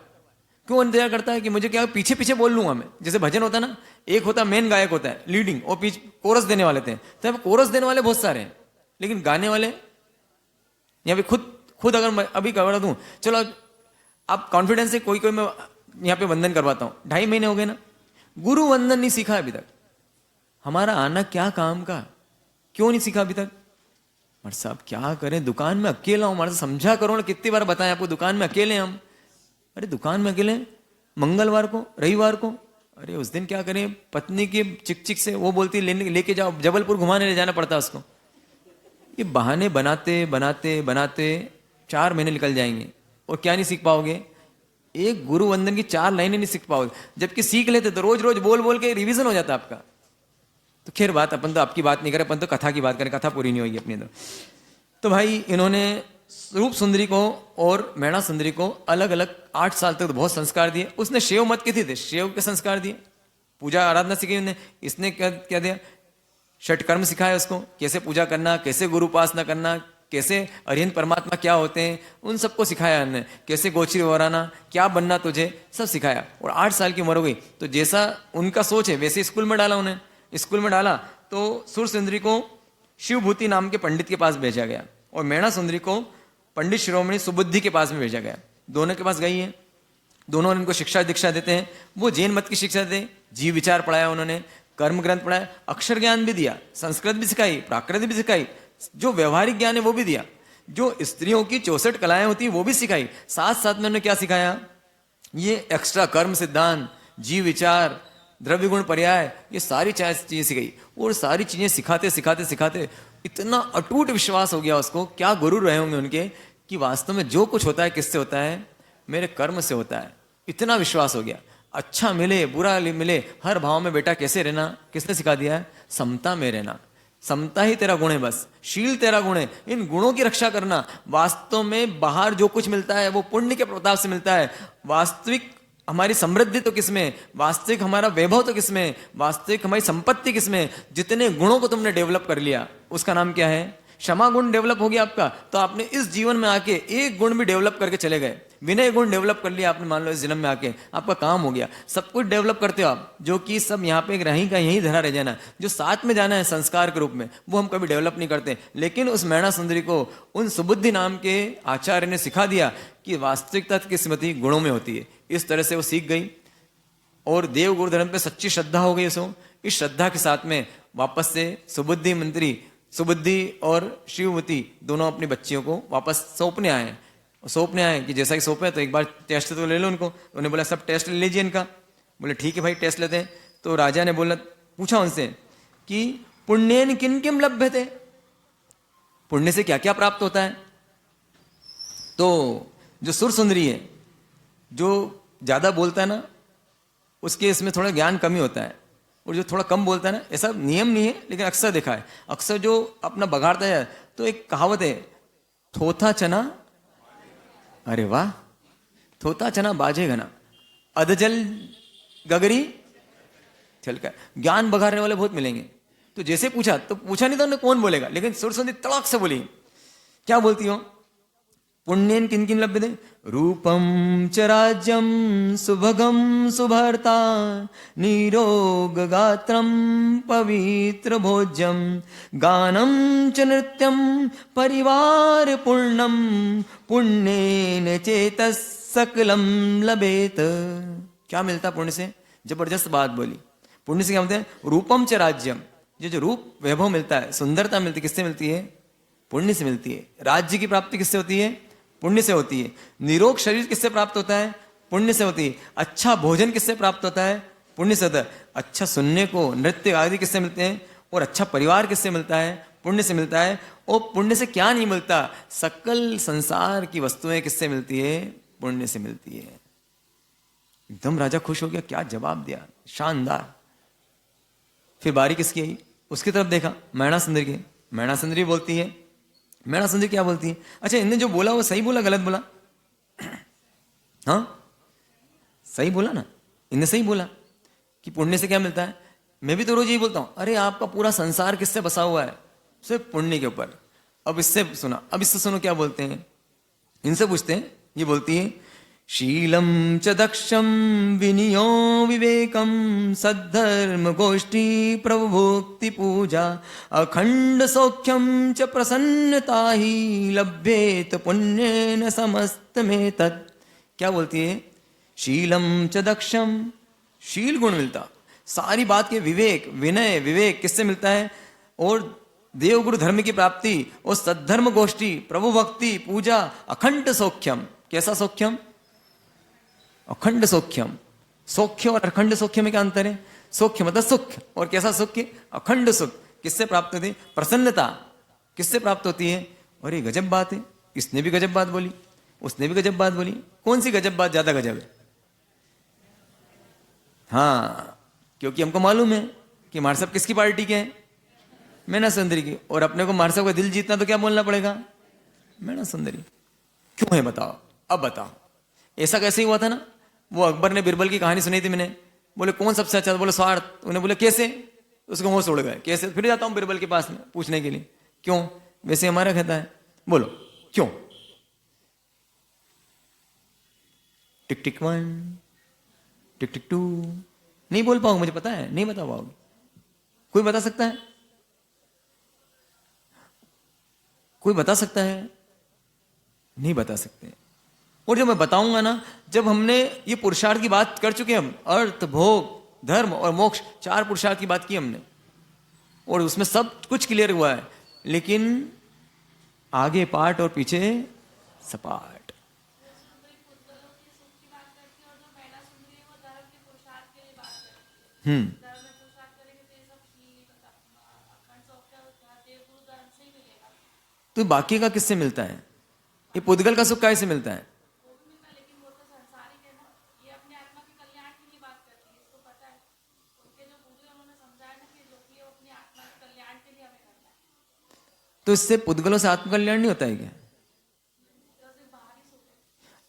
क्यों इंतजार करता है? कि मुझे क्या पीछे पीछे बोल लूंगा मैं। जैसे भजन होता है ना, एक होता मेन गायक होता है लीडिंग, और पीछे कोरस देने वाले थे। तो अब कोरस देने वाले बहुत सारे हैं, लेकिन गाने वाले यहाँ पे खुद अगर मैं अभी करवा दूं, चलो आप कॉन्फिडेंस से कोई मैं यहाँ पे वंदन करवाता हूँ। 2.5 महीने हो गए ना, गुरु वंदन नहीं सीखा अभी तक। हमारा आना क्या काम का, क्यों नहीं सीखा अभी तक? महाराज साहब क्या करें, दुकान में अकेला हूं, महाराज समझा करो ना, कितनी बार बताएं आपको, दुकान में अकेले हम। अरे दुकान में अकेले, मंगलवार को, रविवार को, अरे उस दिन क्या करें, पत्नी की चिक से वो बोलती लेके जाओ, जबलपुर घुमाने ले जाना पड़ता उसको। ये बहाने बनाते बनाते बनाते 4 महीने निकल जाएंगे, और क्या नहीं सीख पाओगे? एक गुरु वंदन की 4 लाइनें नहीं सीख पाओगे। जबकि सीख लेते तो रोज रोज बोल बोल के रिवीजन हो जाता आपका। तो खैर बात, अपन तो आपकी बात नहीं करें, अपन तो कथा की बात करें, कथा पूरी नहीं होगी अपनी। तो भाई इन्होंने रूप सुंदरी को और मैणा सुंदरी को अलग अलग 8 साल तक तो बहुत संस्कार दिए। उसने शैव मत के थे, शैव के संस्कार दिए, पूजा आराधना सिखाई उन्हें। इसने क्या दिया? षटकर्म सिखाया उसको, कैसे पूजा करना, कैसे गुरु उपासना करना, कैसे अरिहंत परमात्मा क्या होते हैं, उन सबको सिखाया हमने। कैसे गोचरी वराना, क्या बनना तुझे, सब सिखाया। और 8 साल की उम्र हो गई, तो जैसा उनका सोच है वैसे स्कूल में डाला उन्हें। स्कूल में डाला तो सुर सुंदरी को शिवभूति नाम के पंडित के पास भेजा गया, और मैणा सुंदरी को पंडित शिरोमणि सुबुद्धि के पास में भेजा गया। दोनों के पास गई है, दोनों इनको शिक्षा दीक्षा देते हैं। वो जैन मत की शिक्षा देते, जीव विचार पढ़ाया उन्होंने, कर्म ग्रंथ पढ़ाया, अक्षर ज्ञान भी दिया, संस्कृत भी सिखाई, प्राकृत भी सिखाई, जो व्यवहारिक ज्ञान है वो भी दिया, जो स्त्रियों की 64 कलाएं होती है वो भी सिखाई। साथ साथ में उन्होंने क्या सिखाया, ये एक्स्ट्रा कर्म सिद्धांत, जीव विचार, द्रव्य गुण पर्याय, ये सारी चीजें सिखाई। और सारी चीजें सिखाते सिखाते सिखाते इतना अटूट विश्वास हो गया उसको, क्या गुरु रहे होंगे उनके, कि वास्तव में जो कुछ होता है किससे होता है, मेरे कर्म से होता है। इतना विश्वास हो गया। अच्छा मिले बुरा मिले, हर भाव में बेटा कैसे रहना, किसने सिखा दिया है, समता में रहना। समता ही तेरा गुण है, बस शील तेरा गुण है, इन गुणों की रक्षा करना। वास्तव में बाहर जो कुछ मिलता है वो पुण्य के प्रताप से मिलता है। वास्तविक हमारी समृद्धि तो किसमें, वास्तविक हमारा वैभव तो किसमें, वास्तविक हमारी संपत्ति किसमें, जितने गुणों को तुमने डेवलप कर लिया उसका नाम क्या है, क्षमा गुण डेवलप हो गया आपका। तो आपने इस जीवन में आके एक गुण भी डेवलप करके चले गए, विनय गुण डेवलप कर लिया आपने, मान लो इस जन्म में आके आपका काम हो गया। सब कुछ डेवलप करते हो आप, जो कि सब यहाँ पे रहीं का यहीं धरा रह जाना, जो साथ में जाना है संस्कार के रूप में, वो हम कभी डेवलप नहीं करते। लेकिन उस मैणा सुंदरी को उन सुबुद्धि नाम के आचार्य ने सिखा दिया कि वास्तविकता की स्मृति गुणों में होती है। इस तरह से वो सीख गई और देव गुरु धर्म पे सच्ची श्रद्धा हो गई उसको। इस श्रद्धा के साथ में वापस से सुबुद्धि मंत्री, सुबुद्धि और शिवमती दोनों अपनी बच्चियों को वापस सौंपने आए। सौंपने आए कि जैसा कि सौंपे तो एक बार टेस्ट तो ले लो उनको। उन्होंने बोला सब टेस्ट ले लीजिए इनका। बोले ठीक है भाई टेस्ट लेते हैं। तो राजा ने बोला, पूछा उनसे कि पुण्येन किन किम लभ्यते, पुण्य से क्या क्या प्राप्त होता है। तो जो सुर सुंदरी है, जो ज्यादा बोलता है ना, उसके इसमें थोड़ा ज्ञान कमी होता है, और जो थोड़ा कम बोलता है ना, ऐसा नियम नहीं है लेकिन अक्सर देखा है, अक्सर जो अपना बगाड़ता है। तो एक कहावत है, थोथा चना, अरे वाह, थोथा चना बाजे घना, अधजल गगरी छलका। ज्ञान बघाड़ने वाले बहुत मिलेंगे। तो जैसे पूछा तो पूछा नहीं तो उन्हें कौन बोलेगा, लेकिन सुरसुंदी तड़ाक से बोली। क्या बोलती हो, पुण्येन किन किन लभ्यते, रूपम च राज्यम सुभगम सुभर्ता, निरोग गात्रम पवित्र भोज्यम, गानम च नृत्यम परिवार पूर्णम, पुण्येन चेतस सकलम लभेत। क्या मिलता पुण्य से, जबरदस्त बात बोली। पुण्य से क्या मिलता है, रूपम च राज्यम, जो रूप वैभव मिलता है, सुंदरता मिलती है, किससे मिलती है, पुण्य से मिलती है। राज्य की प्राप्ति किससे होती है, पुण्य से होती है। निरोग शरीर किससे प्राप्त होता है, पुण्य से होती है। अच्छा भोजन किससे प्राप्त होता है, पुण्य से होता है। अच्छा सुनने को, नृत्य आदि किससे मिलते हैं, और अच्छा परिवार किससे मिलता है, पुण्य से मिलता है। और पुण्य से क्या नहीं मिलता, सकल संसार की वस्तुएं किससे मिलती है, पुण्य से मिलती है। एकदम राजा खुश हो गया, क्या जवाब दिया, शानदार। फिर बारी किसकी आई, उसकी तरफ देखा, मैणा सुंदरी की। मैणा सुंदरी बोलती है, मैणा सुंदरी क्या बोलती है, अच्छा इनने जो बोला वो सही बोला गलत बोला, हाँ सही बोला ना, इनने सही बोला कि पुण्य से क्या मिलता है। मैं भी तो रोज यही बोलता हूं, अरे आपका पूरा संसार किससे बसा हुआ है, सिर्फ पुण्य के ऊपर। अब इससे सुना, अब इससे सुनो क्या बोलते हैं, इनसे पूछते हैं। ये बोलती है, शीलम च दक्षम विनियो विवेकम, सद्धर्म गोष्ठी प्रभुभोक्ति पूजा, अखंड सौख्यम च प्रसन्नता ही, लभ्येत पुण्येन समस्त में तत्। क्या बोलती है, शीलम च दक्षम, शील गुण मिलता, सारी बात के विवेक, विनय विवेक किससे मिलता है, और देवगुरु धर्म की प्राप्ति, और सद्धर्म गोष्ठी, प्रभु भक्ति, पूजा, अखंड सौख्यम। कैसा सौख्यम, अखंड सौख्यम। सौख्य और अखंड सौख्य में क्या अंतर है, सौख्य मतलब सुख, और कैसा सुख, अखंड सुख। किससे प्राप्त होती है, प्रसन्नता किससे प्राप्त होती है। और ये गजब बात है, इसने भी गजब बात बोली, उसने भी गजब बात बोली। कौन सी गजब बात ज्यादा गजब है, हाँ क्योंकि हमको मालूम है कि मार साहब किसकी पार्टी के हैं, मैणा सुंदरी की। और अपने को मार साहब का दिल जीतना तो क्या बोलना पड़ेगा, मैणा सुंदरी। क्यों है बताओ, अब बताओ। ऐसा कैसे हुआ था ना, वो अकबर ने बिरबल की कहानी सुनी थी मैंने। बोले कौन सबसे अच्छा, बोले स्वार्थ। उन्हें बोले कैसे, उसको होश उड़ गए, कैसे। फिर जाता हूं बिरबल के पास में पूछने के लिए, क्यों, वैसे हमारा कहता है, बोलो क्यों। टिक टिक 1 टिक टिक 2, नहीं बोल पाओगे, मुझे पता है नहीं बता पाओगे। कोई बता सकता है, कोई बता सकता है, नहीं बता सकते। और जब मैं बताऊंगा ना, जब हमने ये पुरुषार्थ की बात कर चुके, हम अर्थ भोग धर्म और मोक्ष, 4 पुरुषार्थ की बात की हमने, और उसमें सब कुछ क्लियर हुआ है, लेकिन आगे पाठ और पीछे सपाट। तो बाकी का किससे मिलता है? ये पुद्गल का सुख कैसे मिलता है? तो इससे पुद्गलों से आत्मकल्याण नहीं होता है क्या?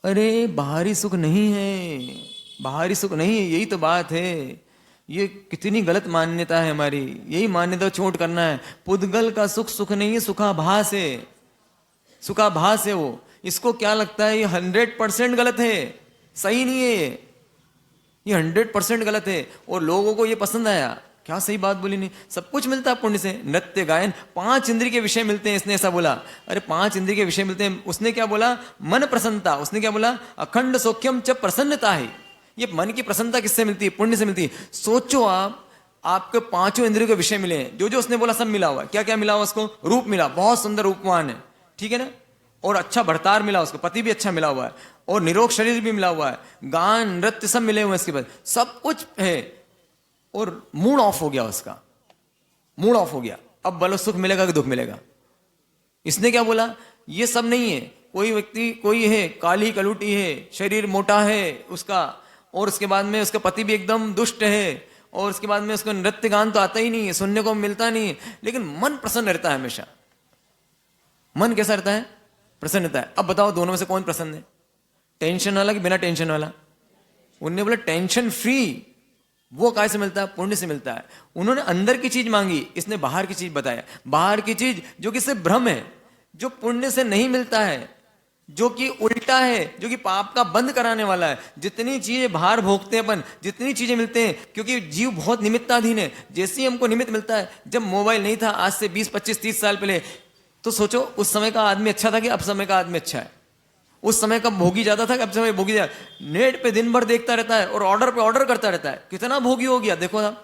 अरे बाहरी सुख नहीं है, बाहरी सुख नहीं है, यही तो बात है। ये कितनी गलत मान्यता है हमारी, यही मान्यता चोट करना है। पुद्गल का सुख सुख नहीं है, सुखाभास है, सुखाभास है वो। इसको क्या लगता है ये 100% गलत है, सही नहीं है ये 100% गलत है। और लोगों को ये पसंद आया, क्या सही बात बोली नहीं। सब कुछ मिलता है पुण्य से, नृत्य गायन, 5 इंद्रिय के विषय मिलते हैं। इसने ऐसा बोला, अरे 5 इंद्रिय के विषय मिलते हैं। उसने क्या बोला? मन प्रसन्नता। उसने क्या बोला? अखंड सौख्यम च प्रसन्नता है। ये मन की प्रसन्नता किससे मिलती है? पुण्य से मिलती है। सोचो आप, आपके 5 इंद्रियों के विषय मिले हैं, जो जो उसने बोला सब मिला हुआ है। क्या क्या मिला हुआ उसको? रूप मिला, बहुत सुंदर रूपवान है, ठीक है ना, और अच्छा भरतार मिला उसको, पति भी अच्छा मिला हुआ है, और निरोग शरीर भी मिला हुआ है, गान नृत्य सब मिले हुए हैं, इसके बाद सब कुछ है, और मूड ऑफ हो गया उसका, मूड ऑफ हो गया। अब बोलो सुख मिलेगा कि दुख मिलेगा? इसने क्या बोला? ये सब नहीं है। कोई व्यक्ति, कोई है काली कलूटी है, शरीर मोटा है उसका, और उसके बाद में उसका पति भी एकदम दुष्ट है, और उसके बाद में उसको नृत्य गान तो आता ही नहीं है, सुनने को मिलता नहीं है, लेकिन मन प्रसन्न रहता है हमेशा। मन कैसा रहता है? प्रसन्न रहता है। अब बताओ दोनों में से कौन प्रसन्न है? टेंशन वाला कि बिना टेंशन वाला? उन्होंने बोला टेंशन फ्री। वो काय से मिलता है? पुण्य से मिलता है। उन्होंने अंदर की चीज मांगी, इसने बाहर की चीज बताया। बाहर की चीज जो कि सिर्फ भ्रम है, जो पुण्य से नहीं मिलता है, जो कि उल्टा है, जो कि पाप का बंद कराने वाला है। जितनी चीजें बाहर भोगते हैं अपन, जितनी चीजें मिलते हैं, क्योंकि जीव बहुत निमित्ताधीन है। जैसे ही हमको निमित्त मिलता है, जब मोबाइल नहीं था आज से 20, 25, 30 साल पहले, तो सोचो उस समय का आदमी अच्छा था कि अब समय का आदमी अच्छा है? उस समय का भोगी ज्यादा था कि अब समय भोगी ज्यादा? नेट पे दिन भर देखता रहता है और ऑर्डर पे ऑर्डर करता रहता है, कितना भोगी हो गया देखो ना।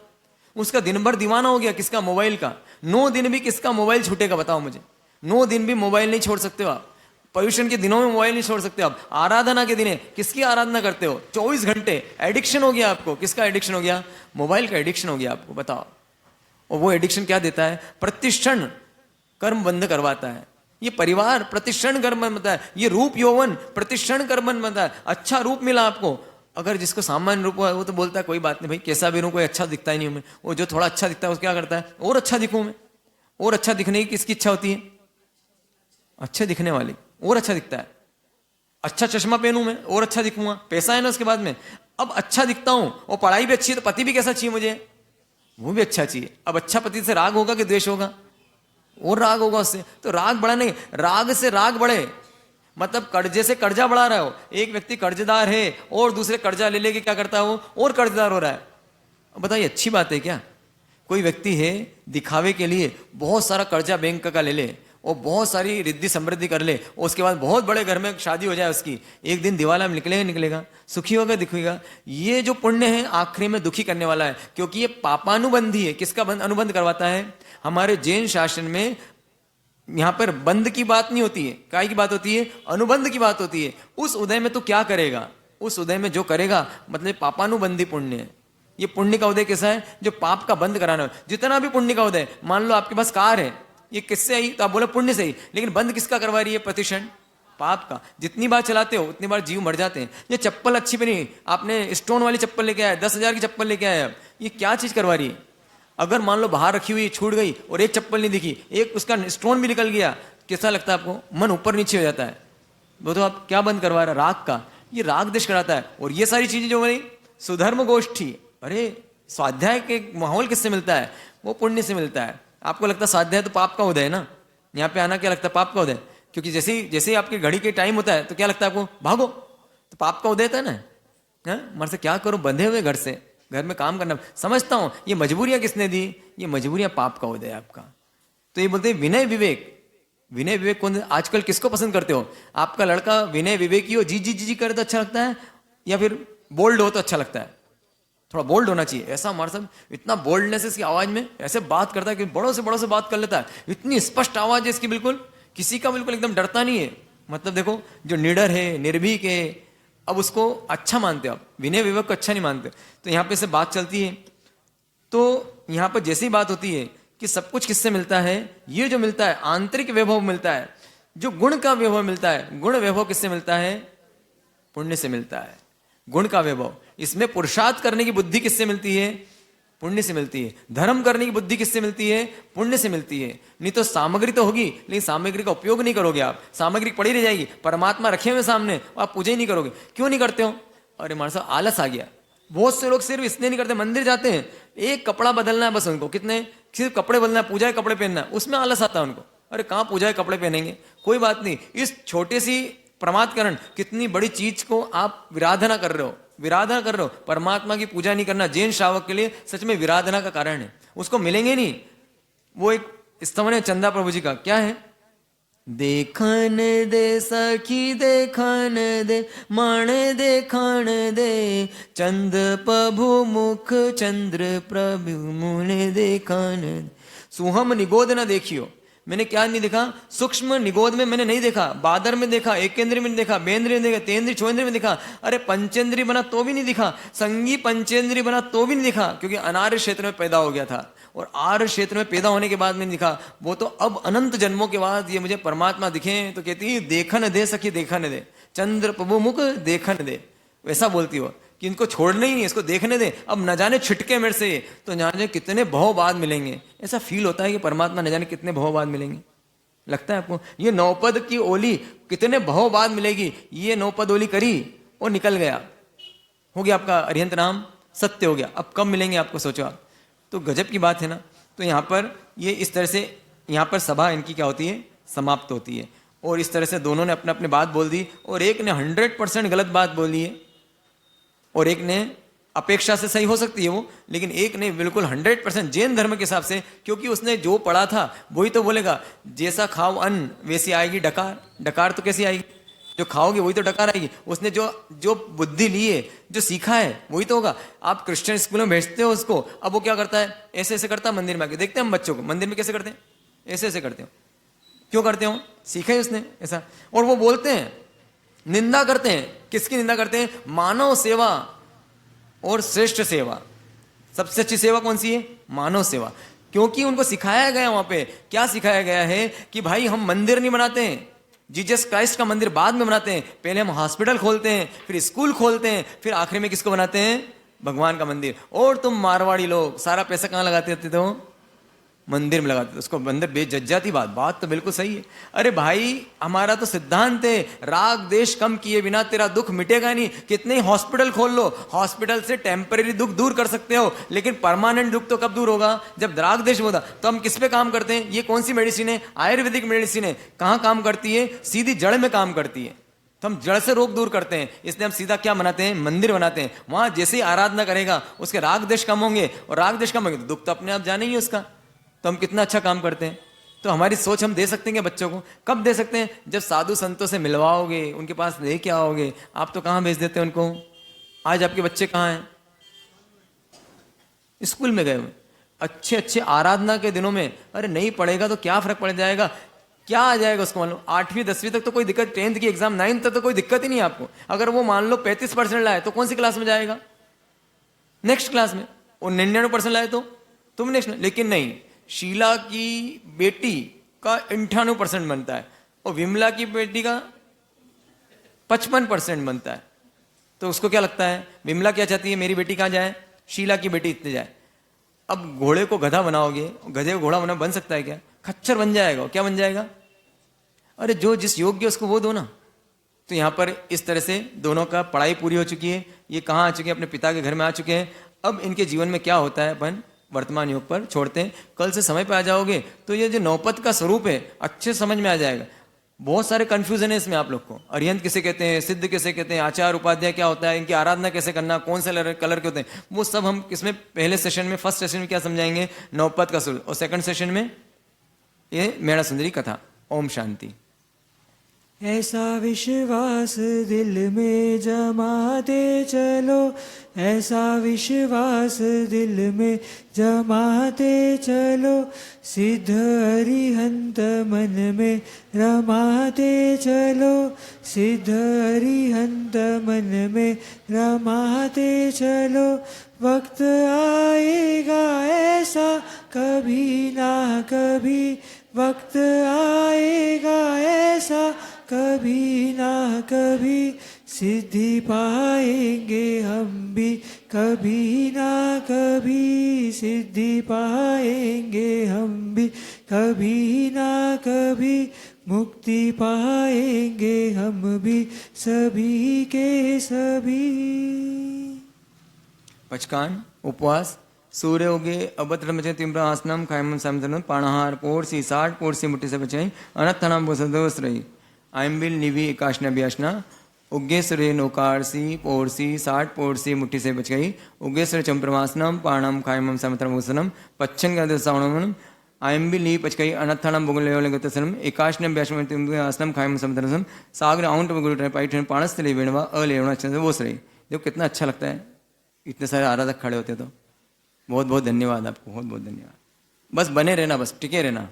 उसका दिन भर दीवाना हो गया किसका? मोबाइल का। 9 दिन भी किसका मोबाइल छूटेगा बताओ मुझे? 9 दिन भी मोबाइल नहीं छोड़ सकते हो आप। पर्यूषण के दिनों में मोबाइल नहीं छोड़ सकते आप। आराधना के दिन है, किसकी आराधना करते हो? 24 घंटे। एडिक्शन हो गया आपको। किसका एडिक्शन हो गया? मोबाइल का एडिक्शन हो गया आपको, बताओ। और वो एडिक्शन क्या देता है? प्रतिक्षण कर्म बंद करवाता है। ये परिवार प्रतिक्षण कर्म बनता है, ये रूप यौवन प्रतिक्षण कर्म बनता है। अच्छा रूप मिला आपको, अगर जिसको सामान्य रूप है वो तो बोलता है कोई बात नहीं भाई, कैसा भी रूप, कोई अच्छा दिखता ही नहीं हमें। वो जो थोड़ा अच्छा दिखता है वो क्या करता है? और अच्छा दिखूं मैं। और अच्छा दिखने की किसकी इच्छा होती है? अच्छे दिखने वाली, और अच्छा दिखता है। अच्छा चश्मा पहनूं मैं, और अच्छा दिखूंगा, पैसा है ना उसके बाद में। अब अच्छा दिखता हूं और पढ़ाई भी अच्छी है, तो पति भी कैसा चाहिए मुझे? वो भी अच्छा चाहिए। अब अच्छा पति से राग होगा कि द्वेष होगा? और राग होगा उससे। तो राग बढ़ा नहीं, राग से राग बढ़े, मतलब कर्जे से कर्जा बढ़ा रहा हो। एक व्यक्ति कर्जदार है और दूसरे कर्जा ले लेके क्या करता है वो? और कर्जदार हो रहा है। अब बताइए अच्छी बात है क्या? कोई व्यक्ति है दिखावे के लिए बहुत सारा कर्जा बैंक का ले ले और बहुत सारी रिद्धि समृद्धि कर ले, और उसके बाद बहुत बड़े घर में शादी हो जाए उसकी, एक दिन दिवाला में निकलेगा, सुखी होगा, दिखेगा। ये जो पुण्य है आखिरी में दुखी करने वाला है, क्योंकि ये पापानुबंधी है। किसका अनुबंध करवाता है? हमारे जैन शासन में यहां पर बंध की बात नहीं होती है, काय की बात होती है? अनुबंध की बात होती है। उस उदय में तो क्या करेगा? उस उदय में जो करेगा मतलब पापानुबंधी पुण्य है। ये पुण्य का उदय कैसा है? जो पाप का बंद कराना है। जितना भी पुण्य का उदय, मान लो आपके पास कार है, ये किससे आई? तो आप बोले पुण्य से ही, लेकिन बंद किसका करवा रही है? प्रतिक्षण पाप का। जितनी बार चलाते हो उतनी बार जीव मर जाते हैं। ये चप्पल अच्छी बनी, आपने स्टोन वाली चप्पल लेके आए, 10,000 की चप्पल लेके आए, अब ये क्या चीज करवा रही है? अगर मान लो बाहर रखी हुई छूट गई और एक चप्पल नहीं दिखी, एक उसका स्टोन भी निकल गया, कैसा लगता है आपको? मन ऊपर नीचे हो जाता है। वो तो आप क्या बंद करवा रहा है? राग का। ये राग देश कराता है। और ये सारी चीजें जो बनी सुधर्म गोष्ठी, अरे स्वाध्याय के माहौल किससे मिलता है? वो पुण्य से मिलता है। आपको लगता है स्वाध्याय तो पाप का उदय है ना? यहाँ पे आना क्या लगता है? पाप का उदय। क्योंकि जैसे जैसे आपकी घड़ी के टाइम होता है तो क्या लगता है आपको? भागो, तो पाप का उदय था ना। मर से क्या करो, बंधे हुए घर से, घर में काम करना। समझता हूं ये मजबूरियां किसने दी? ये मजबूरियां पाप का उदय आपका। तो ये बोलते हैं विनय विवेक। विनय विवेक कौन? आजकल किसको पसंद करते हो? आपका लड़का विनय विवेकी हो, जी जी जी जी करे तो अच्छा लगता है, या फिर बोल्ड हो तो अच्छा लगता है? थोड़ा बोल्ड होना चाहिए। ऐसा हमारे साथ इतना बोल्डनेस इसकी आवाज में, ऐसे बात करता है कि बड़ों से बात कर लेता है, इतनी स्पष्ट आवाज है इसकी, बिल्कुल किसी का बिल्कुल एकदम डरता नहीं है। मतलब देखो, जो निडर है, निर्भीक है, अब उसको अच्छा मानते हो आप, विनय विवेक को अच्छा नहीं मानते। तो यहाँ पे से बात चलती है। तो यहाँ पर जैसी बात होती है कि सब कुछ किससे मिलता है, ये जो मिलता है आंतरिक वैभव मिलता है, जो गुण का वैभव मिलता है, गुण वैभव किससे मिलता है, पुण्य से मिलता है। गुण का वैभव, इसमें पुरुषार्थ करने की बुद्धि किससे मिलती है, पुण्य से मिलती है। धर्म करने की बुद्धि किससे मिलती है, पुण्य से मिलती है। नहीं तो सामग्री तो होगी, लेकिन सामग्री का उपयोग नहीं करोगे आप, सामग्री पड़ी रह जाएगी, परमात्मा रखे हुए सामने, आप पूजा ही नहीं करोगे। क्यों नहीं करते हो, अरे हमारे साथ आलस आ गया। बहुत से लोग सिर्फ इसलिए नहीं करते, मंदिर जाते हैं, एक कपड़ा बदलना है बस उनको, कितने सिर्फ कपड़े बदलना है, पूजा के कपड़े पहनना है, उसमें आलस आता है उनको। अरे कहाँ पूजा के कपड़े पहनेंगे, कोई बात नहीं। इस छोटे सी प्रमादकरण, कितनी बड़ी चीज को आप विराधना कर रहे हो, विराधना कर रहे हो। परमात्मा की पूजा नहीं करना जैन श्रावक के लिए सच में विराधना का कारण है, उसको मिलेंगे नहीं। वो एक स्तवन है चंदा प्रभु जी का, क्या है, देखन दे सखी देखन दे, माण देखन दे, चंद प्रभु मुख चंद्र प्रभु मुने देखन दे। सुहम निगोद न देखियो, मैंने क्या नहीं देखा, सूक्ष्म निगोद में मैंने नहीं देखा, बादर में देखा, एकेंद्री में देखा, बेंद्री में देखा, तेंद्री छोेंद्री में देखा, अरे पंचेंद्री बना तो भी नहीं दिखा, संगी पंचेंद्री बना तो भी नहीं दिखा, क्योंकि अनार्य क्षेत्र में पैदा हो गया था। और आर्य क्षेत्र में पैदा होने के बाद में दिखा, वो तो अब अनंत जन्मों के बाद ये मुझे परमात्मा दिखे। तो कहती है देखन दे सखी देखन दे, चंद्र प्रभु मुख देखन दे, वैसा बोलती हो कि इनको छोड़ना ही नहीं, इसको देखने दे। अब न जाने छिटके मेरे से तो न जाने कितने बहु बाद मिलेंगे। ऐसा फील होता है कि परमात्मा न जाने कितने बहु बाद मिलेंगे। लगता है आपको ये नौपद की ओली कितने बहु बाद मिलेगी, ये नौपद ओली करी और निकल गया, हो गया आपका अरिहंत नाम सत्य हो गया। अब कब मिलेंगे आपको, सोचो आप, तो गजब की बात है ना। तो यहाँ पर ये इस तरह से, यहाँ पर सभा इनकी क्या होती है, समाप्त होती है। और इस तरह से दोनों ने अपने अपने बात बोल दी, और एक ने 100% गलत बात बोली है, और एक ने अपेक्षा से सही हो सकती है वो, लेकिन एक ने बिल्कुल 100% जैन धर्म के हिसाब से, क्योंकि उसने जो पढ़ा था वही तो बोलेगा। जैसा खाओ अन्न वैसी आएगी डकार, डकार तो कैसी आएगी, जो खाओगे वही तो डकार आएगी। उसने जो जो बुद्धि ली है, जो सीखा है वही तो होगा। आप क्रिश्चियन स्कूल में भेजते हो उसको, अब वो क्या करता है, ऐसे ऐसे करता है। मंदिर में आके देखते हैं हम बच्चों को, मंदिर में कैसे करते हैं, ऐसे ऐसे करते हो। क्यों करते हो, सीखा है उसने ऐसा। और वो बोलते हैं, निंदा करते हैं, किसकी निंदा करते हैं, मानव सेवा और श्रेष्ठ सेवा। सबसे अच्छी सेवा कौन सी है, मानव सेवा। क्योंकि उनको सिखाया गया, वहां पे क्या सिखाया गया है कि भाई हम मंदिर नहीं बनाते हैं, जीसस क्राइस्ट का मंदिर बाद में बनाते हैं, पहले हम हॉस्पिटल खोलते हैं, फिर स्कूल खोलते हैं, फिर आखिरी में किसको बनाते हैं, भगवान का मंदिर। और तुम मारवाड़ी लोग सारा पैसा कहाँ लगाते थे, तो मंदिर में लगाते थे, उसको मंदिर बेच जाती। बात तो बिल्कुल सही है। अरे भाई हमारा तो सिद्धांत है, राग देश कम किए बिना तेरा दुख मिटेगा नहीं। कितने ही हॉस्पिटल खोल लो, हॉस्पिटल से टेम्परेरी दुख दूर कर सकते हो, लेकिन परमानेंट दुख तो कब दूर होगा, जब राग देश होगा। तो हम किस पे काम करते हैं, ये कौन सी मेडिसिन है, आयुर्वेदिक मेडिसिन है। कहाँ काम करती है, सीधी जड़ में काम करती है। तो हम जड़ से रोग दूर करते हैं, इसलिए हम सीधा क्या बनाते हैं, मंदिर बनाते हैं। वहां जैसे ही आराधना करेगा उसके राग देश कम होंगे, और राग देश कम होंगे तो दुख तो अपने आप जाने ही उसका। तो हम कितना अच्छा काम करते हैं। तो हमारी सोच हम दे सकते हैं बच्चों को, कब दे सकते हैं, जब साधु संतों से मिलवाओगे, उनके पास लेके आओगे। आप तो कहाँ भेज देते हैं उनको। आज आपके बच्चे कहाँ हैं, स्कूल में गए हुए, अच्छे अच्छे आराधना के दिनों में। अरे नहीं पढ़ेगा तो क्या फर्क पड़ जाएगा, क्या आ जाएगा उसको, मान लो 8वीं 10वीं तक तो कोई दिक्कत, 10th की एग्जाम 9th तक तो कोई दिक्कत ही नहीं आपको। अगर वो मान लो 35% लाए तो कौन सी क्लास में जाएगा, नेक्स्ट क्लास में। और 99% लाए तो तुम नेक्स्ट। लेकिन नहीं, शीला की बेटी का 98% बनता है, और विमला की बेटी का 55% बनता है। तो उसको क्या लगता है, विमला क्या चाहती है, मेरी बेटी कहाँ जाए, शीला की बेटी इतने जाए। अब घोड़े को गधा बनाओगे, गधे को घोड़ा बन सकता है क्या, खच्चर बन जाएगा। क्या बन जाएगा, अरे जो जिस योग्य उसको वो दो ना। तो यहाँ पर इस तरह से दोनों का पढ़ाई पूरी हो चुकी है, ये कहाँ आ चुके हैं, अपने पिता के घर में आ चुके हैं। अब इनके जीवन में क्या होता है अपन वर्तमान युग पर छोड़ते हैं। कल से समय पे आ जाओगे तो ये जो नौपत का स्वरूप है अच्छे समझ में आ जाएगा। बहुत सारे कंफ्यूजन है इसमें आप लोग को, अरिहंत किसे कहते हैं, सिद्ध किसे कहते हैं, आचार उपाध्याय क्या होता है, इनकी आराधना कैसे करना, कौन से कलर के होते हैं, वो सब हम इसमें पहले सेशन में, फर्स्ट सेशन में क्या समझाएंगे, नौपत का स्वरूप, और सेकंड सेशन में ये मेणा सुंदरी कथा। ओम शांति। ऐसा विश्वास दिल में जमाते चलो, ऐसा विश्वास दिल में जमाते चलो, सिद्ध अरिहंत मन में रमाते चलो, सिद्ध अरिहंत मन में रमाते चलो। वक्त आएगा ऐसा कभी ना कभी, वक्त आएगा ऐसा कभी ना कभी, सिद्धि पाएंगे हम भी कभी ना कभी, सिद्धि पाएंगे हम भी कभी ना कभी, मुक्ति पाएंगे हम भी सभी के सभी। पचकान उपवास सूर्य उगे अबत रमचे तीव्र आसनम खायम समझन पाणाहार पोरसी 60 पोरसी मुट्ठी से बचाई अनथनाम बोसदोस रही आयम्बिल निवि एकाशना ब्याशना उग्गेश्वरे नौकारसी पोरसी 60 पोरसी मुट्ठी से बच गई उग्गेश्वर चंप्रमासनम पाणम खायम समतरम भूषणम पच्छन गद सावणम आयम्बिल नी पचकई अनथनाम बुगलेवलगतसनम एकाशना ब्याशम तीव्र आसनम खायम समतरम सागर आउंट बुगुल पाइठन पाणस्थले वेणवा अलेवना बोस रही। देखो कितना अच्छा लगता है, इतने सारे आराधक खड़े होते तो। बहुत बहुत धन्यवाद आपको, बहुत बहुत धन्यवाद। बस बने रहना, बस टिके रहना।